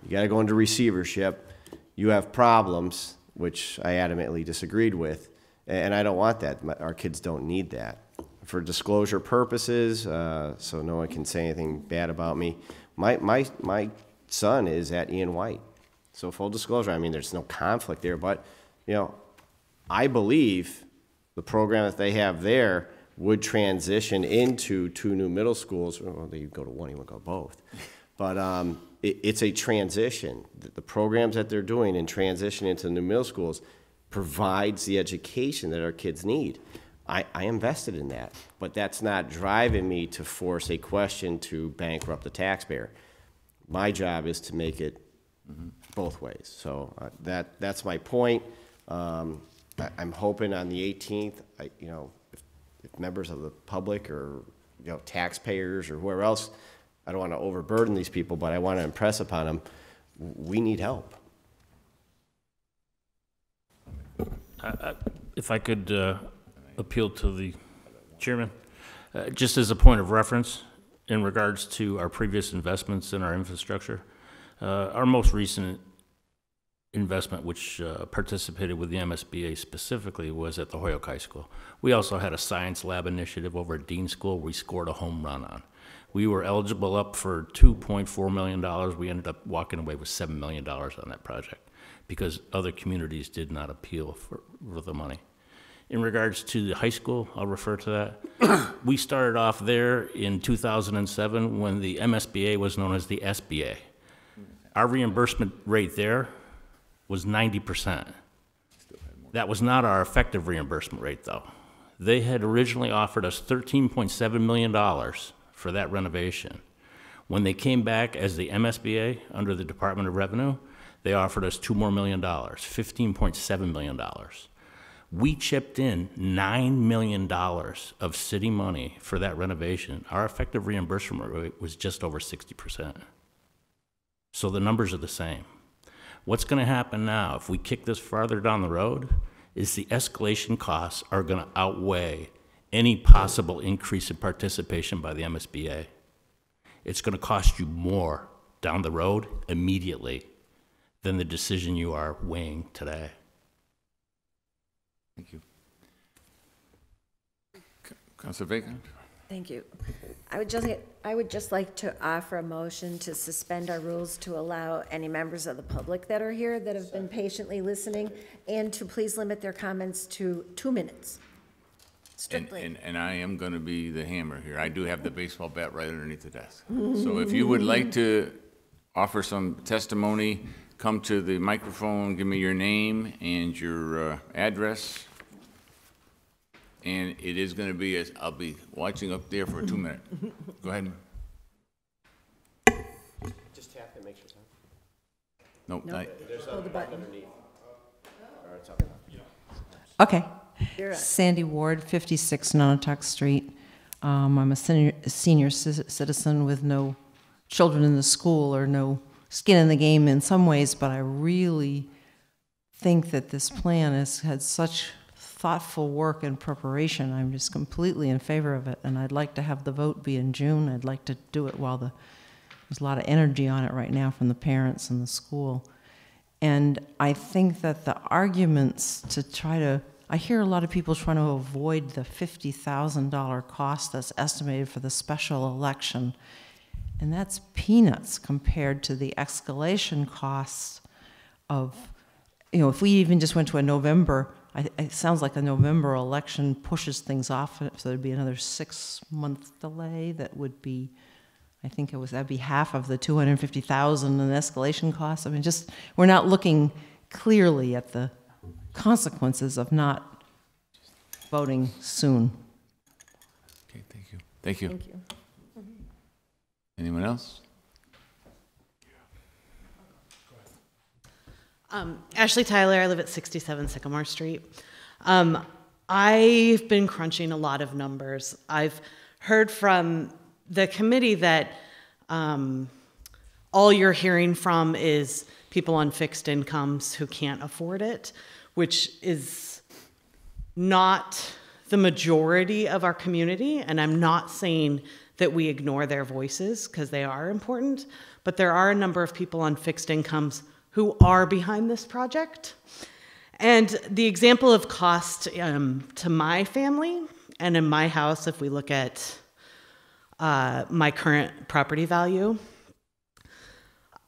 You got to go into receivership. You have problems, which I adamantly disagreed with. And I don't want that. Our kids don't need that. For disclosure purposes, so no one can say anything bad about me, my son is at Ian White. So full disclosure, I mean, there's no conflict there, but, you know, I believe the program that they have there would transition into 2 new middle schools. Well, you go to one, you would go both. But it's a transition. The programs that they're doing in transition into new middle schools provides the education that our kids need. I invested in that, but that's not driving me to force a question to bankrupt the taxpayer. My job is to make it both ways. So that's my point. I'm hoping on the 18th, you know, if members of the public or, you know, taxpayers or whoever else, I don't want to overburden these people, but I want to impress upon them, we need help. If I could appeal to the chairman, just as a point of reference in regards to our previous investments in our infrastructure, our most recent investment, which participated with the MSBA specifically, was at the Holyoke High School. We also had a science lab initiative over at Dean School we scored a home run on. We were eligible up for $2.4 million. We ended up walking away with $7 million on that project because other communities did not appeal for the money. In regards to the high school, I'll refer to that. We started off there in 2007 when the MSBA was known as the SBA. Our reimbursement rate there was 90%. That was not our effective reimbursement rate, though. They had originally offered us $13.7 million for that renovation. When they came back as the MSBA under the Department of Revenue, they offered us $2 more, $15.7 million. We chipped in $9 million of city money for that renovation. Our effective reimbursement rate was just over 60%. So the numbers are the same. What's going to happen now, if we kick this farther down the road, is the escalation costs are going to outweigh any possible increase in participation by the MSBA. It's going to cost you more down the road immediately than the decision you are weighing today. Thank you. Councilor Bacon? Thank you. I would just like to offer a motion to suspend our rules to allow any members of the public that are here that have been patiently listening, and to please limit their comments to 2 minutes. Strictly. And I am going to be the hammer here. I do have the baseball bat right underneath the desk. So if you would like to offer some testimony, come to the microphone, give me your name and your address. And it is going to be, I'll be watching up there for 2 minutes. Go ahead. Just tap and make sure. Nope. Nope. Hold the button. Okay. You're up. Sandy Ward, 56 Nonotuck Street. I'm a senior citizen with no children in the school or no skin in the game in some ways, but I really think that this plan has had such thoughtful work and preparation. I'm just completely in favor of it, and I'd like to have the vote be in June. I'd like to do it while there's a lot of energy on it right now from the parents and the school. And I think that the arguments to try to, I hear a lot of people trying to avoid the $50,000 cost that's estimated for the special election, and that's peanuts compared to the escalation costs of, if we even just went to a November, it sounds like a November election pushes things off, so there'd be another 6-month delay. That would be, I think that'd be half of the $250,000 in escalation costs. I mean, just, we're not looking clearly at the consequences of not voting soon. Okay, thank you. Thank you. Thank you. Anyone else? Ashley Tyler, I live at 67 Sycamore Street. I've been crunching a lot of numbers. I've heard from the committee that all you're hearing from is people on fixed incomes who can't afford it, which is not the majority of our community, and I'm not saying that we ignore their voices, because they are important, but there are a number of people on fixed incomes who are behind this project. And the example of cost to my family and in my house, if we look at my current property value,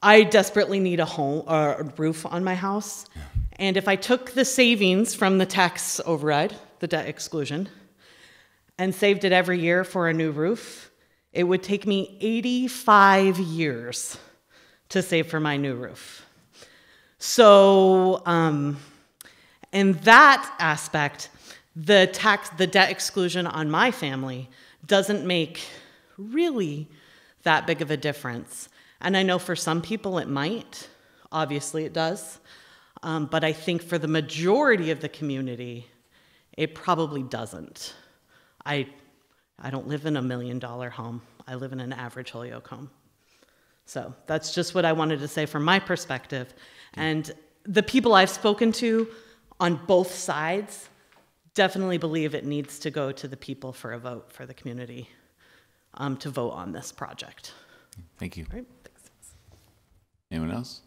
I desperately need a home or a roof on my house. And if I took the savings from the tax override, the debt exclusion, and saved it every year for a new roof, it would take me 85 years to save for my new roof. So, in that aspect, the debt exclusion on my family doesn't make really that big of a difference. And I know for some people it might, obviously it does, but I think for the majority of the community, it probably doesn't. I don't live in a $1 million home. I live in an average Holyoke home. So that's just what I wanted to say from my perspective. And the people I've spoken to on both sides definitely believe it needs to go to the people for a vote for the community to vote on this project. Thank you. All right, thanks. Anyone else?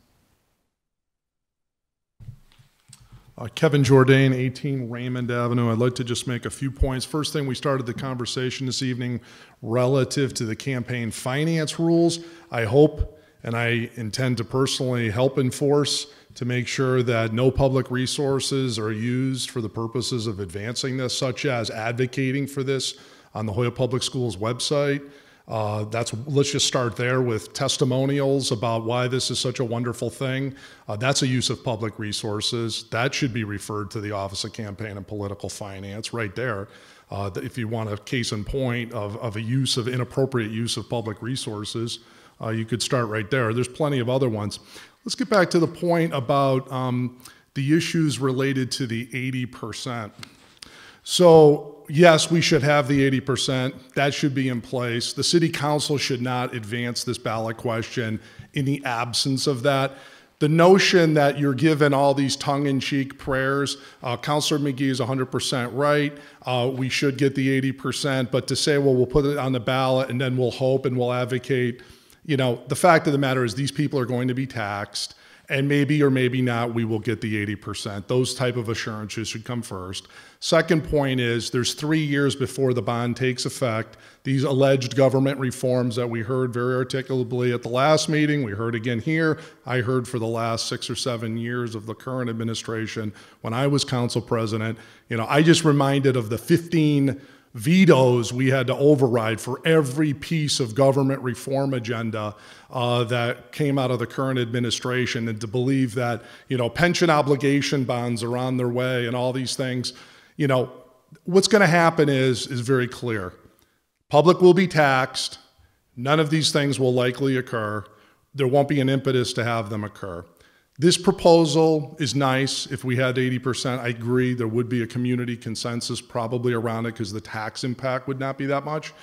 Kevin Jourdain, 18 Raymond Avenue. I'd like to just make a few points. First thing, we started the conversation this evening relative to the campaign finance rules. I hope and I intend to personally help enforce to make sure that no public resources are used for the purposes of advancing this, such as advocating for this on the Holyoke Public Schools website. Let's just start there with testimonials about why this is such a wonderful thing. That's a use of public resources. That should be referred to the Office of Campaign and Political Finance right there. If you want a case in point of inappropriate use of public resources, you could start right there. There's plenty of other ones. Let's get back to the point about the issues related to the 80%. So yes, we should have the 80%. That should be in place. The City Council should not advance this ballot question in the absence of that. The notion that you're given all these tongue-in-cheek prayers, Councilor McGee is 100% right. We should get the 80%, but to say, well, we'll put it on the ballot and then we'll hope and we'll advocate, the fact of the matter is these people are going to be taxed, and maybe or maybe not we will get the 80%. Those type of assurances should come first. Second point is there's 3 years before the bond takes effect. These alleged government reforms that we heard very articulately at the last meeting, we heard again here, I heard for the last 6 or 7 years of the current administration when I was council president. I just reminded of the 15 vetoes we had to override for every piece of government reform agenda that came out of the current administration, and to believe that pension obligation bonds are on their way and all these things. What's going to happen is very clear. Public will be taxed. None of these things will likely occur. There won't be an impetus to have them occur. This proposal is nice. If we had 80%, I agree there would be a community consensus probably around it because the tax impact would not be that much.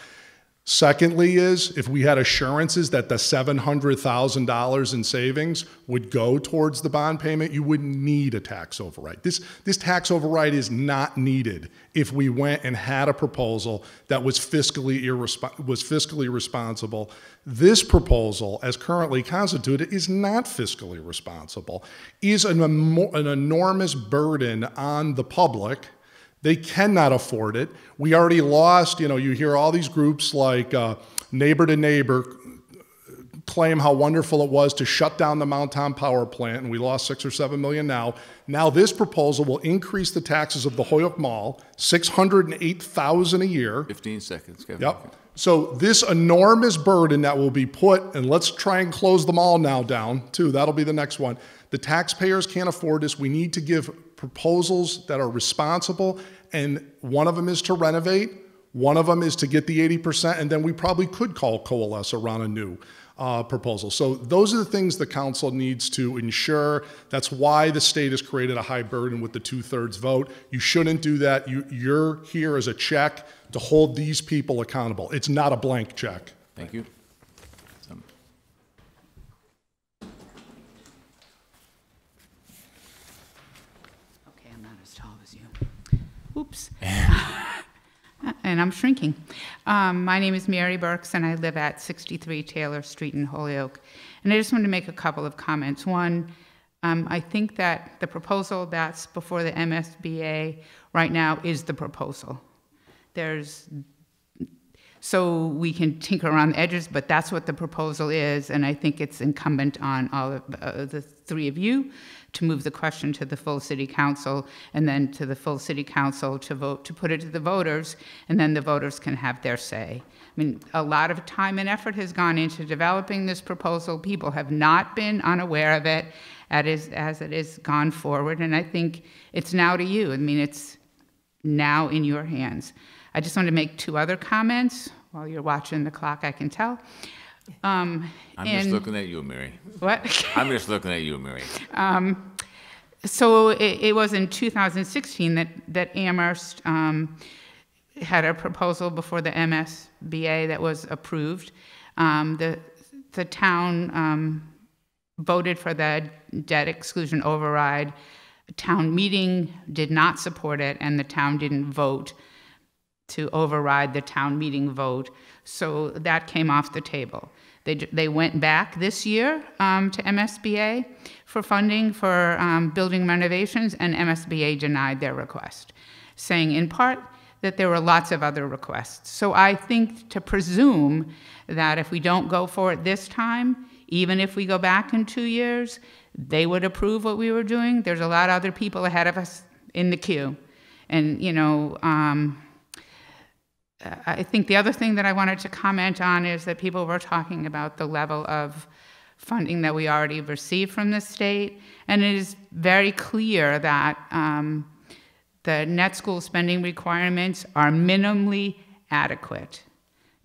Secondly is if we had assurances that the $700,000 in savings would go towards the bond payment, you wouldn't need a tax override. This tax override is not needed if we went and had a proposal that was fiscally responsible. This proposal, as currently constituted, is not fiscally responsible, is an enormous burden on the public. They cannot afford it. We already lost, you hear all these groups like Neighbor to Neighbor claim how wonderful it was to shut down the Mount Tom power plant, and we lost $6 or $7 million now. Now this proposal will increase the taxes of the Holyoke Mall, $608,000 a year. 15 seconds, Kevin. Yep. So this enormous burden that will be put, and let's try and close them all now down, too. That'll be the next one. The taxpayers can't afford this. We need to give proposals that are responsible, and one of them is to renovate, one of them is to get the 80%, and then we probably could coalesce around a new proposal. So those are the things the council needs to ensure. That's why the state has created a high burden with the 2/3 vote. You shouldn't do that. You're here as a check to hold these people accountable. It's not a blank check. Thank you. Oops. And I'm shrinking. My name is Mary Burks, and I live at 63 Taylor Street in Holyoke. And I just wanted to make a couple of comments. One, I think that the proposal that's before the MSBA right now is the proposal. So we can tinker around the edges, but that's what the proposal is, and I think it's incumbent on all of the three of you to move the question to the full city council, and then to the full city council to vote, to put it to the voters, and then the voters can have their say. I mean, a lot of time and effort has gone into developing this proposal. People have not been unaware of it as it has gone forward, and I think it's now to you. I mean, it's now in your hands. I just want to make two other comments. While you're watching the clock, I can tell. I'm just looking at you, Mary. What? I'm just looking at you, Mary. So it was in 2016 that Amherst had a proposal before the MSBA that was approved. The town voted for the debt exclusion override. The town meeting did not support it, and the town didn't vote to override the town meeting vote. So that came off the table. They went back this year to MSBA for funding for building renovations, and MSBA denied their request, saying in part that there were lots of other requests. So I think to presume that if we don't go for it this time, even if we go back in 2 years, they would approve what we were doing. There's a lot of other people ahead of us in the queue. And, you know, I think the other thing that I wanted to comment on is that people were talking about the level of funding that we already received from the state. And it is very clear that the net school spending requirements are minimally adequate.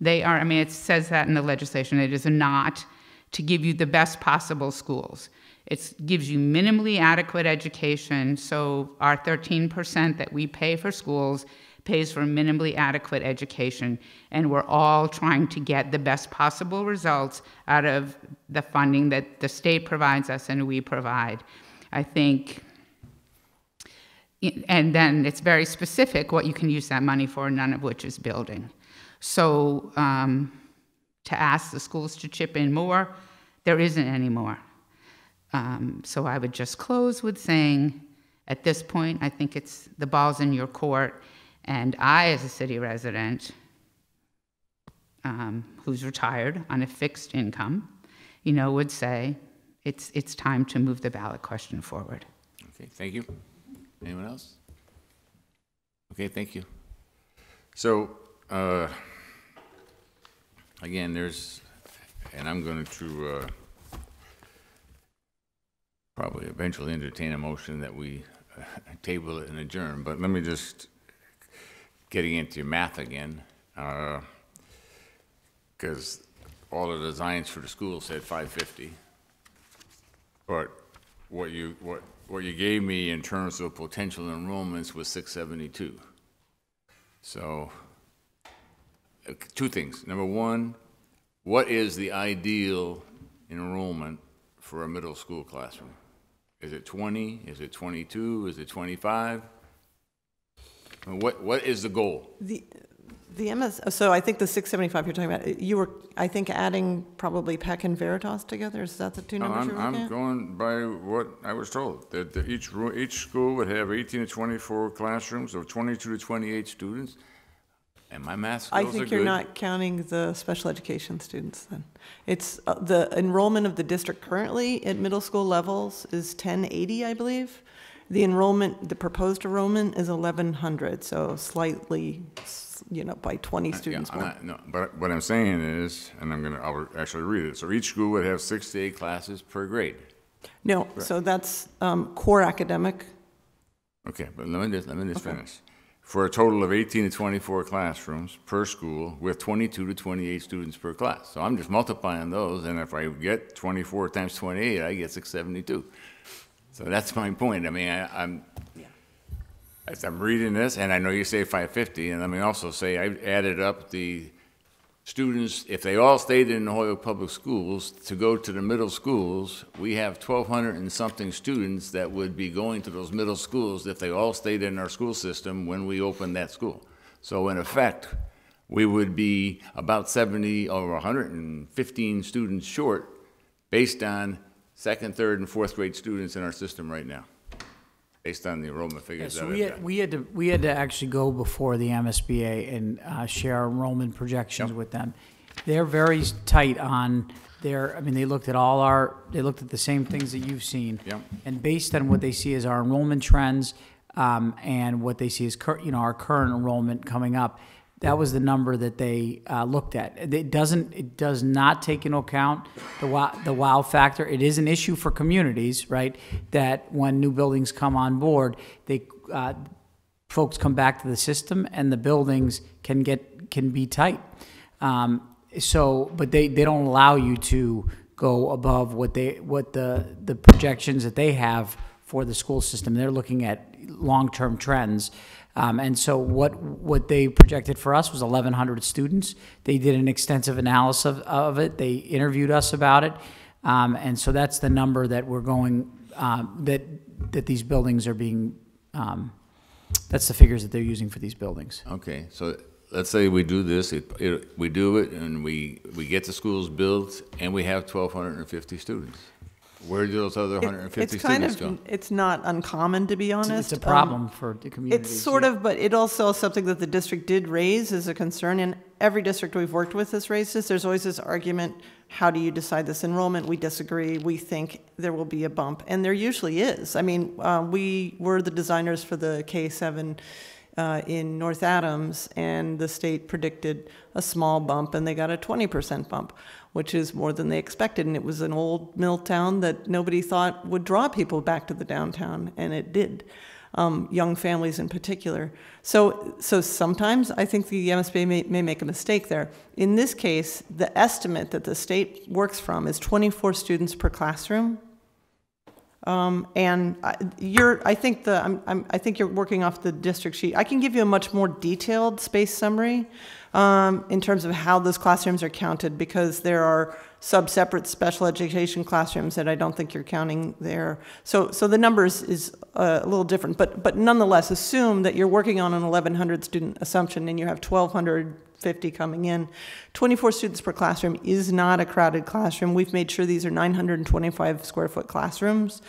They are, I mean, it says that in the legislation. It is not to give you the best possible schools. It gives you minimally adequate education, so our 13% that we pay for schools pays for minimally adequate education, and we're all trying to get the best possible results out of the funding that the state provides us and we provide. I think, and then it's very specific what you can use that money for, none of which is building. So to ask the schools to chip in more, there isn't any more. So I would just close with saying, at this point, I think it's the ball's in your court, and I, as a city resident who's retired on a fixed income, you know, would say it's time to move the ballot question forward. Okay, thank you. Anyone else? Okay, thank you. So, again, there's, and I'm going to probably eventually entertain a motion that we table it and adjourn, but let me just, getting into your math again, because all the designs for the school said 550, but what you gave me in terms of potential enrollments was 672. So, two things. Number one, what is the ideal enrollment for a middle school classroom? Is it 20? Is it 22? Is it 25? What is the goal? The so I think the 675 you're talking about, you were, I think, adding probably Peck and Veritas together. Is that the two numbers you're looking at? I'm going by what I was told, that each school would have 18 to 24 classrooms of 22 to 28 students. And my math skills are good. I think you're not counting the special education students then. It's the enrollment of the district currently at middle school levels is 1080, I believe. The enrollment, the proposed enrollment is 1100, so slightly, you know, by 20 students more. No, but what I'm saying is, and I'll actually read it. So each school would have 6 to 8 classes per grade. No, so that's core academic. Okay, but let me just finish. For a total of 18 to 24 classrooms per school with 22 to 28 students per class. So I'm just multiplying those, and if I get 24 times 28, I get 672. So that's my point. I mean, as I'm reading this, and I know you say 550, and let me also say I added up the students, if they all stayed in the Holyoke Public Schools, to go to the middle schools, we have 1,200 and something students that would be going to those middle schools if they all stayed in our school system when we opened that school. So in effect, we would be about 70 or 115 students short based on second, third, and fourth grade students in our system right now, based on the enrollment figures. So we had to actually go before the MSBA and share our enrollment projections with them. They're very tight on their. I mean, they looked at they looked at the same things that you've seen, and based on what they see as our enrollment trends and what they see as our current enrollment coming up. That was the number that they looked at. It does not take into account the wow factor. It is an issue for communities, right? That when new buildings come on board, folks come back to the system, and the buildings can be tight. But they don't allow you to go above what the projections that they have for the school system. They're looking at long-term trends. And so what they projected for us was 1,100 students. They did an extensive analysis of it. They interviewed us about it. And so that's the number that we're going, that these buildings are being, that's the figures that they're using for these buildings. Okay, so let's say we do this, we do it, and we get the schools built, and we have 1,250 students. Where do those other 150 students go? It's not uncommon, to be honest. It's a problem for the community. It's sort of, but it also is something that the district did raise as a concern, and every district we've worked with has raised this. There's always this argument, how do you decide this enrollment? We disagree. We think there will be a bump, and there usually is. I mean, we were the designers for the K-7 in North Adams, and the state predicted a small bump, and they got a 20% bump, which is more than they expected. And it was an old mill town that nobody thought would draw people back to the downtown, and it did, young families in particular. So sometimes I think the MSBA may make a mistake there. In this case, the estimate that the state works from is 24 students per classroom. And I think you're working off the district sheet. I can give you a much more detailed space summary in terms of how those classrooms are counted, because there are separate special education classrooms that I don't think you're counting there. So the numbers is a little different, but nonetheless, assume that you're working on an 1,100 student assumption and you have 1,250 coming in. 24 students per classroom is not a crowded classroom. We've made sure these are 925 square foot classrooms,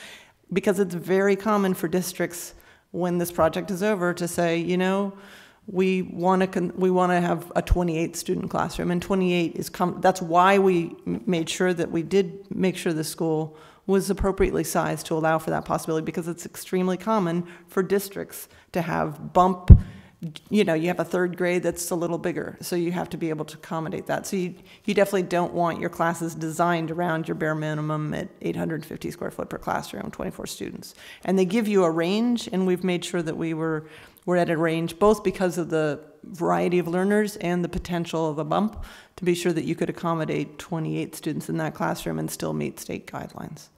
because it's very common for districts when this project is over to say, you know, we want to have a 28 student classroom, and 28 is that's why we made sure that we did make sure the school was appropriately sized to allow for that possibility, because it's extremely common for districts to have bump. You know, you have a third grade that's a little bigger, so you have to be able to accommodate that. So you definitely don't want your classes designed around your bare minimum at 850 square foot per classroom, 24 students. And they give you a range, and we've made sure that we're at a range, both because of the variety of learners and the potential of a bump, to be sure that you could accommodate 28 students in that classroom and still meet state guidelines.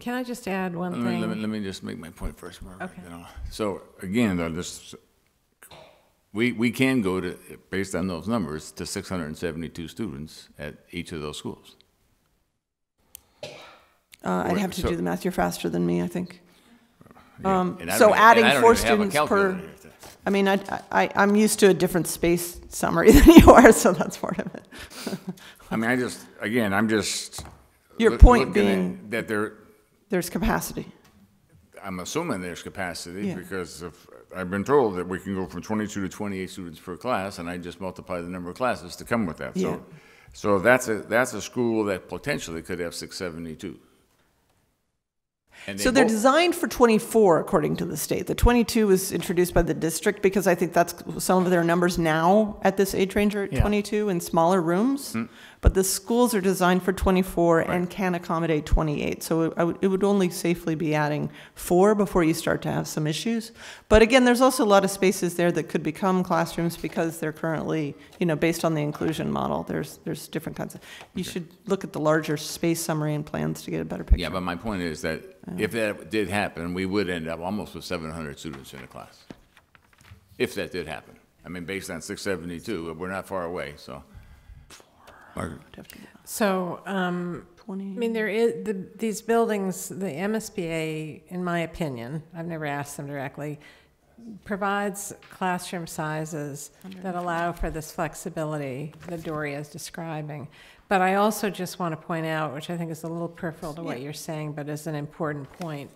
Can I just add one thing? Let me just make my point first, Margaret. Okay. You know? So again, though, we can go to, based on those numbers, to 672 students at each of those schools. I'd have to do the math. You're faster than me, I think. Yeah. So adding 4 students per, I mean, I'm used to a different space summary than you are, so that's part of it. I mean, I'm just. Your point being that there's capacity. I'm assuming there's capacity, Yeah. because I've been told that we can go from 22 to 28 students per class, and I just multiply the number of classes to come with that. Yeah. So that's a school that potentially could have 672. And So they're designed for 24, according to the state. The 22 was introduced by the district, because I think that's some of their numbers now at this age range are at 22 in smaller rooms. But the schools are designed for 24 and can accommodate 28. So it would only safely be adding 4 before you start to have some issues. But again, there's also a lot of spaces there that could become classrooms, because they're currently, you know, based on the inclusion model. There's different kinds of. You should look at the larger space summary and plans to get a better picture. Yeah, but my point is that if that did happen, we would end up almost with 700 students in a class. If that did happen. I mean, based on 672, we're not far away, so. Margaret. So, I mean, there is these buildings, the MSBA, in my opinion, I've never asked them directly, provides classroom sizes that allow for this flexibility that Doria is describing. But I also just want to point out, which I think is a little peripheral to what you're saying, but is an important point,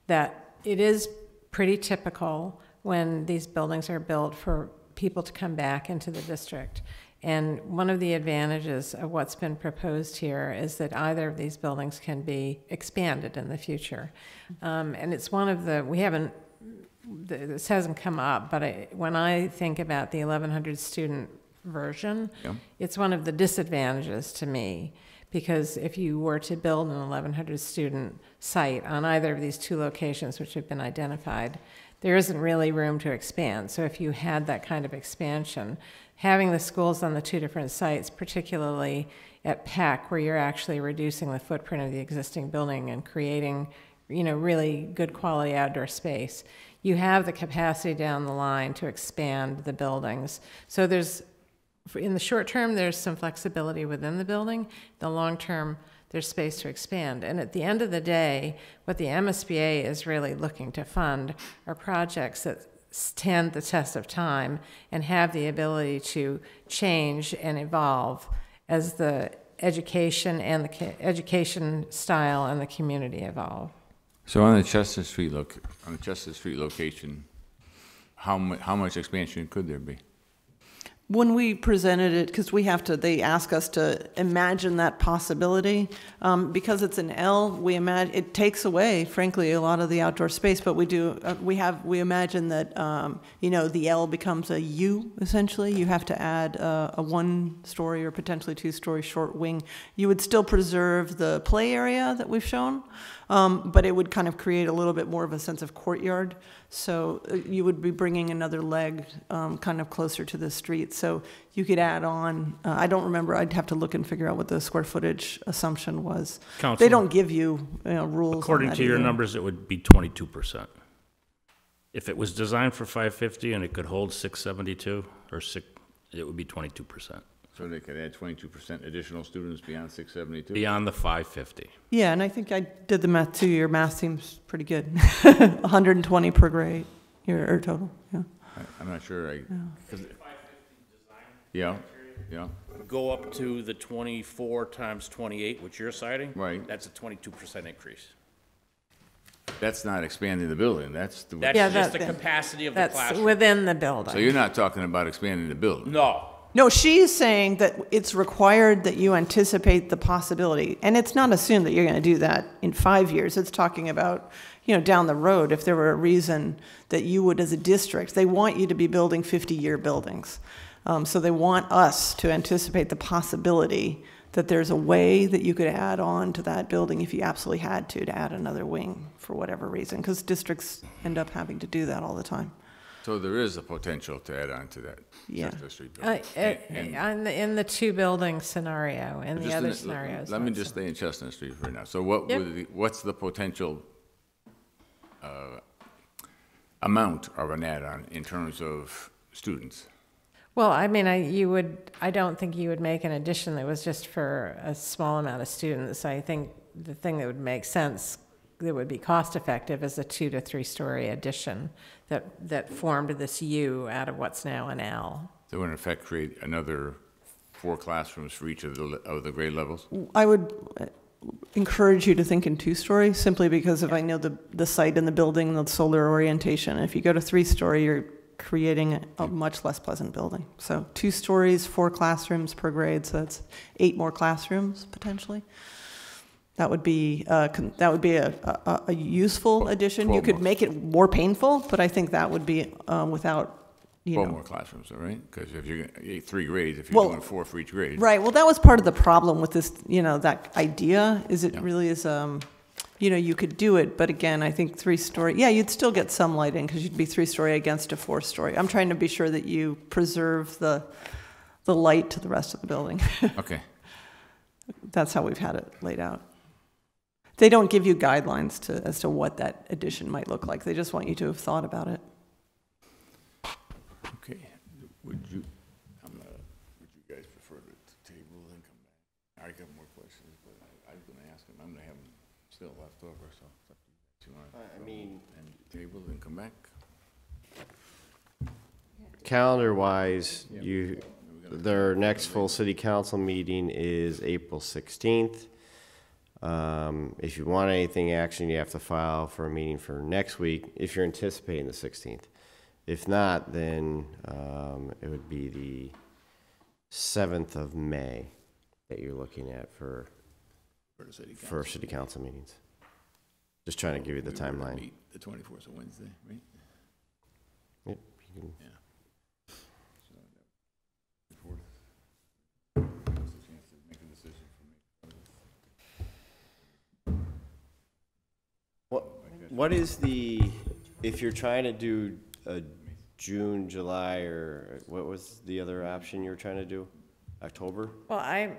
that it is pretty typical when these buildings are built for people to come back into the district. And one of the advantages of what's been proposed here is that either of these buildings can be expanded in the future. And it's one of the, this hasn't come up, but when I think about the 1,100 student version, it's one of the disadvantages to me, because if you were to build an 1,100 student site on either of these 2 locations which have been identified, there isn't really room to expand. So if you had that kind of expansion, having the schools on the 2 different sites, particularly at Peck, where you're actually reducing the footprint of the existing building and creating, you know, really good quality outdoor space, you have the capacity down the line to expand the buildings. So in the short term, there's some flexibility within the building. The long term, there's space to expand. And at the end of the day, what the MSBA is really looking to fund are projects stand the test of time and have the ability to change and evolve as the education and the education style and the community evolve. So on the Chestnut Street location, how much expansion could there be? When we presented it, because they ask us to imagine that possibility. Because it's an L, we imagine, it takes away, frankly, a lot of the outdoor space, but we imagine that, the L becomes a U, essentially. You have to add a 1-story or potentially 2-story short wing. You would still preserve the play area that we've shown, but it would kind of create a little bit more of a sense of courtyard. So you would be bringing another leg kind of closer to the street. So you could add on, I don't remember, I'd have to look and figure out what the square footage assumption was. Council, they don't give you, rules. According to your either. numbers, it would be 22%. If it was designed for 550 and it could hold 672, it would be 22%. So they could add 22% additional students beyond 672? Beyond the 550. Yeah, and I think I did the math too. Your math seems pretty good. 120 per grade, or total, yeah. I'm not sure. Yeah. Go up to the 24 times 28, which you're citing. Right. That's a 22% increase. That's not expanding the building. That's just the capacity of the classroom. That's within the building. So you're not talking about expanding the building? No, she's saying that it's required that you anticipate the possibility. And it's not assumed that you're going to do that in 5 years. It's talking about, down the road, if there were a reason that you would, as a district, they want you to be building 50-year buildings. So they want us to anticipate the possibility that there's a way that you could add on to that building if you absolutely had to add another wing for whatever reason, because districts end up having to do that all the time. So there is a potential to add on to that Chestnut Street building. In the 2-building scenario, in the other scenarios. Let me just stay in Chestnut Street for now. So what's the potential amount of an add-on in terms of students? Well, I mean, I don't think you would make an addition that was just for a small amount of students. I think the thing that would make sense, that would be cost-effective, is a 2 to 3-story addition that formed this U out of what's now an L. So in effect, create another 4 classrooms for each of the grade levels? I would encourage you to think in 2-story, simply because if I know the site and the building and the solar orientation. If you go to 3-story, you're creating a much less pleasant building. So 2 stories, 4 classrooms per grade, so that's 8 more classrooms potentially. That would be a useful addition. You could make it more painful, but I think that would be without, 12 more classrooms, all right? Because if you're 3 grades, if you're doing 4 for each grade. Right. Well, that was part of the problem with this, that idea, is it really is, you could do it, but again, I think 3-story, you'd still get some lighting because you'd be 3-story against a 4-story. I'm trying to be sure that you preserve the light to the rest of the building. Okay. That's how we've had it laid out. They don't give you guidelines as to what that addition might look like. They just want you to have thought about it. Okay. Would you guys prefer to table and come back? I got more questions, but I was going to ask them. I'm going to have them still left over, so it's up to you. And table and come back. Calendar-wise, their next full city council meeting is April 16th. If you want anything action, you have to file for a meeting for next week if you're anticipating the 16th. If not, then it would be the 7th of May that you're looking at for city council meetings. Just trying to give you the timeline. The 24th of Wednesday, right? Yep. You can. Yeah. So what's the chance to make a decision for me? What is if you're trying to do a June, July, or what was the other option you were trying to do? October? Well, I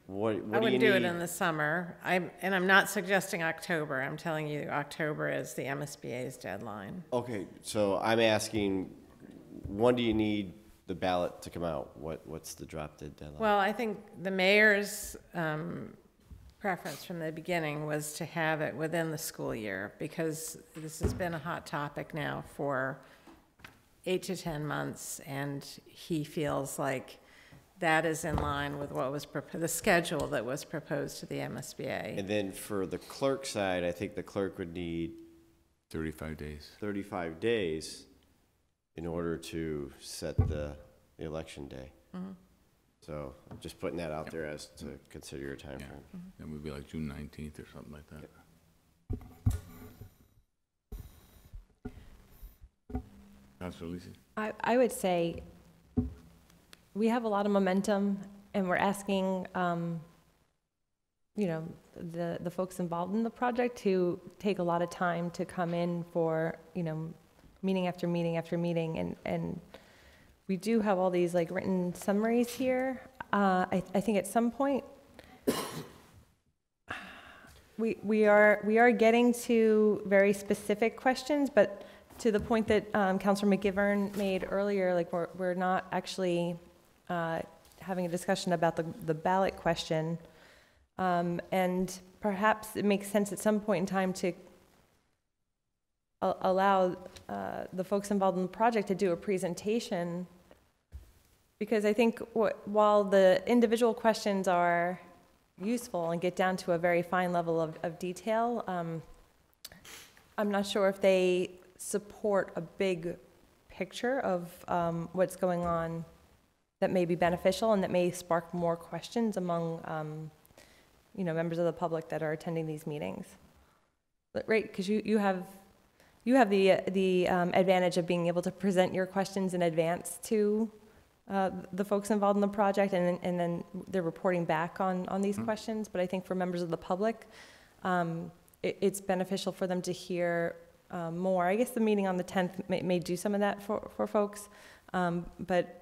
would do it in the summer. I'm not suggesting October. I'm telling you October is the MSBA's deadline. Okay, so I'm asking, when do you need the ballot to come out? What's the drop dead deadline? Well, I think the mayor's preference from the beginning was to have it within the school year, because this has been a hot topic now for 8 to 10 months, and he feels like that is in line with what was the schedule that was proposed to the MSBA. And then for the clerk side, I think the clerk would need 35 days. 35 days in order to set the election day. Mm-hmm. So I'm just putting that out there as to consider your time frame. That would be like June 19th or something like that. Councilor Lisi? I would say we have a lot of momentum, and we're asking, you know, the folks involved in the project to take a lot of time to come in for, you know, meeting after meeting after meeting, and we do have all these like written summaries here. I think at some point we are getting to very specific questions, but to the point that Councilor McGiverin made earlier, like we're not actually having a discussion about the ballot question, and perhaps it makes sense at some point in time to allow the folks involved in the project to do a presentation, because I think while the individual questions are useful and get down to a very fine level of detail, I'm not sure if they support a big picture of what's going on that may be beneficial and that may spark more questions among you know, members of the public that are attending these meetings. But, right, because you have the advantage of being able to present your questions in advance to the folks involved in the project, and then they're reporting back on these questions. But I think for members of the public, it's beneficial for them to hear more. I guess the meeting on the 10th may do some of that for folks, but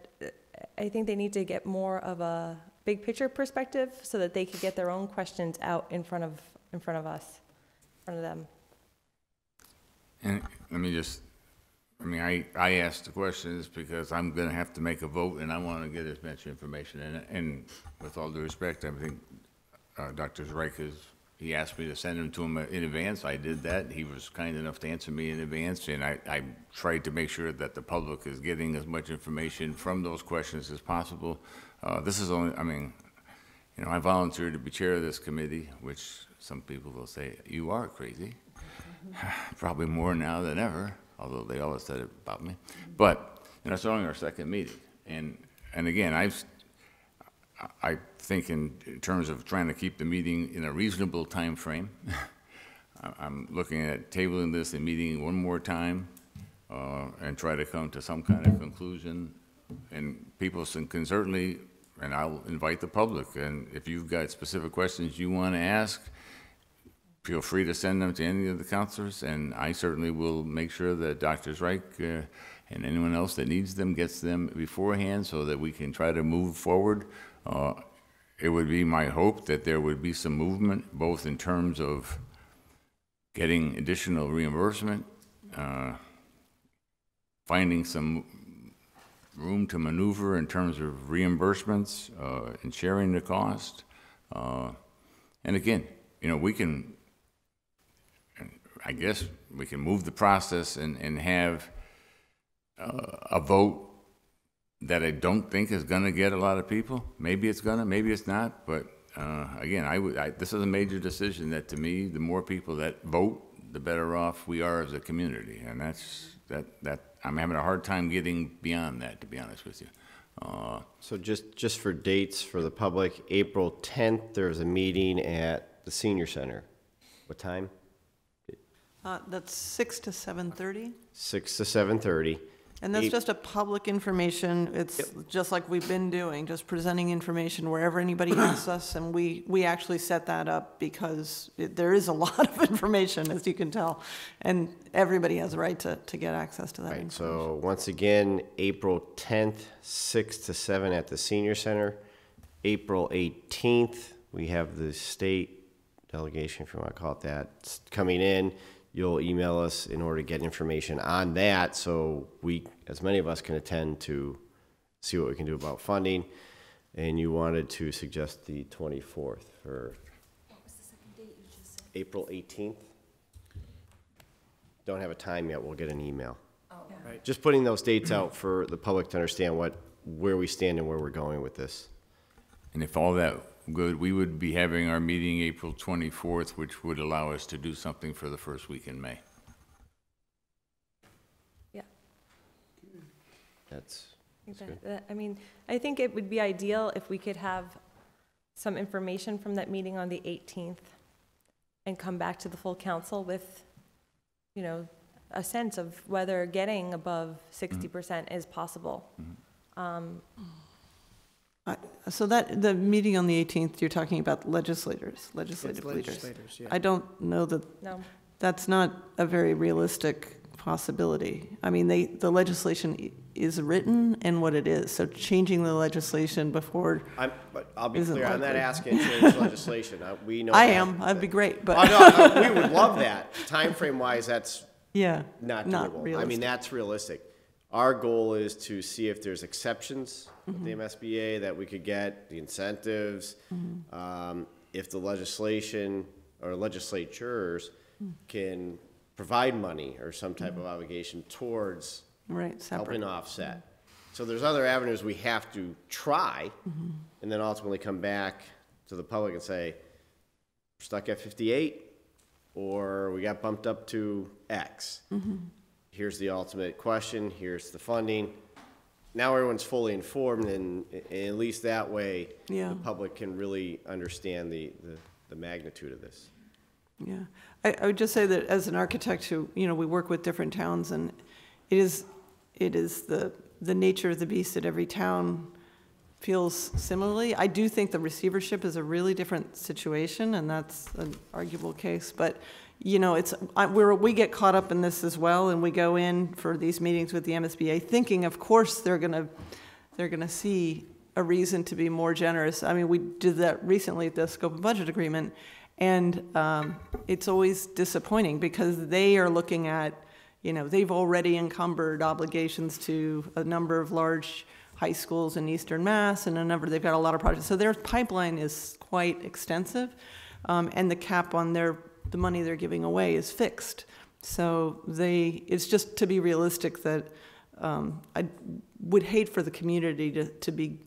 I think they need to get more of a big picture perspective so that they could get their own questions out in front of us, in front of them. And let me just, I mean, I asked the questions because I'm going to have to make a vote, and I want to get as much information. And with all due respect, I think Dr. Zreich he asked me to send them to him in advance. I did that. He was kind enough to answer me in advance, and I tried to make sure that the public is getting as much information from those questions as possible. This is only, I mean, you know, I volunteered to be chair of this committee, which some people will say, you are crazy. Probably more now than ever, although they always said it about me. But, you know, it's only our second meeting. And again, I think in terms of trying to keep the meeting in a reasonable time frame. I'm looking at tabling this and meeting one more time and try to come to some kind of conclusion. And people can certainly, and I'll invite the public, and if you've got specific questions you want to ask, feel free to send them to any of the counselors, and I certainly will make sure that Dr. Zreich and anyone else that needs them gets them beforehand so that we can try to move forward. It would be my hope that there would be some movement, both in terms of getting additional reimbursement, finding some room to maneuver in terms of reimbursements and sharing the cost. And again, you know, we can, I guess we can move the process and have a vote that I don't think is going to get a lot of people. Maybe it's going to, maybe it's not. But again, this is a major decision that, to me, the more people that vote, the better off we are as a community. And that I'm having a hard time getting beyond that, to be honest with you. So just for dates for the public, April 10th, there's a meeting at the Senior Center. What time? That's 6 to 7:30. 6 to 7:30. And that's just a public information. It's just like we've been doing, just presenting information wherever anybody asks us. And we actually set that up because there is a lot of information, as you can tell. And everybody has a right to get access to that Right, information. so once again, April 10th, 6 to 7 at the Senior Center. April 18th, we have the state delegation, if you want to call it that, coming in. You'll email us in order to get information on that so we, as many of us, can attend to see what we can do about funding. And you wanted to suggest the 24th for What was the second date you just said? April 18th. Don't have a time yet. We'll get an email. Oh, just putting those dates out for the public to understand where we stand and where we're going with this. And if all that good, we would be having our meeting April 24th, which would allow us to do something for the first week in May. Yeah. That's I mean, I think it would be ideal if we could have some information from that meeting on the 18th and come back to the full council with, you know, a sense of whether getting above 60% is possible. So that, the meeting on the 18th, you're talking about legislative leaders. Yeah. I don't know that, that's not a very realistic possibility. I mean, the legislation is written and what it is, so changing the legislation before. But I'll be clear, I'm not likely. asking to change legislation. We know I that, am, that'd be great, but. Oh, no, we would love that. Time frame wise, that's not doable. realistic. I mean, that's realistic. Our goal is to see if there's exceptions with the MSBA that we could get, the incentives, if the legislation or legislatures can provide money or some type of obligation towards helping offset. So there's other avenues we have to try and then ultimately come back to the public and say, we're stuck at 58 or we got bumped up to X. Here's the ultimate question, here's the funding. Now everyone's fully informed, and at least that way the public can really understand the magnitude of this. Yeah, I would just say that as an architect who, you know, we work with different towns, and it is the nature of the beast that every town feels similarly. I do think the receivership is a really different situation, and that's an arguable case, but you know, we get caught up in this as well, and we go in for these meetings with the MSBA thinking, of course, they're gonna see a reason to be more generous. I mean, we did that recently at the scope of budget agreement, and it's always disappointing because they are looking at, you know, they've already encumbered obligations to a number of large high schools in Eastern Mass, and they've got a lot of projects. So their pipeline is quite extensive, and the cap on the money they're giving away is fixed. So it's just to be realistic that I would hate for the community to be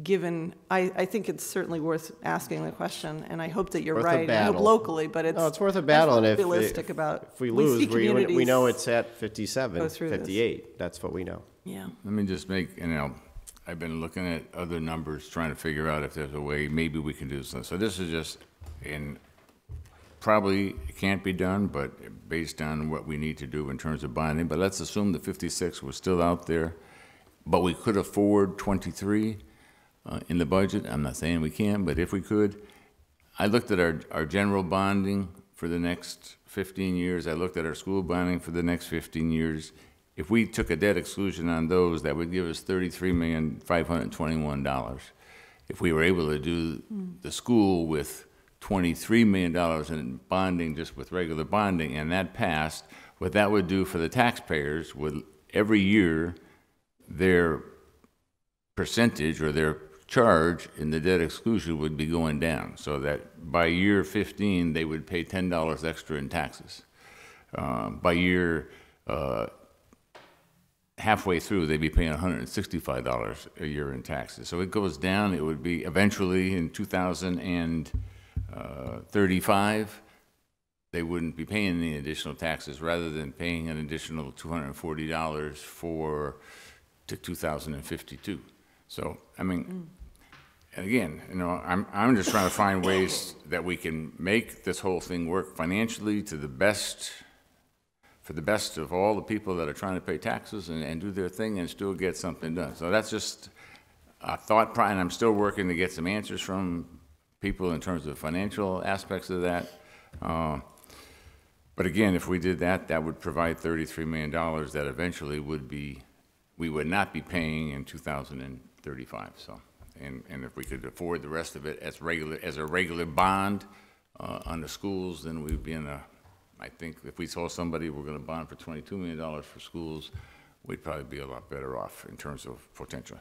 given, I think it's certainly worth asking the question, and I hope that you're right. I hope locally, but it's worth a battle, and realistic about. If we lose, we know it's at 57, 58. That's what we know. Yeah. Let me just make, you know, I've been looking at other numbers, trying to figure out if there's a way maybe we can do something. So this is just probably it can't be done, but based on what we need to do in terms of bonding. But let's assume the 56 was still out there, but we could afford 23 in the budget. I'm not saying we can, but if we could, I looked at our general bonding for the next 15 years. I looked at our school bonding for the next 15 years. If we took a debt exclusion on those, that would give us $33,521,000. If we were able to do the school with $23 million in bonding, just with regular bonding, and that passed, what that would do for the taxpayers would every year their percentage or their charge in the debt exclusion would be going down, so that by year 15 they would pay $10 extra in taxes. By year halfway through, they'd be paying $165 a year in taxes. So it goes down. It would be eventually in 2035, they wouldn't be paying any additional taxes, rather than paying an additional $240 to 2052. So, I mean, and again, you know, I'm just trying to find ways that we can make this whole thing work financially to the best, for the best of all the people that are trying to pay taxes and do their thing and still get something done. So that's just a thought, and I'm still working to get some answers from people in terms of financial aspects of that. But again, if we did that, that would provide $33 million that eventually we would not be paying in 2035. So, and if we could afford the rest of it as a regular bond on the schools, then we'd be in I think if we told somebody we're going to bond for $22 million for schools, we'd probably be a lot better off in terms of potential.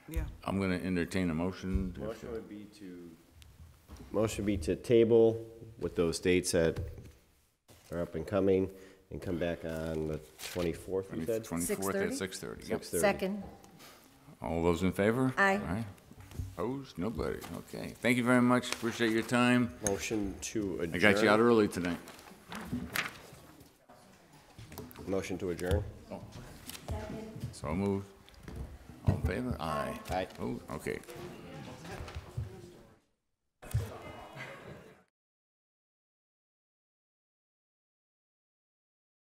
Yeah. I'm going to entertain a motion. Motion would be to table with those dates that are up and coming, and come back on the 24th, you said? 24th at 6:30. Yep. 6:30. Second. All those in favor? Aye. Opposed? Nobody. Okay. Thank you very much. Appreciate your time. Motion to adjourn. I got you out early tonight. Motion to adjourn. So moved. All in favor? Aye. Aye. Oh, okay.